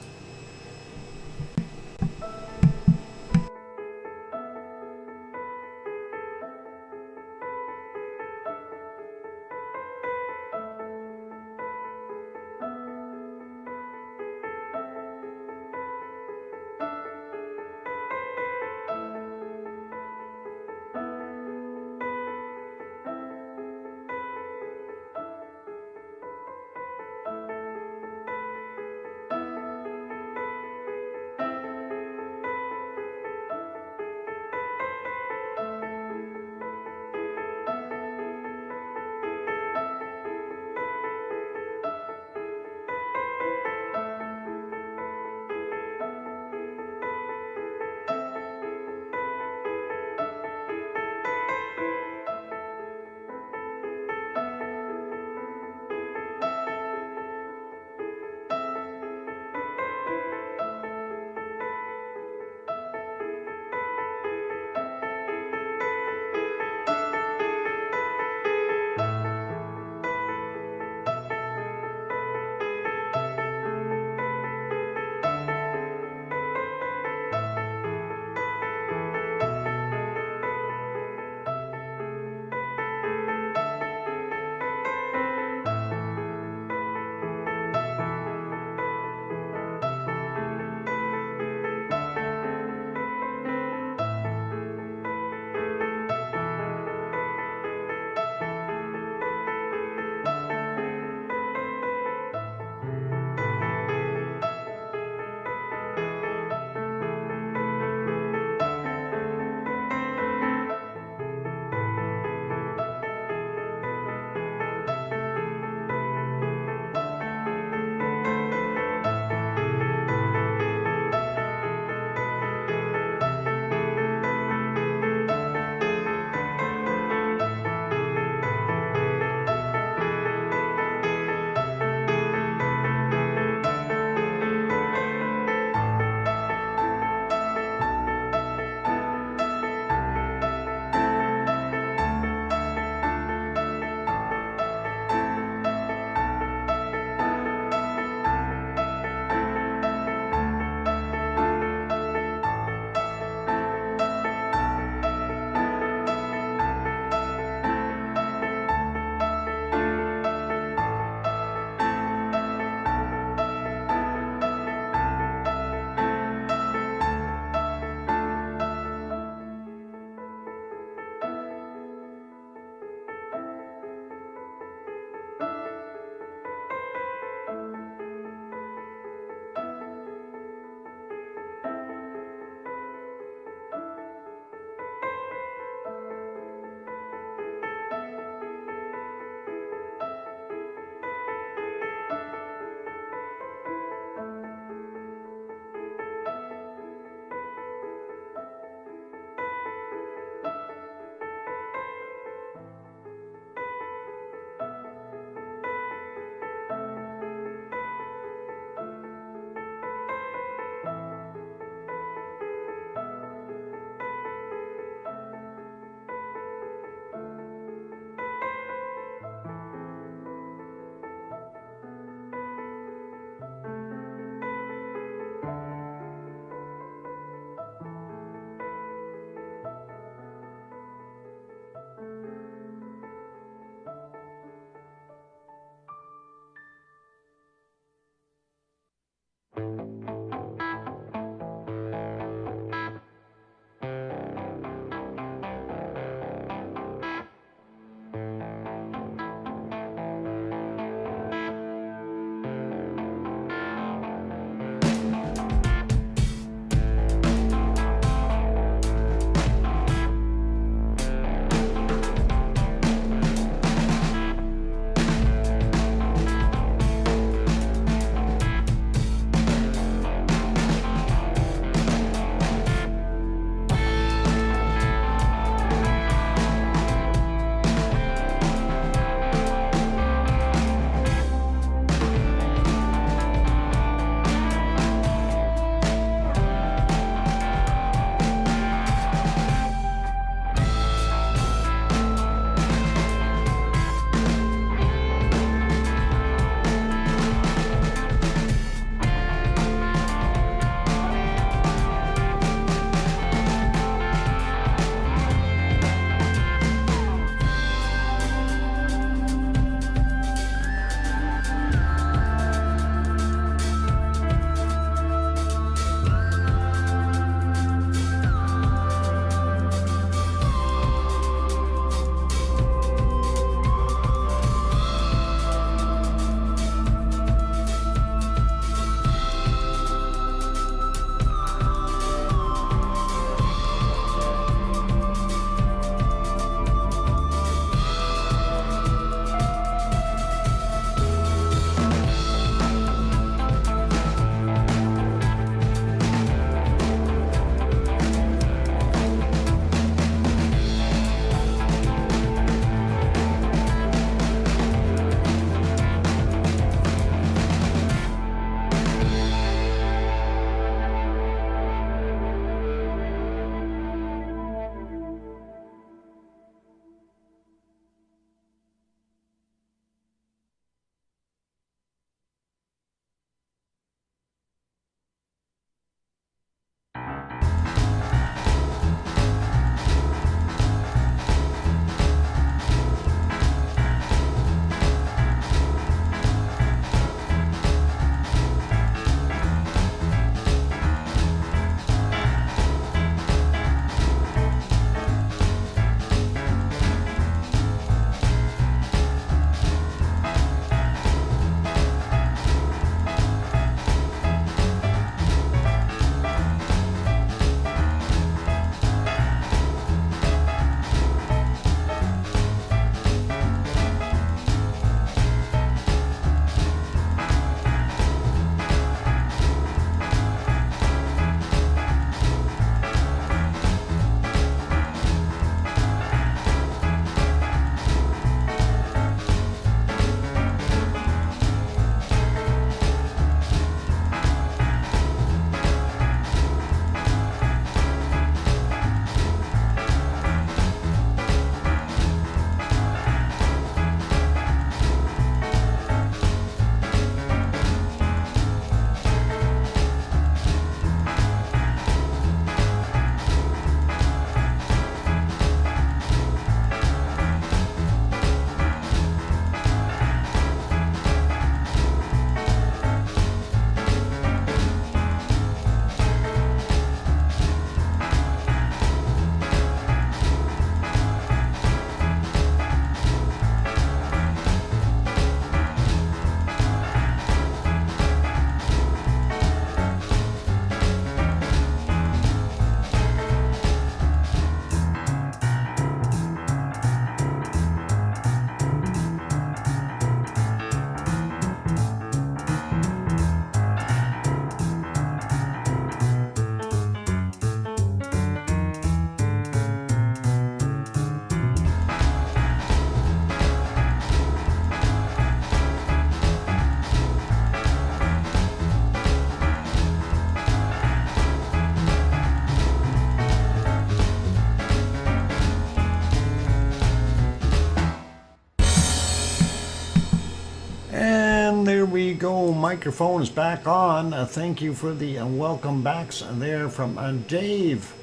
microphone is back on. Thank you for the welcome backs there from Dave.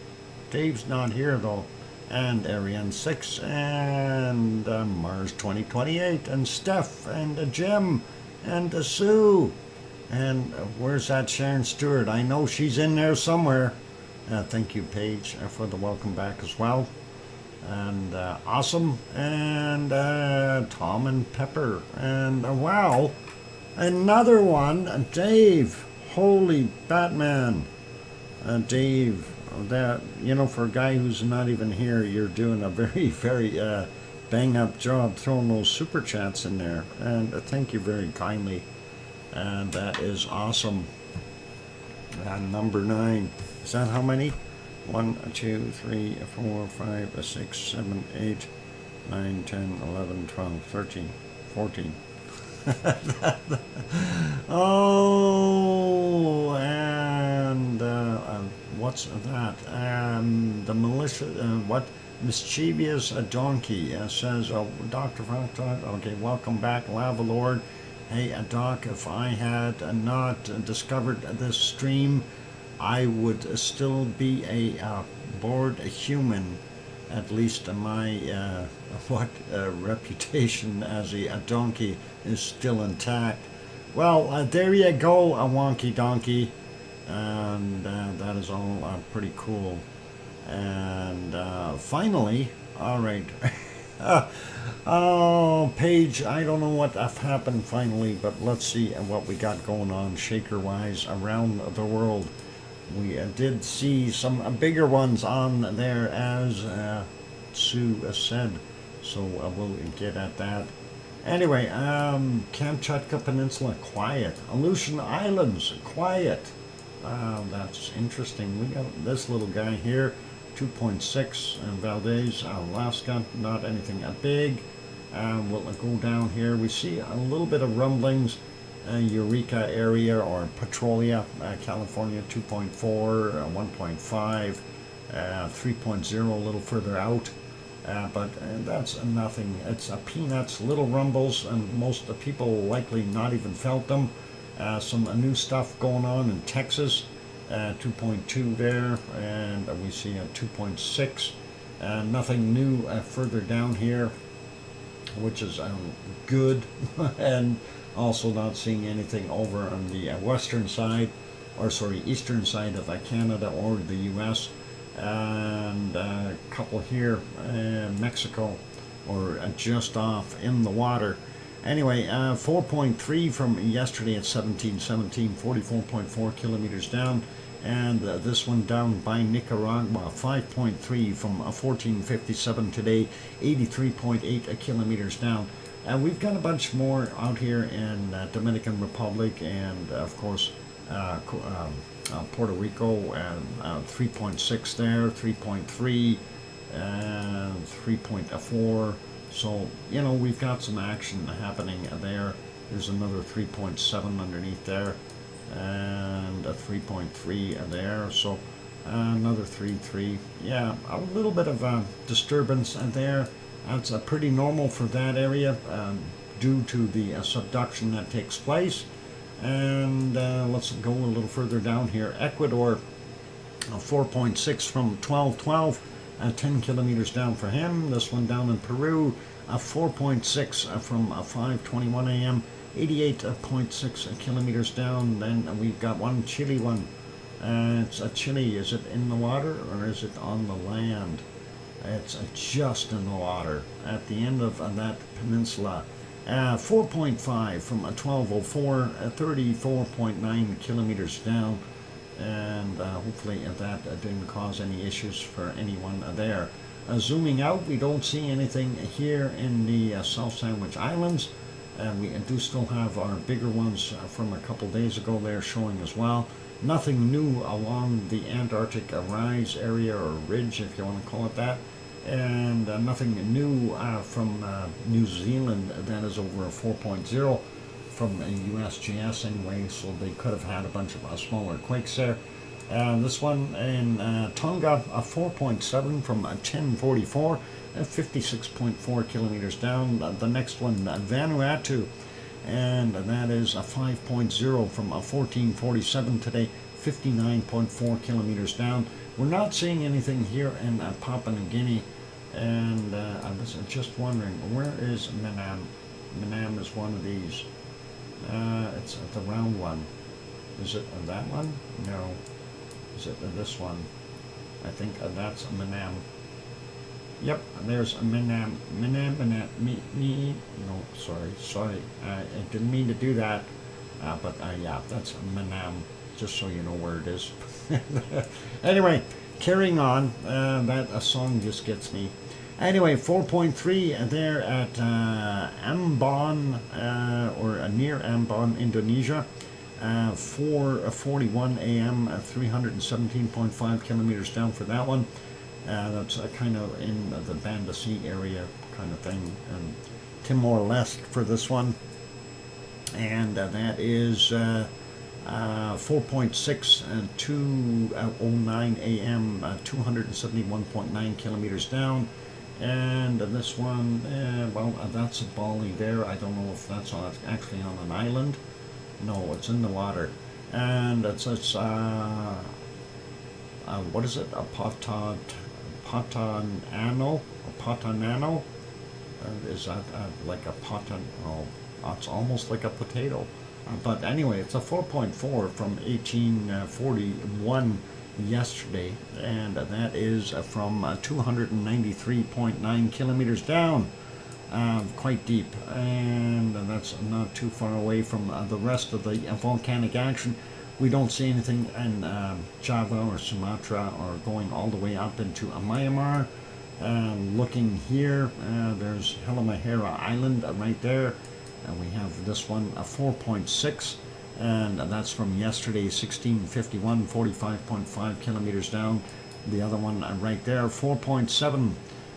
Dave's not here though. And Ariane 6 and Mars 2028 and Steph and Jim and Sue. And where's that Sharon Stewart? I know she's in there somewhere. Thank you, Paige, for the welcome back as well. And awesome. And Tom and Pepper. And wow, another one. Dave. Holy Batman. Dave. That, you know, for a guy who's not even here, you're doing a very, very bang up job throwing those super chats in there. And thank you very kindly. And that is awesome. Number 9. Is that how many? 1, 2, 3, 4, 5, 6, 7, 8, 9, 10, 11, 12, 13, 14. Oh, and what's that? The militia, what? Mischievous donkey says, Dr. Frank, okay, welcome back, Lava Lord. Hey, Doc, if I had not discovered this stream, I would still be a bored human. At least my reputation as a donkey is still intact. Well, there you go, a wonky donkey. And that is all pretty cool. And finally, all right. Oh, Paige, I don't know what happened finally, but let's see what we got going on shaker-wise around the world. We did see some bigger ones on there, as Sue said, so we'll get at that. Anyway, Kamchatka Peninsula, quiet. Aleutian Islands, quiet. That's interesting. We got this little guy here, 2.6, Valdez, Alaska, not anything big. We'll go down here. We see a little bit of rumblings. Eureka area or Petrolia, California, 2.4, 1.5, 3.0 a little further out. But that's nothing. It's peanuts, little rumbles, and most of the people likely not even felt them. Some new stuff going on in Texas, 2.2 there, and we see a 2.6. Nothing new further down here, which is good, and also not seeing anything over on the western side, or sorry, eastern side of Canada or the U.S. And a couple here, Mexico, or just off in the water. Anyway, 4.3 from yesterday at 1717, 44.4 kilometers down. And this one down by Nicaragua, 5.3 from 1457 today, 83.8 kilometers down. And we've got a bunch more out here in Dominican Republic and, of course, Puerto Rico, 3.6 there, 3.3, and 3.4. So, you know, we've got some action happening there. There's another 3.7 underneath there, and a 3.3 there. So, another 3.3. Yeah, a little bit of disturbance there. That's pretty normal for that area due to the subduction that takes place. And let's go a little further down here. Ecuador, 4.6 from 1212, 10 kilometers down for him. This one down in Peru, 4.6 from 5:21 a.m., 88.6 kilometers down. Then we've got one Chile one. It's a Chile. Is it in the water or is it on the land? It's just in the water at the end of that peninsula. 4.5 from 1204, 34.9 kilometers down, and hopefully that didn't cause any issues for anyone there. Zooming out, we don't see anything here in the South Sandwich Islands. We do still have our bigger ones from a couple days ago there showing as well. Nothing new along the Antarctic rise area, or ridge if you want to call it that. And nothing new from New Zealand. That is over a 4.0 from USGS anyway, so they could have had a bunch of smaller quakes there. This one in Tonga, a 4.7 from 1044, 56.4 kilometers down. The next one, Vanuatu, and that is a 5.0 from a 1447 today, 59.4 kilometers down. We're not seeing anything here in Papua New Guinea, and I was just wondering, where is Manam? Manam is one of these. It's the round one. Is it that one? No. Is it this one? I think that's Manam. Yep, there's Manam. No, sorry. I didn't mean to do that. But yeah, that's Manam, just so you know where it is. Anyway, carrying on. That song just gets me. Anyway, 4.3 there at Ambon, or near Ambon, Indonesia. 4:41 a.m., 317.5 kilometers down for that one. That's kind of in the Banda Sea area kind of thing. And Timor-Leste for this one. And that is 4.6 and 2:09 a.m., 271.9 kilometers down. And this one, well, that's Bali there. I don't know if that's actually on an island. No, it's in the water. And it says, what is it? A Patanano? A Patanano? Is that like a patan? Oh, it's almost like a potato. But anyway, it's a 4.4 from 1841 yesterday, and that is from 293.9 kilometers down. Quite deep, and that's not too far away from the rest of the volcanic action. We don't see anything in Java or Sumatra or going all the way up into Myanmar. Looking here, there's Halmahera Island right there, and we have this one, a 4.6, and that's from yesterday, 1651, 45.5 kilometers down. The other one right there, 4.7.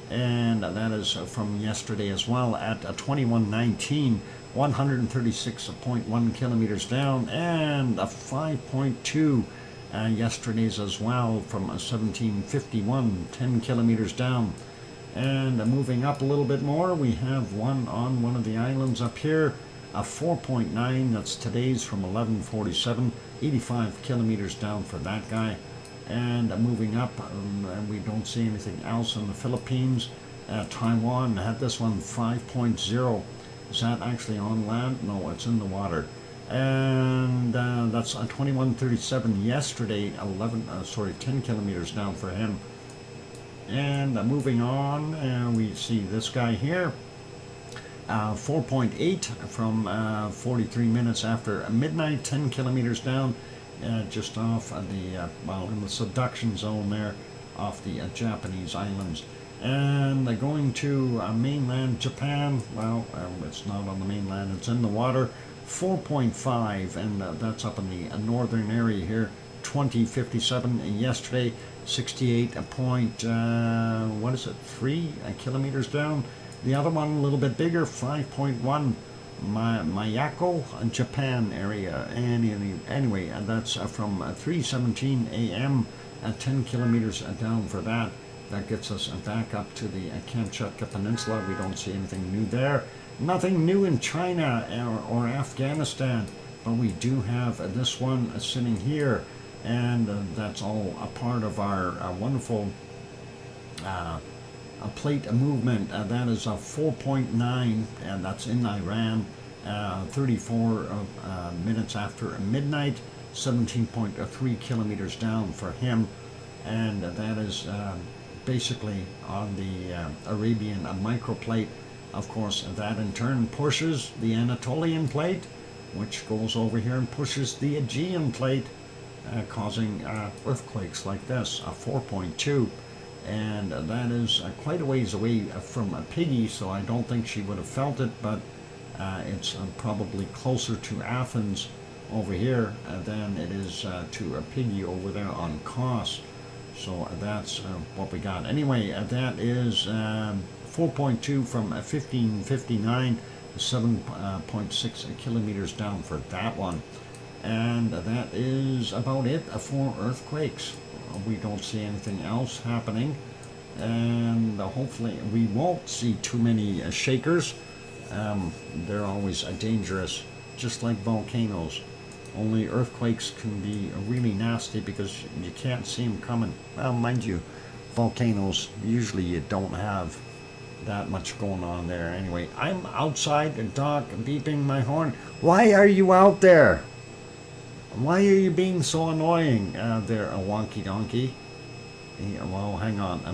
And that is from yesterday as well at 2119, 136.1 kilometers down, and a 5.2 yesterday's as well from 1751, 10 kilometers down. And moving up a little bit more, we have one on one of the islands up here, a 4.9, that's today's from 1147, 85 kilometers down for that guy. And moving up, and we don't see anything else in the Philippines. Taiwan had this one, 5.0. Is that actually on land? No, it's in the water. And that's 2137 yesterday, 10 kilometers down for him. And moving on, we see this guy here, 4.8 from 43 minutes after midnight, 10 kilometers down. Just off the, well, in the subduction zone there, off the Japanese islands. And going to mainland Japan, well, it's not on the mainland, it's in the water, 4.5, and that's up in the northern area here, 2057 yesterday, 68 3 kilometers down. The other one a little bit bigger, 5.1. Miyako, Japan area, and anyway, that's from 3:17 a.m. 10 kilometers down for that. That gets us back up to the Kamchatka Peninsula. We don't see anything new there. Nothing new in China or Afghanistan, but we do have this one sitting here, and that's all a part of our wonderful plate movement. That is a 4.9, and that's in Iran. 34 minutes after midnight, 17.3 kilometers down for him, and that is basically on the Arabian microplate. Of course, that in turn pushes the Anatolian plate, which goes over here and pushes the Aegean plate, causing earthquakes like this, a 4.2. And that is quite a ways away from Piggy, so I don't think she would have felt it, but it's probably closer to Athens over here than it is to Piggy over there on Kos. So that's what we got. Anyway, that is 4.2 from 1559, 7.6 kilometers down for that one. And that is about it for earthquakes. We don't see anything else happening, and hopefully we won't see too many shakers. They're always dangerous, just like volcanoes. Only earthquakes can be really nasty because you can't see them coming. Well, mind you, volcanoes, usually you don't have that much going on there. Anyway, I'm outside the dock beeping my horn. Why are you out there? Why are you being so annoying there, a wonky donkey? Well, hang on. A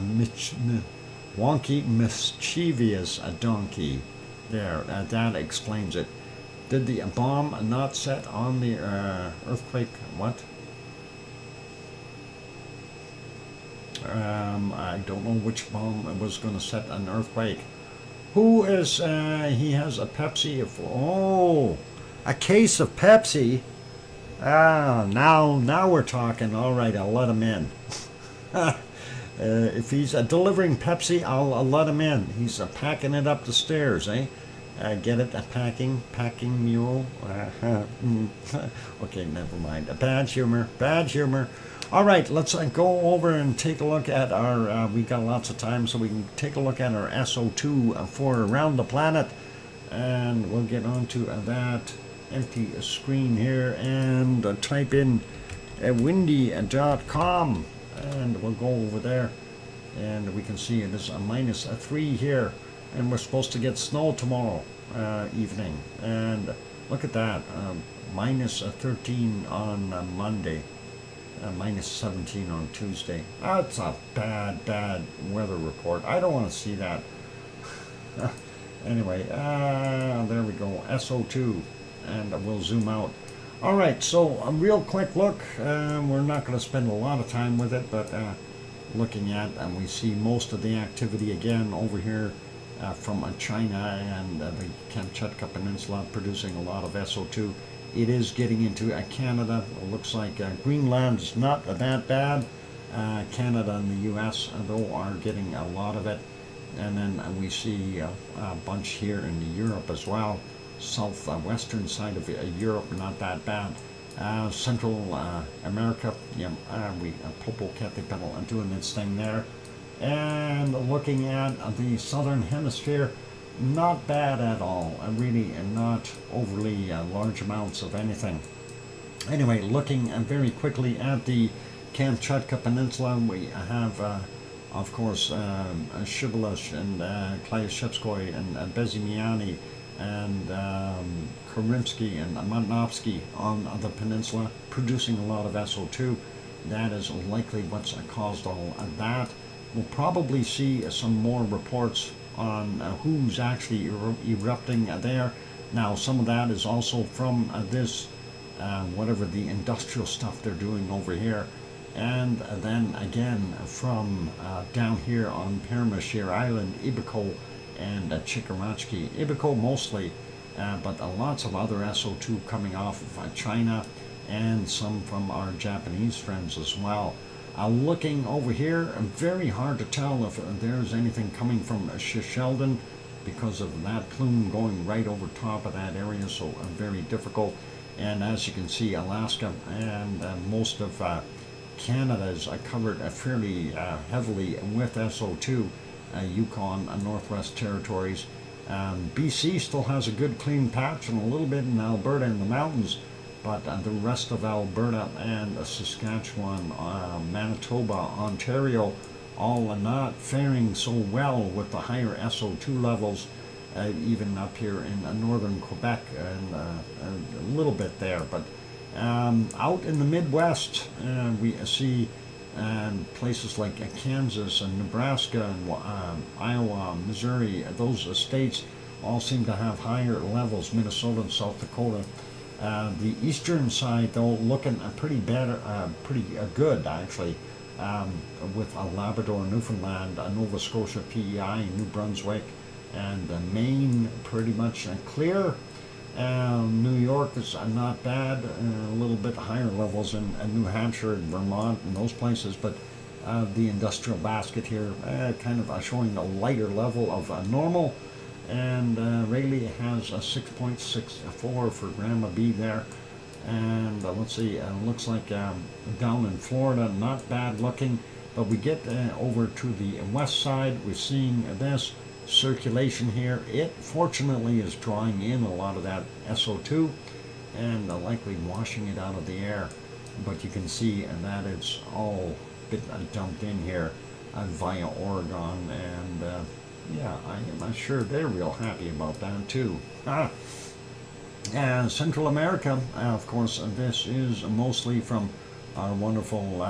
wonky, mischievous donkey. There, that explains it. Did the bomb not set on the earthquake? What? I don't know which bomb was going to set an earthquake. Who is, he has a Pepsi. Oh, a case of Pepsi. Ah, now we're talking. All right, I'll let him in. If he's delivering Pepsi, I'll let him in. He's packing it up the stairs, eh? Get it? A packing mule? Okay, never mind. Bad humor. All right, let's go over and take a look at our, we got lots of time, so we can take a look at our SO2 for around the planet. And we'll get onto that empty screen here and type in windy.com. And we'll go over there. And we can see it is a -3 here. And we're supposed to get snow tomorrow evening. And look at that, -13 on Monday, -17 on Tuesday. That's a bad weather report. I don't want to see that. Anyway, there we go, SO2, and we'll zoom out. All right, so a real quick look. We're not going to spend a lot of time with it, but looking at, and we see most of the activity again over here from China and the Kamchatka Peninsula producing a lot of SO2. It is getting into Canada. It looks like Greenland is not that bad. Canada and the US, though, are getting a lot of it. And then we see a bunch here in Europe as well. Southwestern side of Europe, not that bad. Central America, yeah, Popocatépetl doing its thing there. And looking at the southern hemisphere, not bad at all. Really not overly large amounts of anything. Anyway, looking very quickly at the Kamchatka Peninsula, we have, of course, Shibboleth and Klyashevskoy and Bezimiany and Karimsky and Matnovsky on the peninsula, producing a lot of SO2. That is likely what's caused all of that. We'll probably see some more reports on who's actually erupting there. Now, some of that is also from this, whatever the industrial stuff they're doing over here. And then again from down here on Permashir Island, Ibiko and Chikarachi. Ibiko mostly, but lots of other SO2 coming off of China and some from our Japanese friends as well. Looking over here, very hard to tell if there's anything coming from Sheldon because of that plume going right over top of that area, so very difficult. And as you can see, Alaska and most of Canada is covered fairly heavily with SO2. Yukon, Northwest Territories. BC still has a good clean patch and a little bit in Alberta in the mountains, but the rest of Alberta and Saskatchewan, Manitoba, Ontario, all are not faring so well with the higher SO2 levels, even up here in northern Quebec and a little bit there. But out in the Midwest, we see places like Kansas and Nebraska and Iowa, Missouri, those states all seem to have higher levels, Minnesota and South Dakota. The eastern side, though, looking pretty good, actually, with Labrador, Newfoundland, Nova Scotia, PEI, New Brunswick, and Maine pretty much clear. New York is not bad, a little bit higher levels in New Hampshire and Vermont and those places, but the industrial basket here kind of showing a lighter level of normal. And Rayleigh has a 6.64 for Grandma B there. And let's see, looks like down in Florida, not bad looking. But we get over to the west side, we're seeing this circulation here. It fortunately is drawing in a lot of that SO2 and likely washing it out of the air. But you can see that it's all been dumped in here via Oregon, and yeah, I'm sure they're real happy about that too. Central America, of course, this is mostly from our wonderful,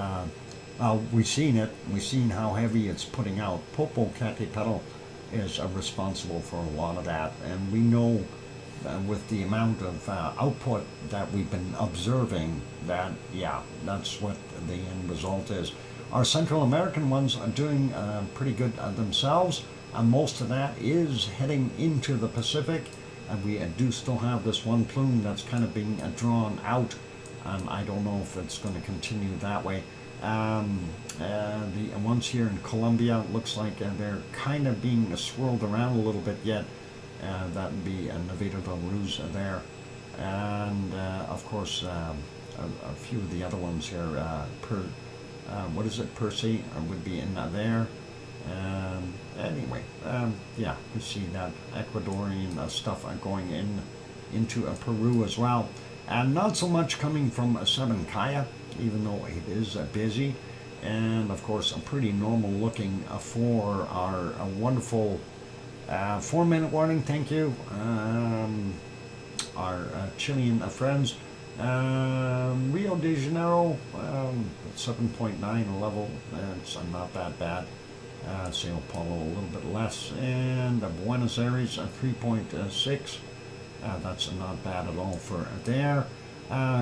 we've seen it, we've seen how heavy it's putting out. Popocatépetl is responsible for a lot of that, and we know with the amount of output that we've been observing that, yeah, that's what the end result is. Our Central American ones are doing pretty good themselves, and most of that is heading into the Pacific, and we do still have this one plume that's kind of being drawn out, and I don't know if it's going to continue that way. The ones here in Colombia, looks like they're kind of being swirled around a little bit yet. That would be Navidad del Ruz there, and of course a few of the other ones here. What is it? Percy would be in there. Anyway, yeah, you see that Ecuadorian stuff going into Peru as well, and not so much coming from Sabancaya, even though it is busy, and of course pretty normal looking for our wonderful 4-minute warning. Thank you, our Chilean friends. Rio de Janeiro, 7.9 level. It's not that bad. Sao Paulo a little bit less, and Buenos Aires 3.6. That's not bad at all for there.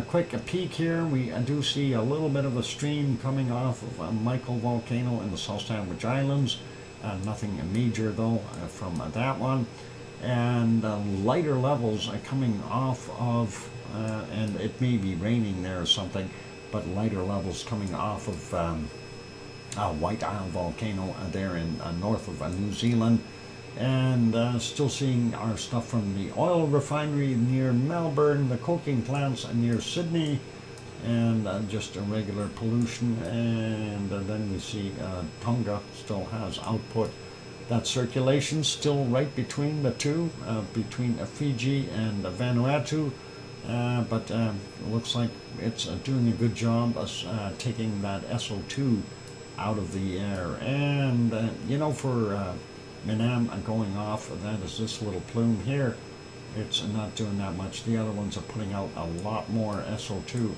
Quick peek here, we do see a little bit of a stream coming off of Michael volcano in the South Sandwich Islands. Nothing major though from that one, and lighter levels are coming off of, and it may be raining there or something, but lighter levels coming off of White Isle volcano there in north of New Zealand, and still seeing our stuff from the oil refinery near Melbourne, the coking plants near Sydney, and just a regular pollution. And then we see Tonga still has output. That circulation still right between the two, between Fiji and Vanuatu, but it looks like it's doing a good job of taking that SO2 out of the air. And you know, for Minam going off, that is this little plume here. It's not doing that much. The other ones are putting out a lot more SO2.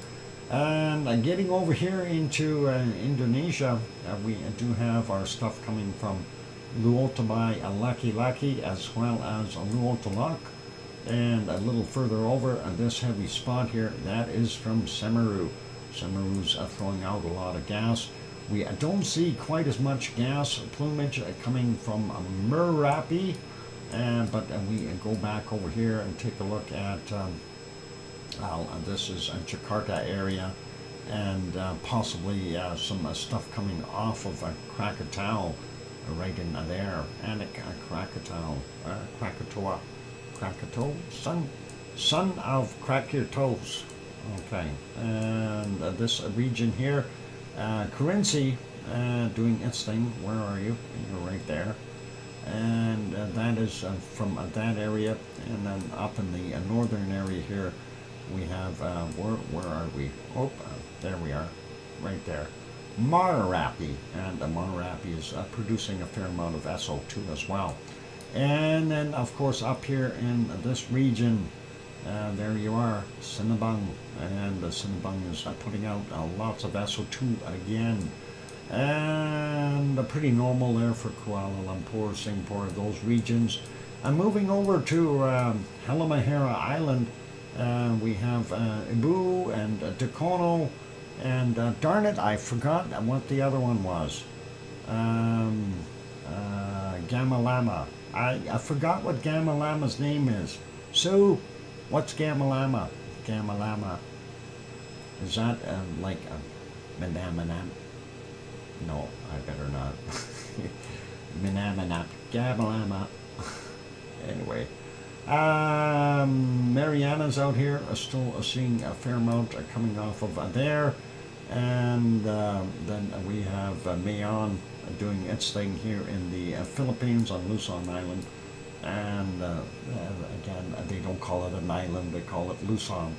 And getting over here into Indonesia, we do have our stuff coming from Luotabai Laki-Laki as well as Luotalak. And a little further over, this heavy spot here, that is from Semeru. Semeru's throwing out a lot of gas. We don't see quite as much gas plumage coming from Merapi, but we go back over here and take a look at this is Jakarta area, and possibly some stuff coming off of Krakatau right in there, and Krakatau, Krakatoa, son of Krakatoas. Okay, and this region here, Currency doing its thing. Where are you? You're right there. And that is from that area, and then up in the northern area here, we have, where are we? Oh, there we are, right there. Marapi, and Marapi is producing a fair amount of SO2 as well. And then, of course, up here in this region, there you are, Sinabung, and Sinabung is putting out lots of SO2 again. And pretty normal there for Kuala Lumpur, Singapore, those regions. And moving over to Halmahera Island, we have Ibu and Dakono, and darn it, I forgot what the other one was. Gamalama. I forgot what Gamalama's name is. Sue, what's Gamalama? Gamalama. Is that like a Manamanap? No, I better not. Manamanap. Gamalama. Anyway. Mariana's out here, still seeing a fair amount coming off of there. And then we have Mayon doing its thing here in the Philippines on Luzon Island. And again, they don't call it an island, they call it Luzon,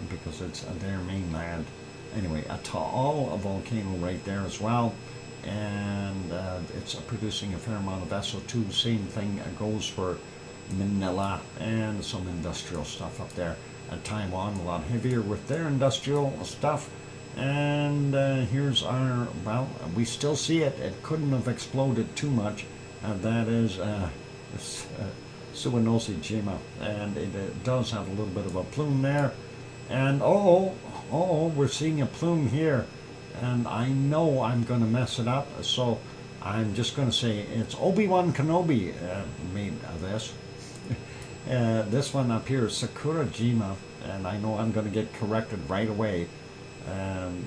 because it's their mainland. Anyway, a Taal volcano right there as well, and it's producing a fair amount of SO2. Same thing goes for Manila and some industrial stuff up there. Taiwan, a lot heavier with their industrial stuff. And here's our, well, we still see it. It couldn't have exploded too much. That is Suwanosi-jima, and it does have a little bit of a plume there. And we're seeing a plume here, and I know I'm going to mess it up, so I'm just going to say it's Obi-Wan Kenobi made this. This one up here is Sakurajima, and I know I'm going to get corrected right away.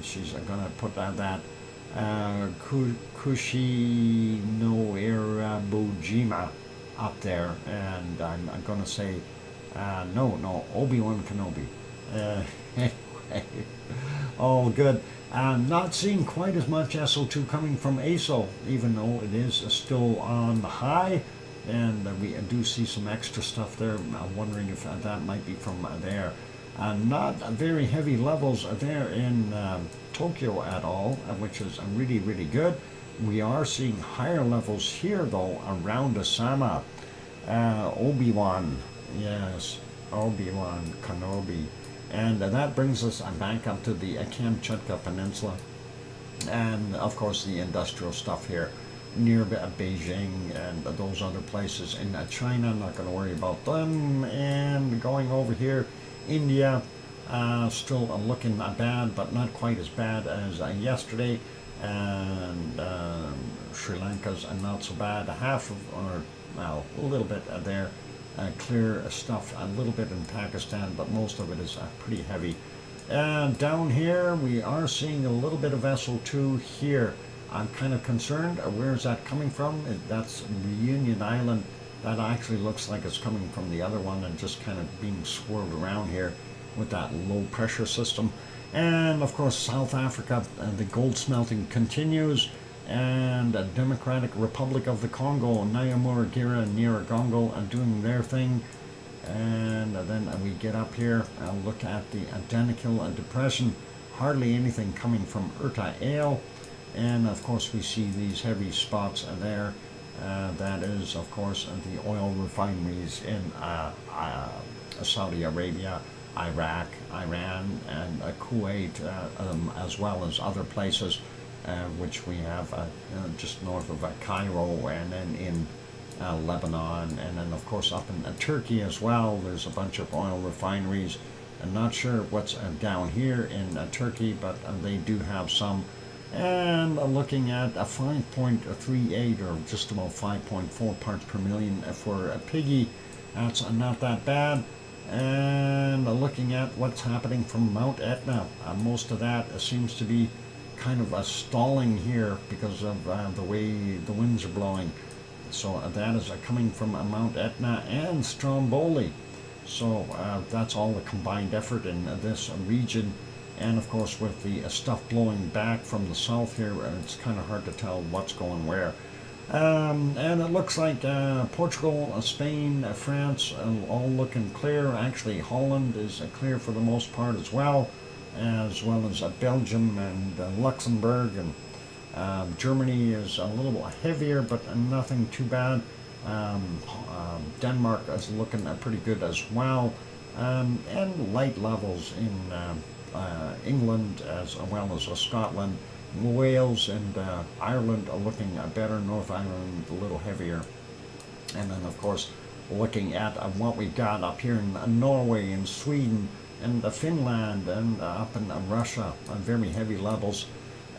She's going to put that Kushi no Irabujima up there, and I'm going to say no, Obi-Wan Kenobi. Anyway, all good. I'm not seeing quite as much SO2 coming from ASO, even though it is still on the high, and we do see some extra stuff there. I'm wondering if that might be from there. Not very heavy levels there in Tokyo at all, which is really, really good. We are seeing higher levels here, though, around Osama. Obi-Wan, yes, Obi-Wan Kenobi. And that brings us back up to the Kamchatka Peninsula. And, of course, the industrial stuff here near Beijing and those other places in China. I'm not going to worry about them. And going over here, India, still looking bad, but not quite as bad as yesterday. And Sri Lanka's not so bad. A little bit there. Clear stuff, a little bit in Pakistan, but most of it is pretty heavy. And down here, we are seeing a little bit of SO2 here. I'm kind of concerned. Where is that coming from? That's Reunion Island. That actually looks like it's coming from the other one and just kind of being swirled around here with that low pressure system. And of course, South Africa, the gold smelting continues. And Democratic Republic of the Congo, Nyamuragira and Nyiragongo are doing their thing. And then we get up here and look at the Danakil Depression. Hardly anything coming from Urta Ale. And of course we see these heavy spots there. That is, of course, the oil refineries in Saudi Arabia, Iraq, Iran, and Kuwait, as well as other places, which we have just north of Cairo, and then in Lebanon, and then of course up in Turkey as well. There's a bunch of oil refineries. I'm not sure what's down here in Turkey, but they do have some. And looking at a 5.38 or just about 5.4 parts per million for a piggy, that's not that bad. And looking at what's happening from Mount Etna, most of that seems to be kind of stalling here because of the way the winds are blowing. So that is coming from Mount Etna and Stromboli. So that's all the combined effort in this region. And of course, with the stuff blowing back from the south here, it's kind of hard to tell what's going where. And it looks like Portugal, Spain, France, all looking clear. Actually, Holland is clear for the most part as well as Belgium and Luxembourg. And Germany is a little heavier, but nothing too bad. Denmark is looking pretty good as well. And light levels in England as well as Scotland. Wales and Ireland are looking better. North Ireland a little heavier. And then of course looking at what we've got up here in Norway and Sweden and Finland and up in Russia, very heavy levels.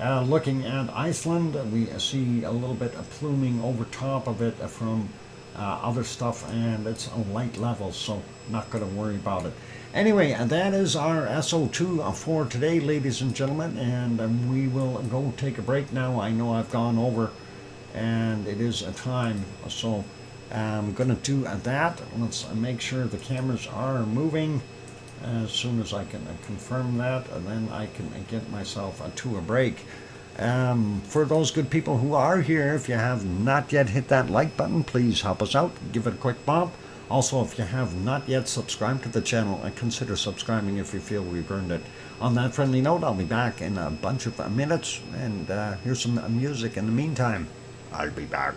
Looking at Iceland, we see a little bit of pluming over top of it from other stuff, and it's a light level, so not going to worry about it. Anyway, that is our SO2 for today, ladies and gentlemen, and we will go take a break now. I know I've gone over, and it is a time, so I'm going to do that. Let's make sure the cameras are moving. As soon as I can confirm that, and then I can get myself to a break. For those good people who are here, if you have not yet hit that like button, please help us out. Give it a quick bump. Also, if you have not yet subscribed to the channel, consider subscribing if you feel we've earned it. On that friendly note, I'll be back in a bunch of minutes, and here's some music in the meantime. I'll be back.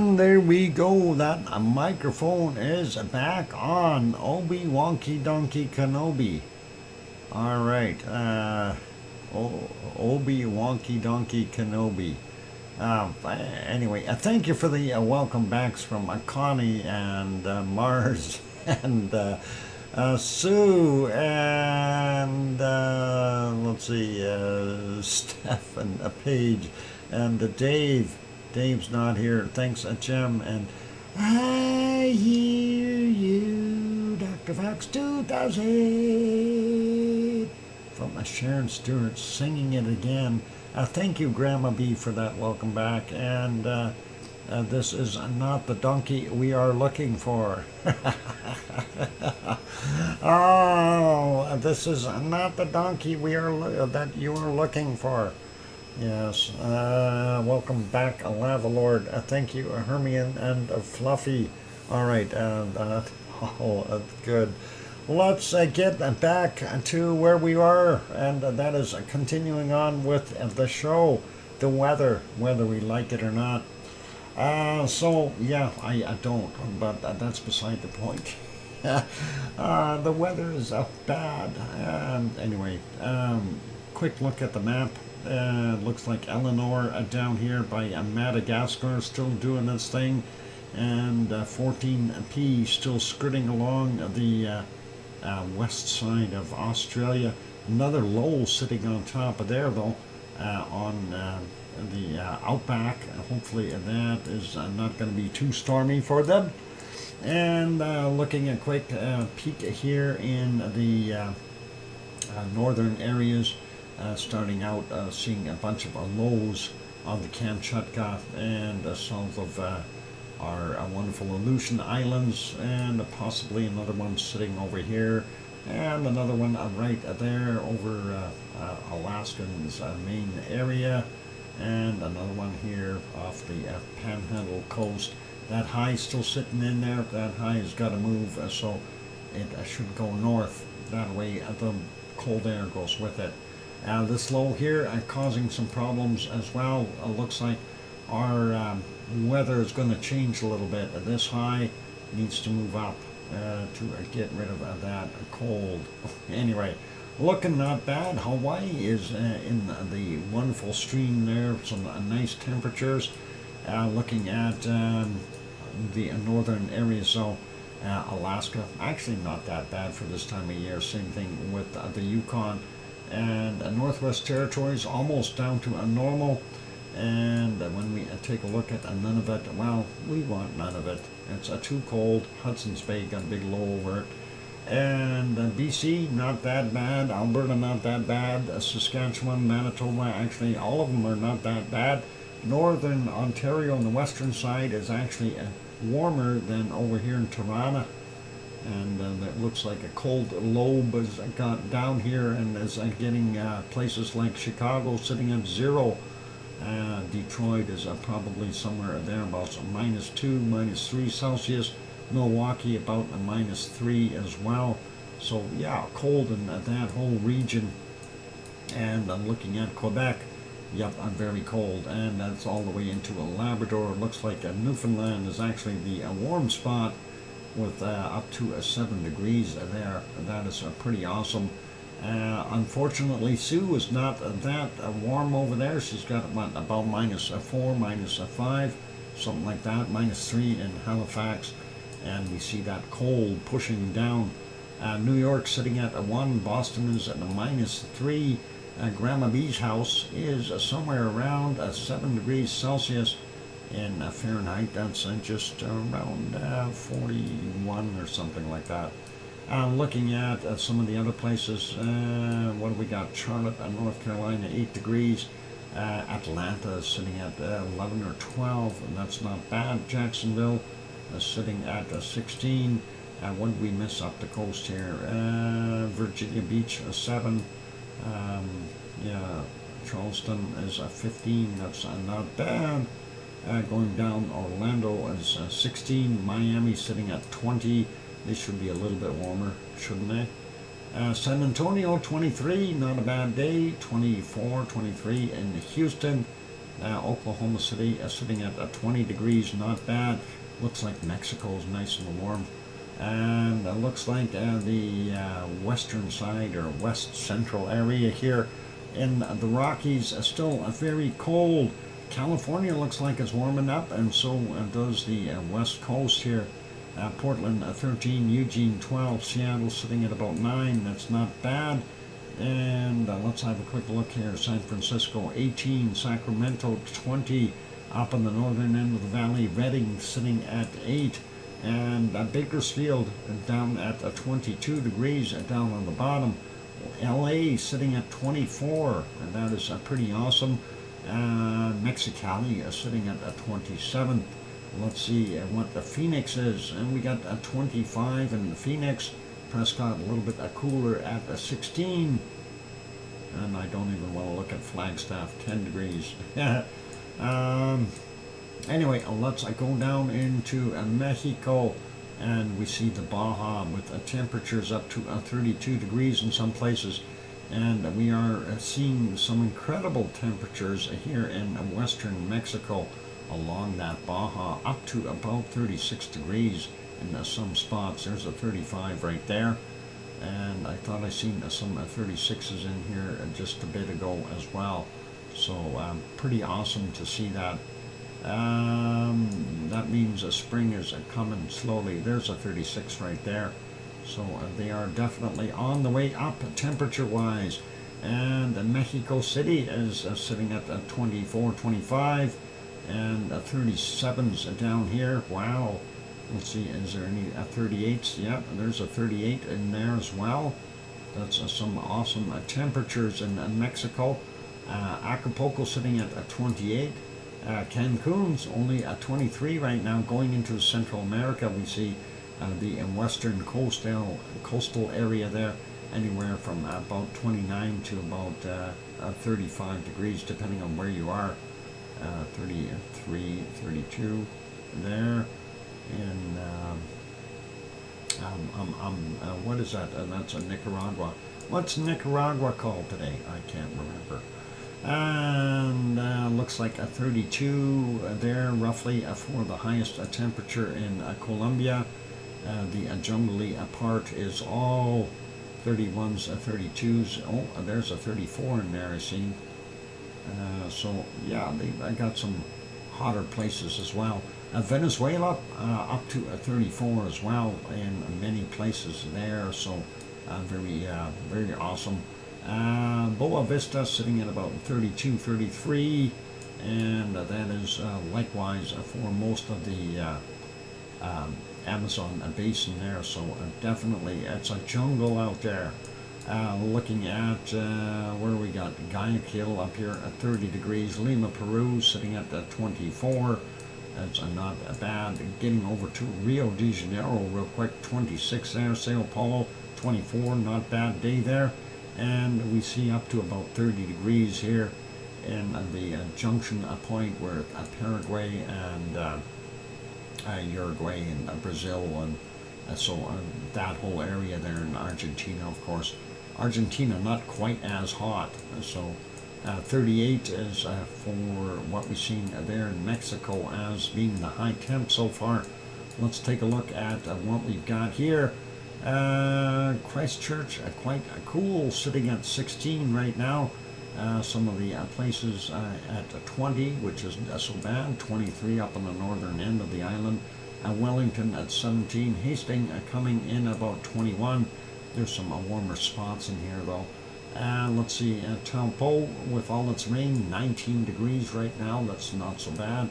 And there we go. That microphone is back on. Obi Wonky Donkey Kenobi. All right. Obi Wonky Donkey Kenobi. Anyway, thank you for the welcome backs from Connie and Mars and Sue and let's see, Steph and Paige and Dave. Dave's not here. Thanks, Jim. And I hear you, DrFox2000 from Sharon Stewart singing it again. Thank you, Grandma B, for that welcome back. And this is not the donkey we are looking for. Oh, this is not the donkey that you are looking for. Yes. Welcome back, Lava Lord. Thank you, Hermione and Fluffy. All right. Good. Let's get back to where we are, and that is continuing on with the show, the weather, whether we like it or not. So, yeah, I don't, but that's beside the point. The weather is bad. Anyway, quick look at the map. Looks like Eleanor down here by Madagascar still doing its thing, and 14P still skirting along the west side of Australia. Another low sitting on top of there, though, on the outback. Hopefully that is not going to be too stormy for them. And looking at a quick peek here in the northern areas, starting out seeing a bunch of lows on the Kamchatka and south of our wonderful Aleutian Islands, and possibly another one sitting over here, and another one right there over Alaska's main area, and another one here off the Panhandle coast. That high is still sitting in there. That high has got to move, so it should go north. That way the cold air goes with it. This low here causing some problems as well. Looks like our weather is going to change a little bit. This high needs to move up to get rid of that cold. Anyway, looking not bad. Hawaii is in the wonderful stream there. Some nice temperatures. Looking at the northern areas, so Alaska, actually not that bad for this time of year. Same thing with the Yukon. And Northwest Territories almost down to a normal. And when we take a look at Nunavut, well, we want none of it. It's too cold. Hudson's Bay got a big low over it. And BC, not that bad. Alberta, not that bad. Saskatchewan, Manitoba, actually all of them are not that bad. Northern Ontario on the western side is actually warmer than over here in Tirana. And that looks like a cold lobe has got down here and is getting places like Chicago sitting at 0. Detroit is probably somewhere thereabouts, -2, -3 Celsius. Milwaukee about a -3 as well. So yeah, cold in that whole region. And I'm looking at Quebec. Yep, I'm very cold, and that's all the way into Labrador. It looks like Newfoundland is actually the warm spot with up to 7 degrees there. That is pretty awesome. Unfortunately, Sue is not that warm over there. She's got about -4, -5, something like that, -3 in Halifax. And we see that cold pushing down. New York sitting at 1, Boston is at a -3. Grandma B's house is somewhere around 7 degrees Celsius in Fahrenheit. That's just around 41 or something like that. Looking at some of the other places, what do we got? Charlotte, North Carolina, 8 degrees. Atlanta is sitting at 11 or 12, and that's not bad. Jacksonville sitting at 16. What did we miss up the coast here? Virginia Beach, 7. Yeah, Charleston is 15. That's not bad. Going down, Orlando is 16. Miami sitting at 20. They should be a little bit warmer, shouldn't they? San Antonio, 23. Not a bad day. 24, 23 in Houston. Oklahoma City sitting at 20 degrees, not bad. Looks like Mexico is nice and warm. And it looks like the western side or west central area here in the Rockies is still very cold. California looks like it's warming up, and so does the west coast here. Portland 13, Eugene 12, Seattle sitting at about 9. That's not bad. And let's have a quick look here. San Francisco 18, Sacramento 20, up on the northern end of the valley. Redding sitting at 8. And Bakersfield down at 22 degrees down on the bottom. LA sitting at 24, and that is pretty awesome. Mexicali sitting at 27. Let's see what the Phoenix is, and we got 25 in the Phoenix. Prescott a little bit cooler at 16, and I don't even want to look at Flagstaff, 10 degrees. Anyway, let's go down into Mexico, and we see the Baja with temperatures up to 32 degrees in some places, and we are seeing some incredible temperatures here in western Mexico along that Baja, up to about 36 degrees in some spots. There's a 35 right there, and I thought I seen some 36s in here just a bit ago as well. So pretty awesome to see that. That means spring is coming slowly. There's a 36 right there. So they are definitely on the way up temperature-wise. And Mexico City is sitting at 24, 25, and 37s down here. Wow. Let's see, is there any 38s? Yep, there's a 38 in there as well. That's some awesome temperatures in Mexico. Acapulco sitting at 28. Cancun's only at 23 right now. Going into Central America, we see the western coastal area there, anywhere from about 29 to about 35 degrees, depending on where you are. 33, 32 there. And what is that? That's a Nicaragua. What's Nicaragua called today? I can't remember. And looks like a 32 there, roughly, for the highest temperature in Colombia. The jungly part is all 31s, 32s. Oh, there's a 34 in there, I see. So, yeah, I got some hotter places as well. Venezuela up to 34 as well in many places there. So, very awesome. Boa Vista sitting at about 32, 33, and that is likewise for most of the Amazon basin there. So definitely it's a jungle out there. Looking at where we got Guayaquil up here at 30 degrees, Lima, Peru sitting at 24. That's not bad. Getting over to Rio de Janeiro real quick, 26 there. Sao Paulo, 24, not bad day there. And we see up to about 30 degrees here in the junction point where Paraguay and Uruguay and Brazil, and so that whole area there in Argentina, of course. Argentina not quite as hot, so 38 is for what we've seen there in Mexico as being the high temp so far. Let's take a look at what we've got here. Christchurch, quite cool, sitting at 16 right now. Some of the places at 20, which is so bad. 23 up on the northern end of the island. Wellington at 17. Hastings coming in about 21. There's some warmer spots in here though. Let's see, Taupo with all its rain, 19 degrees right now. That's not so bad.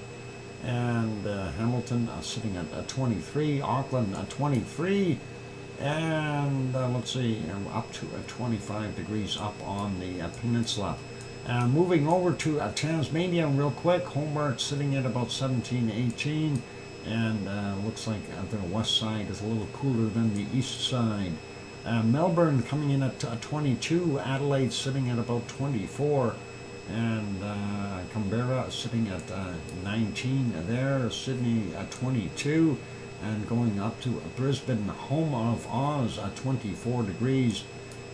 And Hamilton sitting at 23. Auckland at 23. And let's see, up to 25 degrees up on the peninsula. Moving over to Tasmania real quick. Hobart sitting at about 17, 18. And looks like the west side is a little cooler than the east side. Melbourne coming in at 22. Adelaide sitting at about 24. And Canberra sitting at 19 there. Sydney at 22. And going up to Brisbane, home of Oz, at 24 degrees.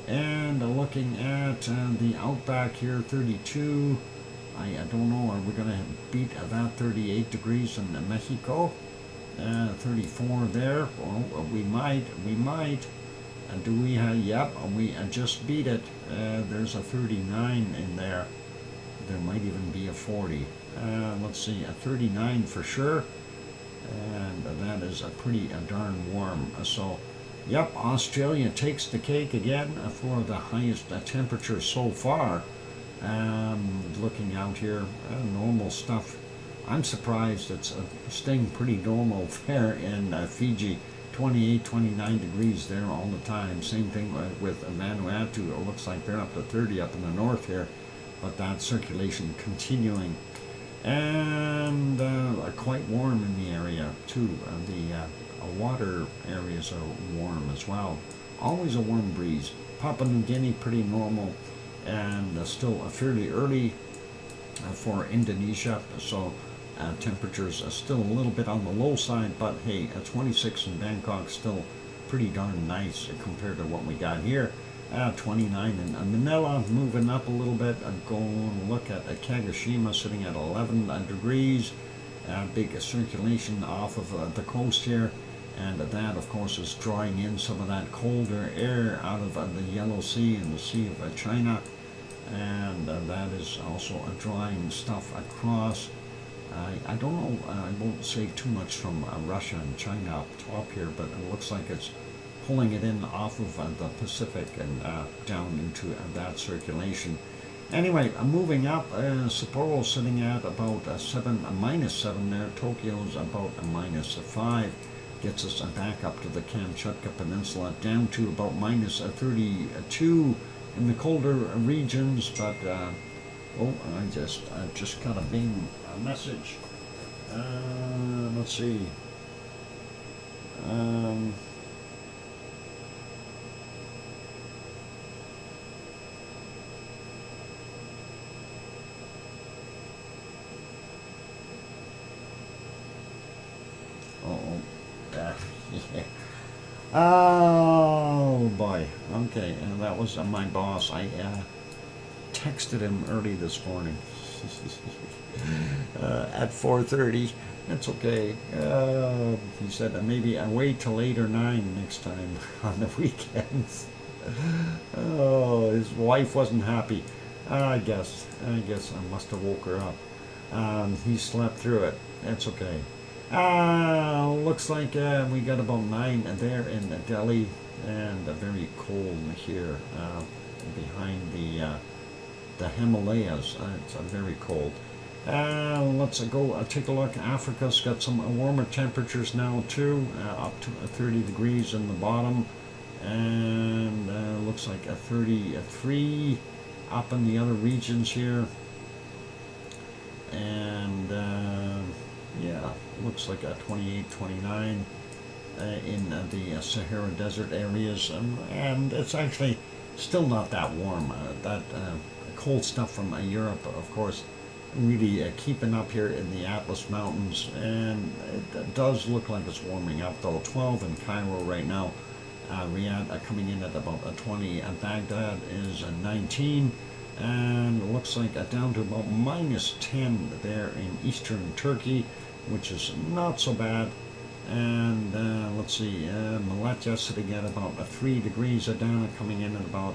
And looking at the outback here, 32. I don't know, are we going to beat that 38 degrees in Mexico? 34 there. Well, we might. Do we have, yep, we just beat it. There's a 39 in there. There might even be a 40. Let's see, a 39 for sure. And that is a pretty darn warm. So, yep, Australia takes the cake again for the highest temperature so far. Looking out here, normal stuff. I'm surprised it's staying pretty normal there in Fiji. 28, 29 degrees there all the time. Same thing with Vanuatu. It looks like they're up to 30 up in the north here, but that circulation continuing. And quite warm in the area too. The water areas are warm as well. Always a warm breeze. Papua New Guinea pretty normal, and still fairly early for Indonesia. So temperatures are still a little bit on the low side, but hey, 26 in Bangkok still pretty darn nice compared to what we got here. 29 in Manila, moving up a little bit. Going look at Kagoshima sitting at 11 degrees. Big circulation off of the coast here, and that of course is drawing in some of that colder air out of the Yellow Sea and the Sea of China, and that is also drawing stuff across. I don't know, I won't say too much from Russia and China up top here, but it looks like it's pulling it in off of the Pacific and down into that circulation. Anyway, moving up, Sapporo sitting at about -7 there. Tokyo's about -5. Gets us back up to the Kamchatka Peninsula, down to about -32 in the colder regions, but oh, I just got a bing message. Let's see. Yeah. Oh boy. Okay, and that was my boss. I texted him early this morning at 4:30. It's okay. He said maybe I wait till 8 or 9 next time on the weekends. Oh, his wife wasn't happy. I guess I must have woke her up. He slept through it. It's okay. Looks like we got about 9 there in Delhi, and very cold here behind the Himalayas. It's very cold. Let's go take a look. Africa's got some warmer temperatures now too, up to 30 degrees in the bottom, and looks like a 33 up in the other regions here, and yeah, looks like a 28, 29 in the Sahara Desert areas, and it's actually still not that warm. That cold stuff from Europe, of course, really keeping up here in the Atlas Mountains, and it does look like it's warming up though. 12 in Cairo right now. Riyadh coming in at about 20. Baghdad is 19. And it looks like down to about -10 there in eastern Turkey, which is not so bad. And let's see, Malatya sitting at about 3 degrees down, coming in at about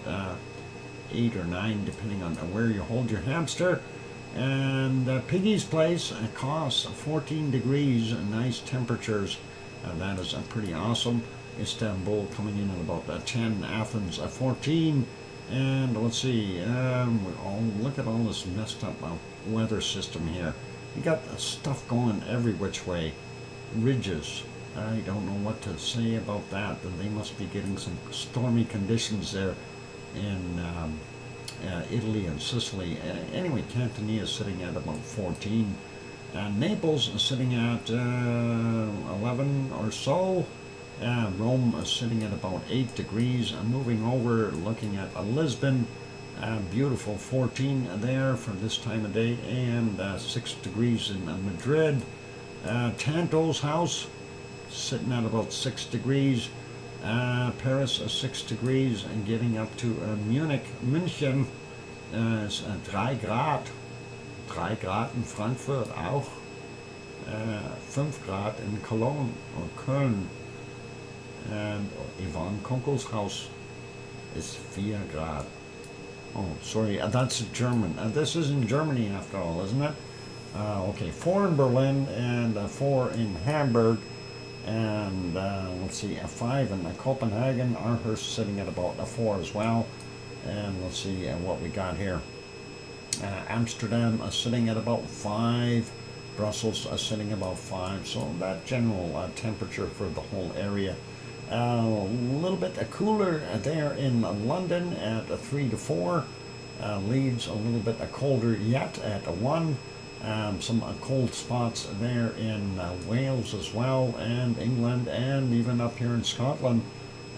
8 or 9, depending on where you hold your hamster. And Piggy's Place costs 14 degrees, nice temperatures. That is pretty awesome. Istanbul coming in at about 10, Athens 14. And let's see, look at all this messed up weather system here. You got stuff going every which way. Ridges. I don't know what to say about that. They must be getting some stormy conditions there in Italy and Sicily. Anyway, Cantonia is sitting at about 14. Naples is sitting at 11 or so. Rome is sitting at about 8 degrees. Moving over, looking at Lisbon, beautiful 14 there for this time of day, and 6 degrees in Madrid. Tanto's house sitting at about 6 degrees. Paris 6 degrees, and getting up to München is 3 Grad. 3 Grad in Frankfurt auch, 5 Grad in Cologne or Köln, and Ivan Kunkel's house is 4 Grad. Oh, sorry, that's German. This is in Germany after all, isn't it? Okay, 4 in Berlin and 4 in Hamburg, and let's see, 5 in Copenhagen. Aarhus sitting at about a 4 as well. And let's see what we got here. Amsterdam sitting at about 5. Brussels sitting about 5. So that general temperature for the whole area. A little bit cooler there in London at 3 to 4. Leeds a little bit colder yet at 1. Some cold spots there in Wales as well, and England, and even up here in Scotland.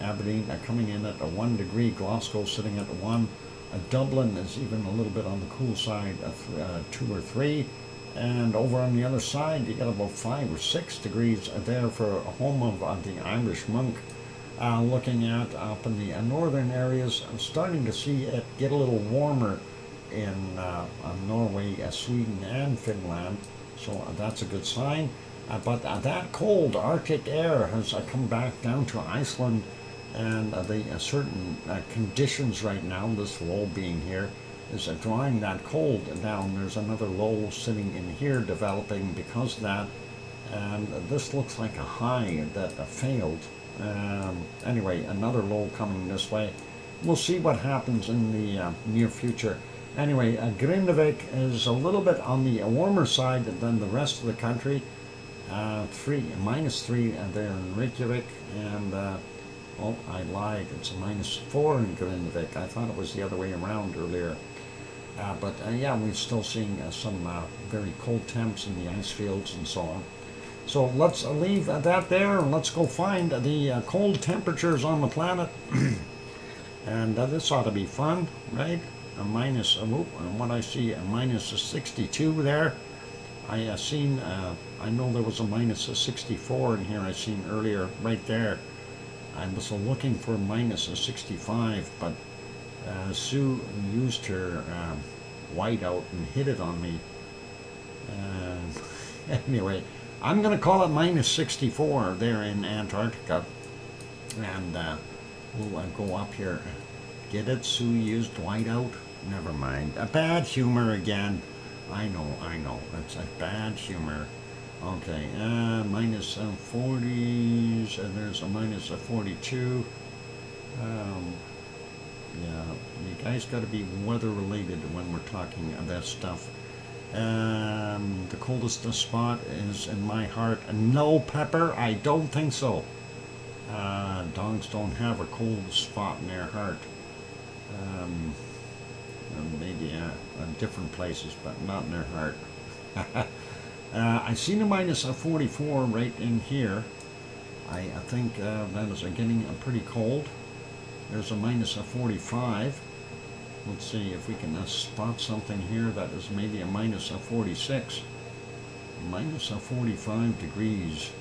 Aberdeen coming in at 1 degree, Glasgow sitting at 1. Dublin is even a little bit on the cool side, 2 or 3. And over on the other side, you got about 5 or 6 degrees there for home of the Irish monk. Looking at up in the northern areas, I'm starting to see it get a little warmer in Norway, Sweden, and Finland. So that's a good sign. But that cold Arctic air has come back down to Iceland, and the certain conditions right now, this low being here, is drawing that cold down. There's another low sitting in here developing because of that, and this looks like a high that failed. Anyway, another low coming this way. We'll see what happens in the near future. Anyway, Grindavik is a little bit on the warmer side than the rest of the country. -3 there in Reykjavik, and oh, I lied, it's a -4 in Grindavik. I thought it was the other way around earlier. But yeah, we're still seeing some very cold temps in the ice fields and so on. So let's leave that there, and let's go find the cold temperatures on the planet. And this ought to be fun, right? A minus, what I see, a -62 there. I know there was a -64 in here I seen earlier, right there. I was looking for -65, but Sue used her whiteout and hit it on me. Anyway, I'm going to call it -64 there in Antarctica, and we'll go up here. Get it? Sue used whiteout? Never mind. A bad humor again. I know. It's a bad humor. Okay, -40s, and there's a -42. Yeah, you guys got to be weather related when we're talking that stuff. The coldest spot is in my heart. No, Pepper, I don't think so. Dogs don't have a cold spot in their heart. Maybe in different places, but not in their heart. I seen a -44 right in here. I think that is getting pretty cold. There's a -45. Let's see if we can spot something here that is maybe a -46. -45 degrees.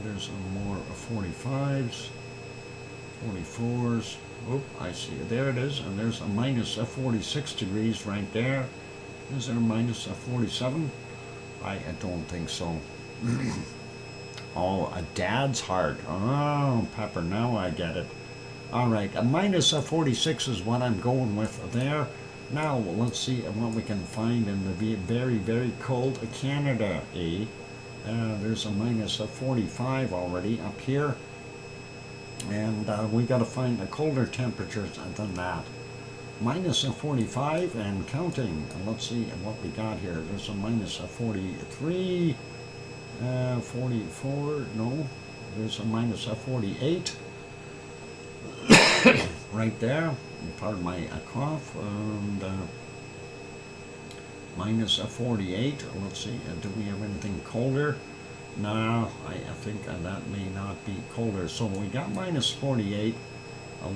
There's more 45s, 44s. Oh, I see it. There it is. And there's a -46 degrees right there. Is there a -47? I don't think so. Oh, a dad's heart. Oh, Pepper, now I get it. All right, a -46 is what I'm going with there. Now, let's see what we can find in the very, very cold Canada, eh? There's a -45 already up here. And we got to find the colder temperatures than that. -45 and counting. Let's see what we got here. There's a -43, 44, no. There's a -48 right there. Pardon my cough. And -48. Let's see, do we have anything colder? No, I think that may not be colder. So we got -48.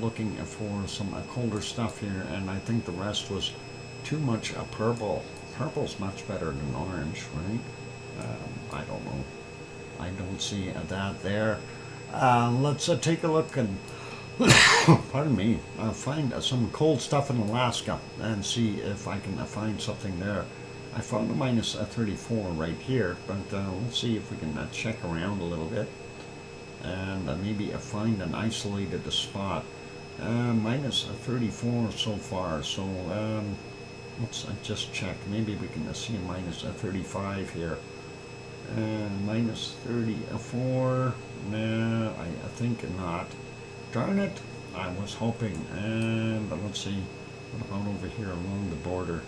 Looking for some colder stuff here, and I think the rest was too much purple. Purple's much better than orange, right? I don't know. I don't see that there. Let's take a look and pardon me, find some cold stuff in Alaska and see if I can find something there. I found a minus 34 right here, but we'll see if we can check around a little bit and maybe find an isolated spot. Minus 34 so far, so let's just check. Maybe we can see a minus 35 here. Minus 34, no, I think not. Darn it, I was hoping. But let's see, what about over here along the border?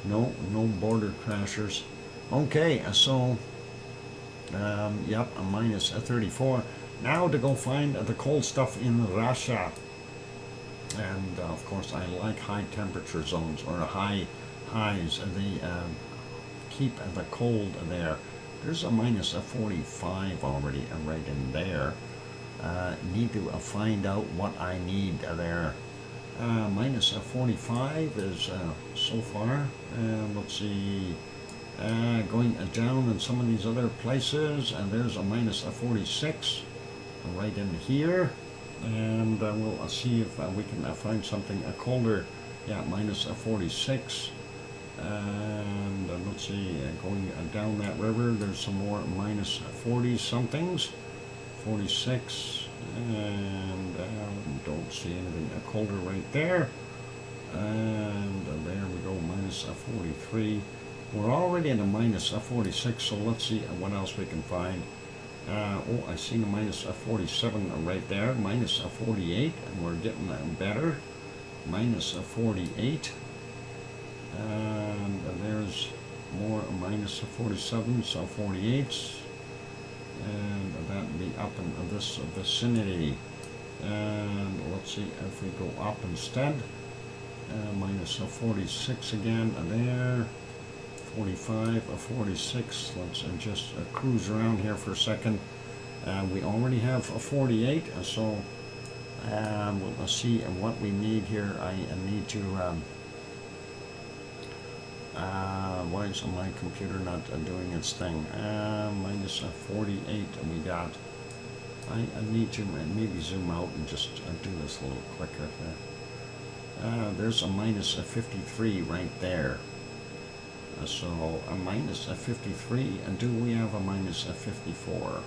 No border crashers. Okay, so, yep, a minus 34. Now to go find the cold stuff in Russia. And of course I like high temperature zones, or highs. They keep the cold there. There's a minus 45 already right in there. Need to find out what I need there. Minus 45 is so far. Let's see. Going down in some of these other places, and there's a minus 46 right in here. And we'll see if we can find something colder. Yeah, minus 46. And let's see, going down that river, there's some more minus 40 somethings. 46. And don't see anything colder right there. And there we go, minus 43. We're already in a minus 46, so let's see what else we can find. Oh, I see the minus 47 right there, minus 48, and we're getting better. Minus 48. And there's more minus 47, so 48s. And that'd be up in this vicinity. And let's see if we go up instead. Minus 46 again there. 45, 46. Let's just cruise around here for a second. We already have a 48, so we'll see what we need here. I need to. Why is my computer not doing its thing? Minus 48 we got. I need to maybe zoom out and just do this a little quicker here. There's a minus 53 right there. So a minus 53, and do we have a minus 54?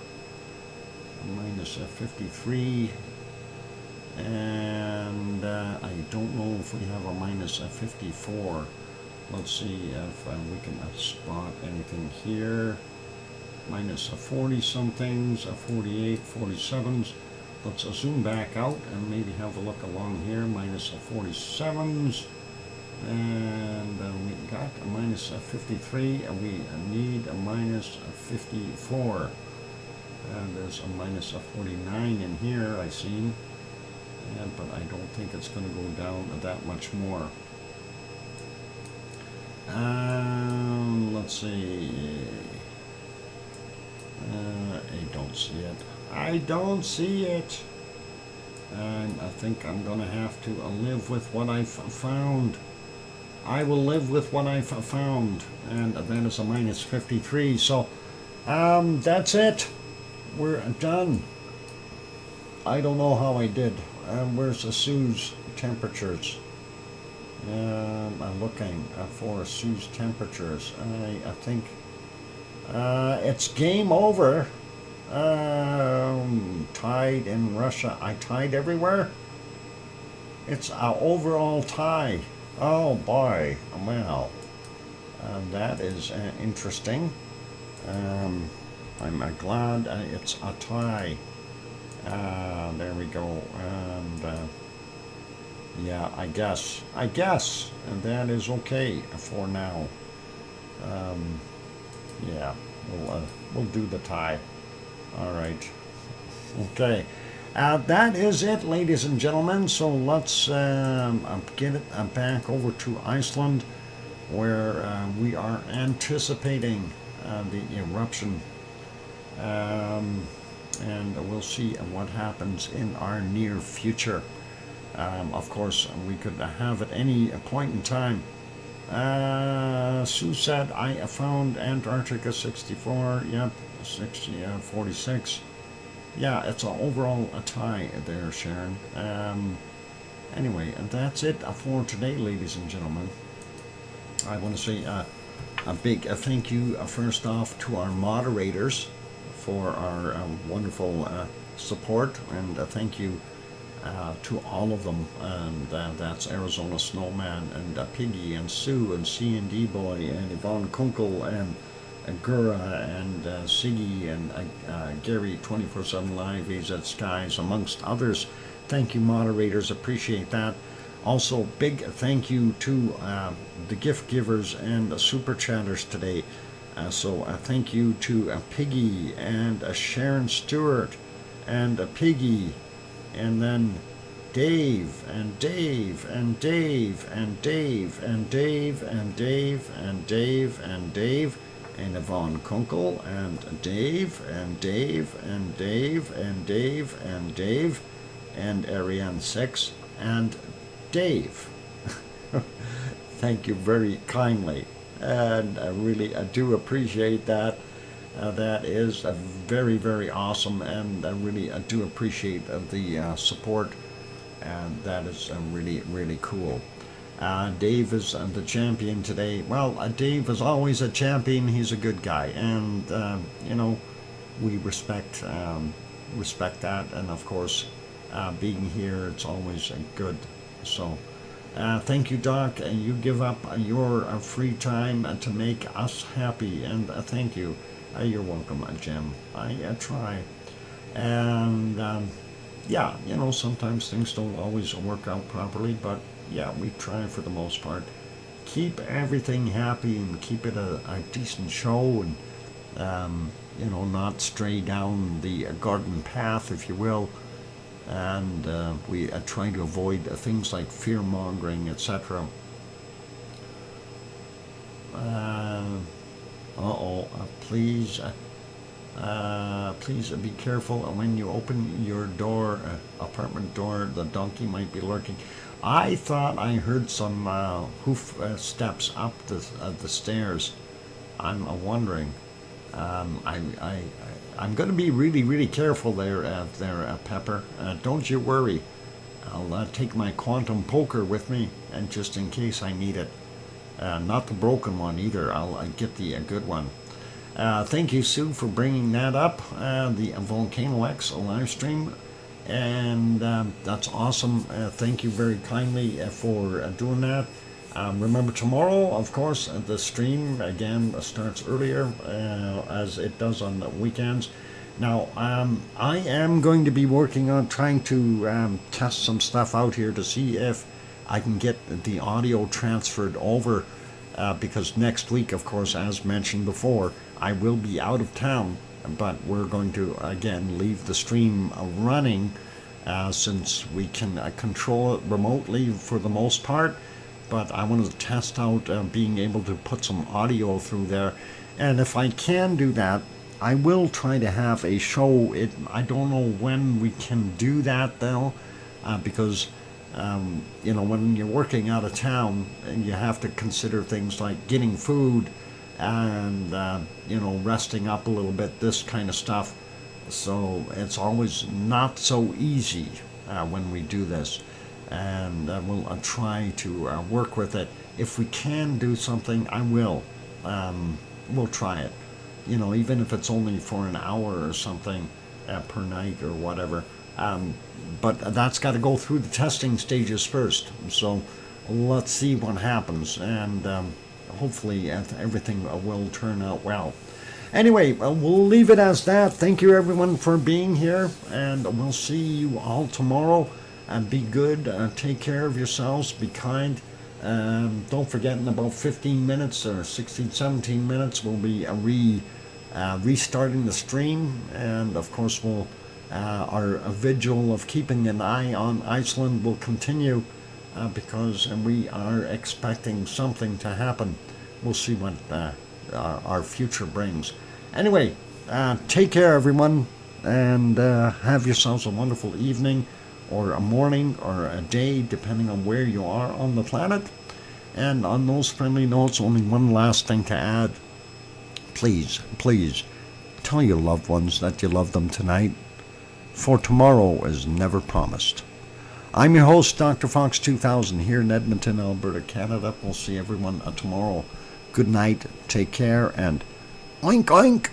A minus 53, and I don't know if we have a minus 54. Let's see if we can spot anything here. Minus 40 somethings, 48, 47s. Let's zoom back out and maybe have a look along here. Minus 47s. And we got a minus 53, and we need a minus 54. And there's a minus 49 in here, I see. But I don't think it's going to go down that much more. Let's see. I don't see it. I don't see it. And I think I'm going to have to live with what I've found. I will live with what I've found, and that is a minus 53. So that's it. We're done. I don't know how I did. Where's the Sue's temperatures? I'm looking for Sue's temperatures. I think it's game over. Tied in Russia. I tied everywhere. It's an overall tie. Oh boy, well, that is interesting. I'm glad it's a tie. There we go. And yeah, I guess, and that is okay for now. Yeah, we'll do the tie. All right. Okay. That is it, ladies and gentlemen. So let's get it back over to Iceland, where we are anticipating the eruption. And we'll see what happens in our near future. Of course, we could have at any point in time. Sue said, I found Antarctica 64, yep, 46. yeah, it's an overall a tie there, Sharon. Anyway, and that's it for today, ladies and gentlemen. I want to say a big thank you first off to our moderators for our wonderful support, and thank you to all of them, and that's Arizona Snowman and Piggy and Sue and C&D Boy and Yvonne Kunkel and Gura and Siggy and Gary 24/7 Live, AZ Skies, amongst others. Thank you, moderators, appreciate that. Also, big thank you to the gift givers and the super chatters today. So thank you to Piggy and Sharon Stewart and Piggy, and then Dave and Dave and Dave and Dave and Dave and Dave and Dave and Dave and Yvonne Kunkel and Dave and Dave and Dave and Dave and Dave and Ariane 6 and Dave. Thank you very kindly, and I do appreciate that. That is very, very awesome, and I do appreciate the support, and that is really, really cool. Dave is the champion today. Well, Dave is always a champion. He's a good guy, and we respect that, and of course, being here, it's always good. So, thank you, Doc. You give up your free time to make us happy, and thank you. You're welcome, Jim. I try. And, yeah, sometimes things don't always work out properly, but yeah, we try for the most part. Keep everything happy and keep it a decent show, and, not stray down the garden path, if you will. And we try to avoid things like fear-mongering, etc. Please be careful when you open your door, apartment door. The donkey might be lurking. I thought I heard some hoof steps up the stairs. I'm wondering. I'm going to be really, really careful there, Pepper. Don't you worry. I'll take my quantum poker with me, and just in case I need it. Not the broken one either. I'll get the good one. Thank you, Sue, for bringing that up. The VolcanoX live stream, and that's awesome. Thank you very kindly for doing that. Remember, tomorrow, of course, the stream again starts earlier, as it does on the weekends. Now, I am going to be working on trying to test some stuff out here to see if I can get the audio transferred over, because next week, of course, as mentioned before, I will be out of town, but we're going to, again, leave the stream running, since we can control it remotely for the most part. But I wanted to test out being able to put some audio through there. And if I can do that, I will try to have a show. I don't know when we can do that, though, because, when you're working out of town, you have to consider things like getting food and, resting up a little bit, this kind of stuff. So it's always not so easy when we do this. And we'll try to work with it. If we can do something, I will. We'll try it. Even if it's only for an hour or something per night or whatever. But that's got to go through the testing stages first. So let's see what happens. And hopefully everything will turn out well. Anyway, we'll leave it as that. Thank you, everyone, for being here. And we'll see you all tomorrow. And be good, take care of yourselves, be kind. Don't forget, in about 15 minutes or 16, 17 minutes, we'll be restarting the stream. And of course, our vigil of keeping an eye on Iceland will continue, because we are expecting something to happen. We'll see what our future brings. Anyway, take care, everyone, and have yourselves a wonderful evening, or a morning, or a day, depending on where you are on the planet. And on those friendly notes, only one last thing to add. Please, please, tell your loved ones that you love them tonight. for tomorrow is never promised. I'm your host, DrFox2000, here in Edmonton, Alberta, Canada. We'll see everyone tomorrow. Good night, take care, and oink oink!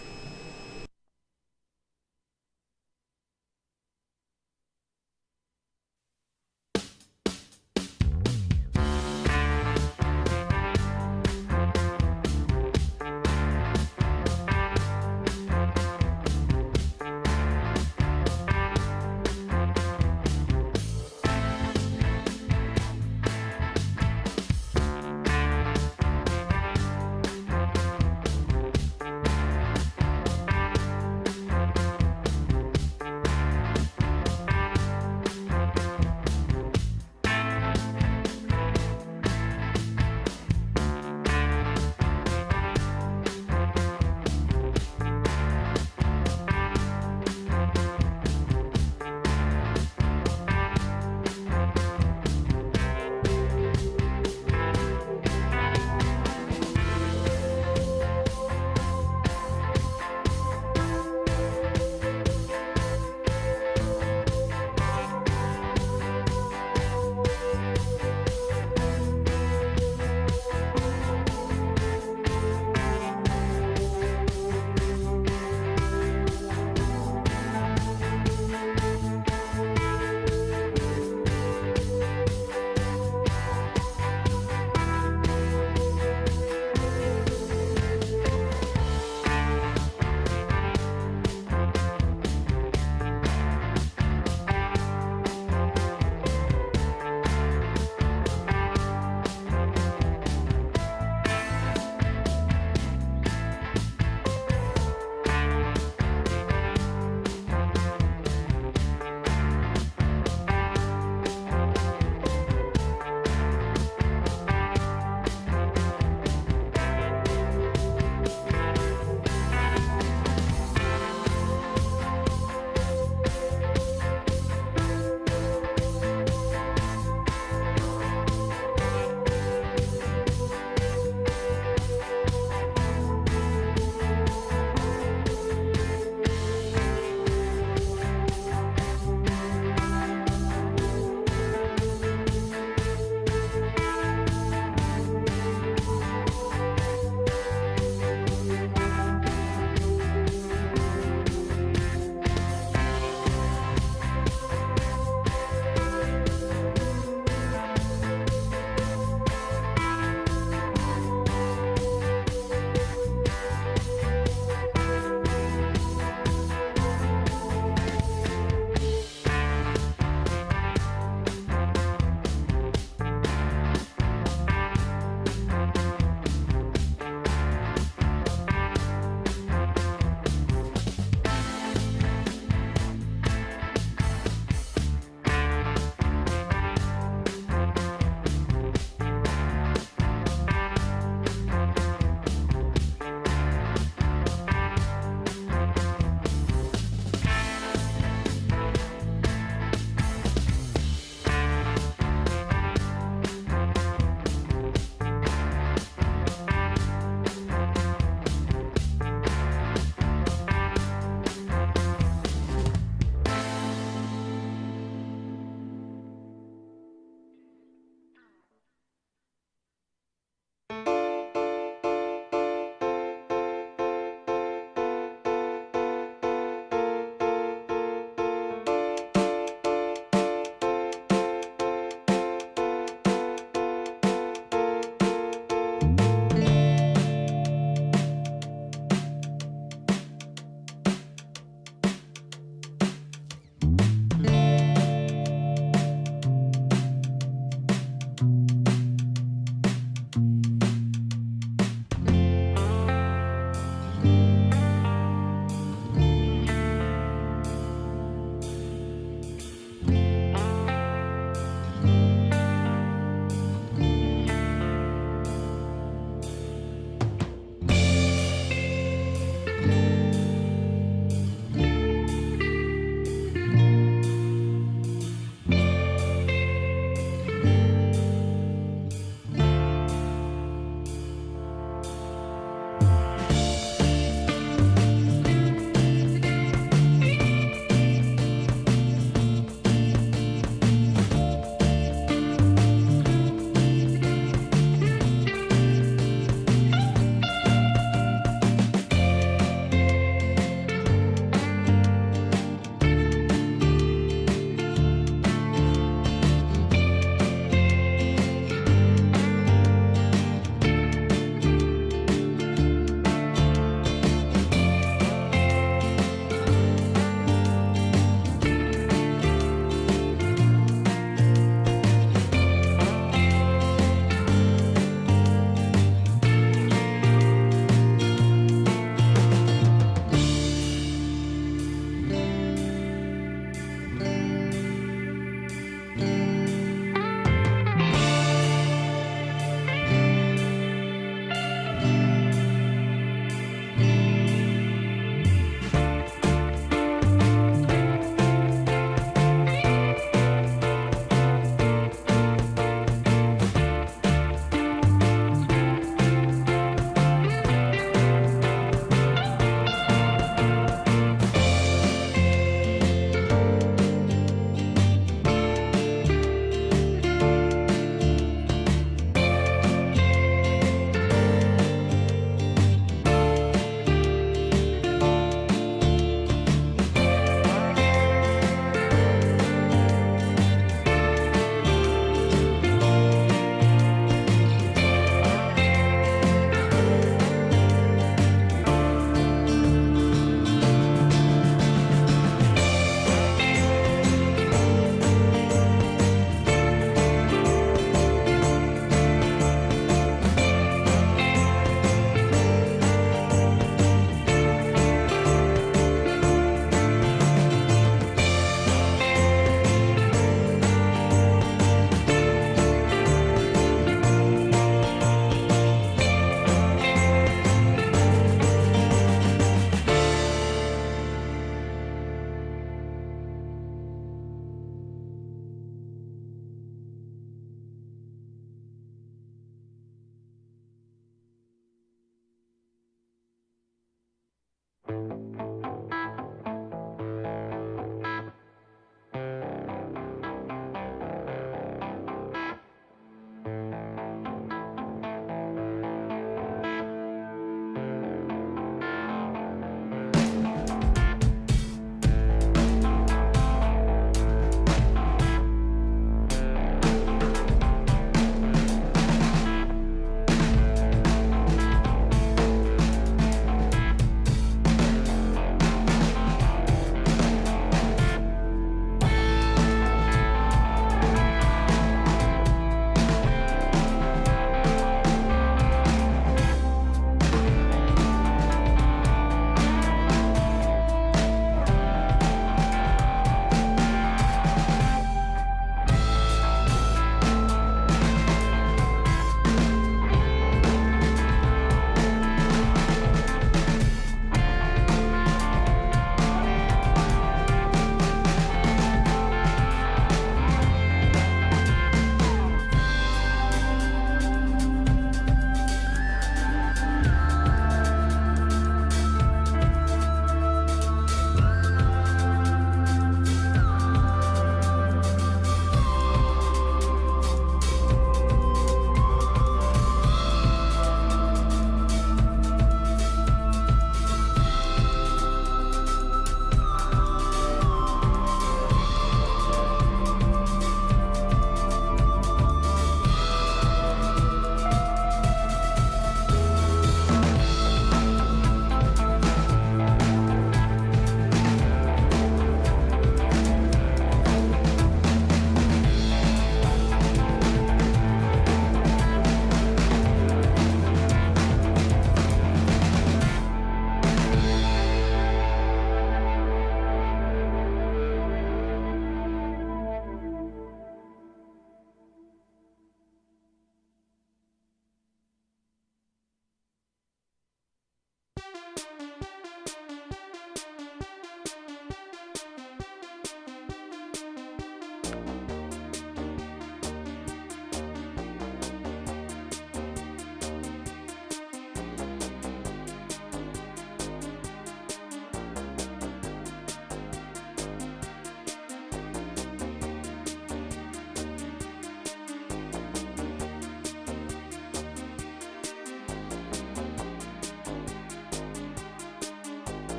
you.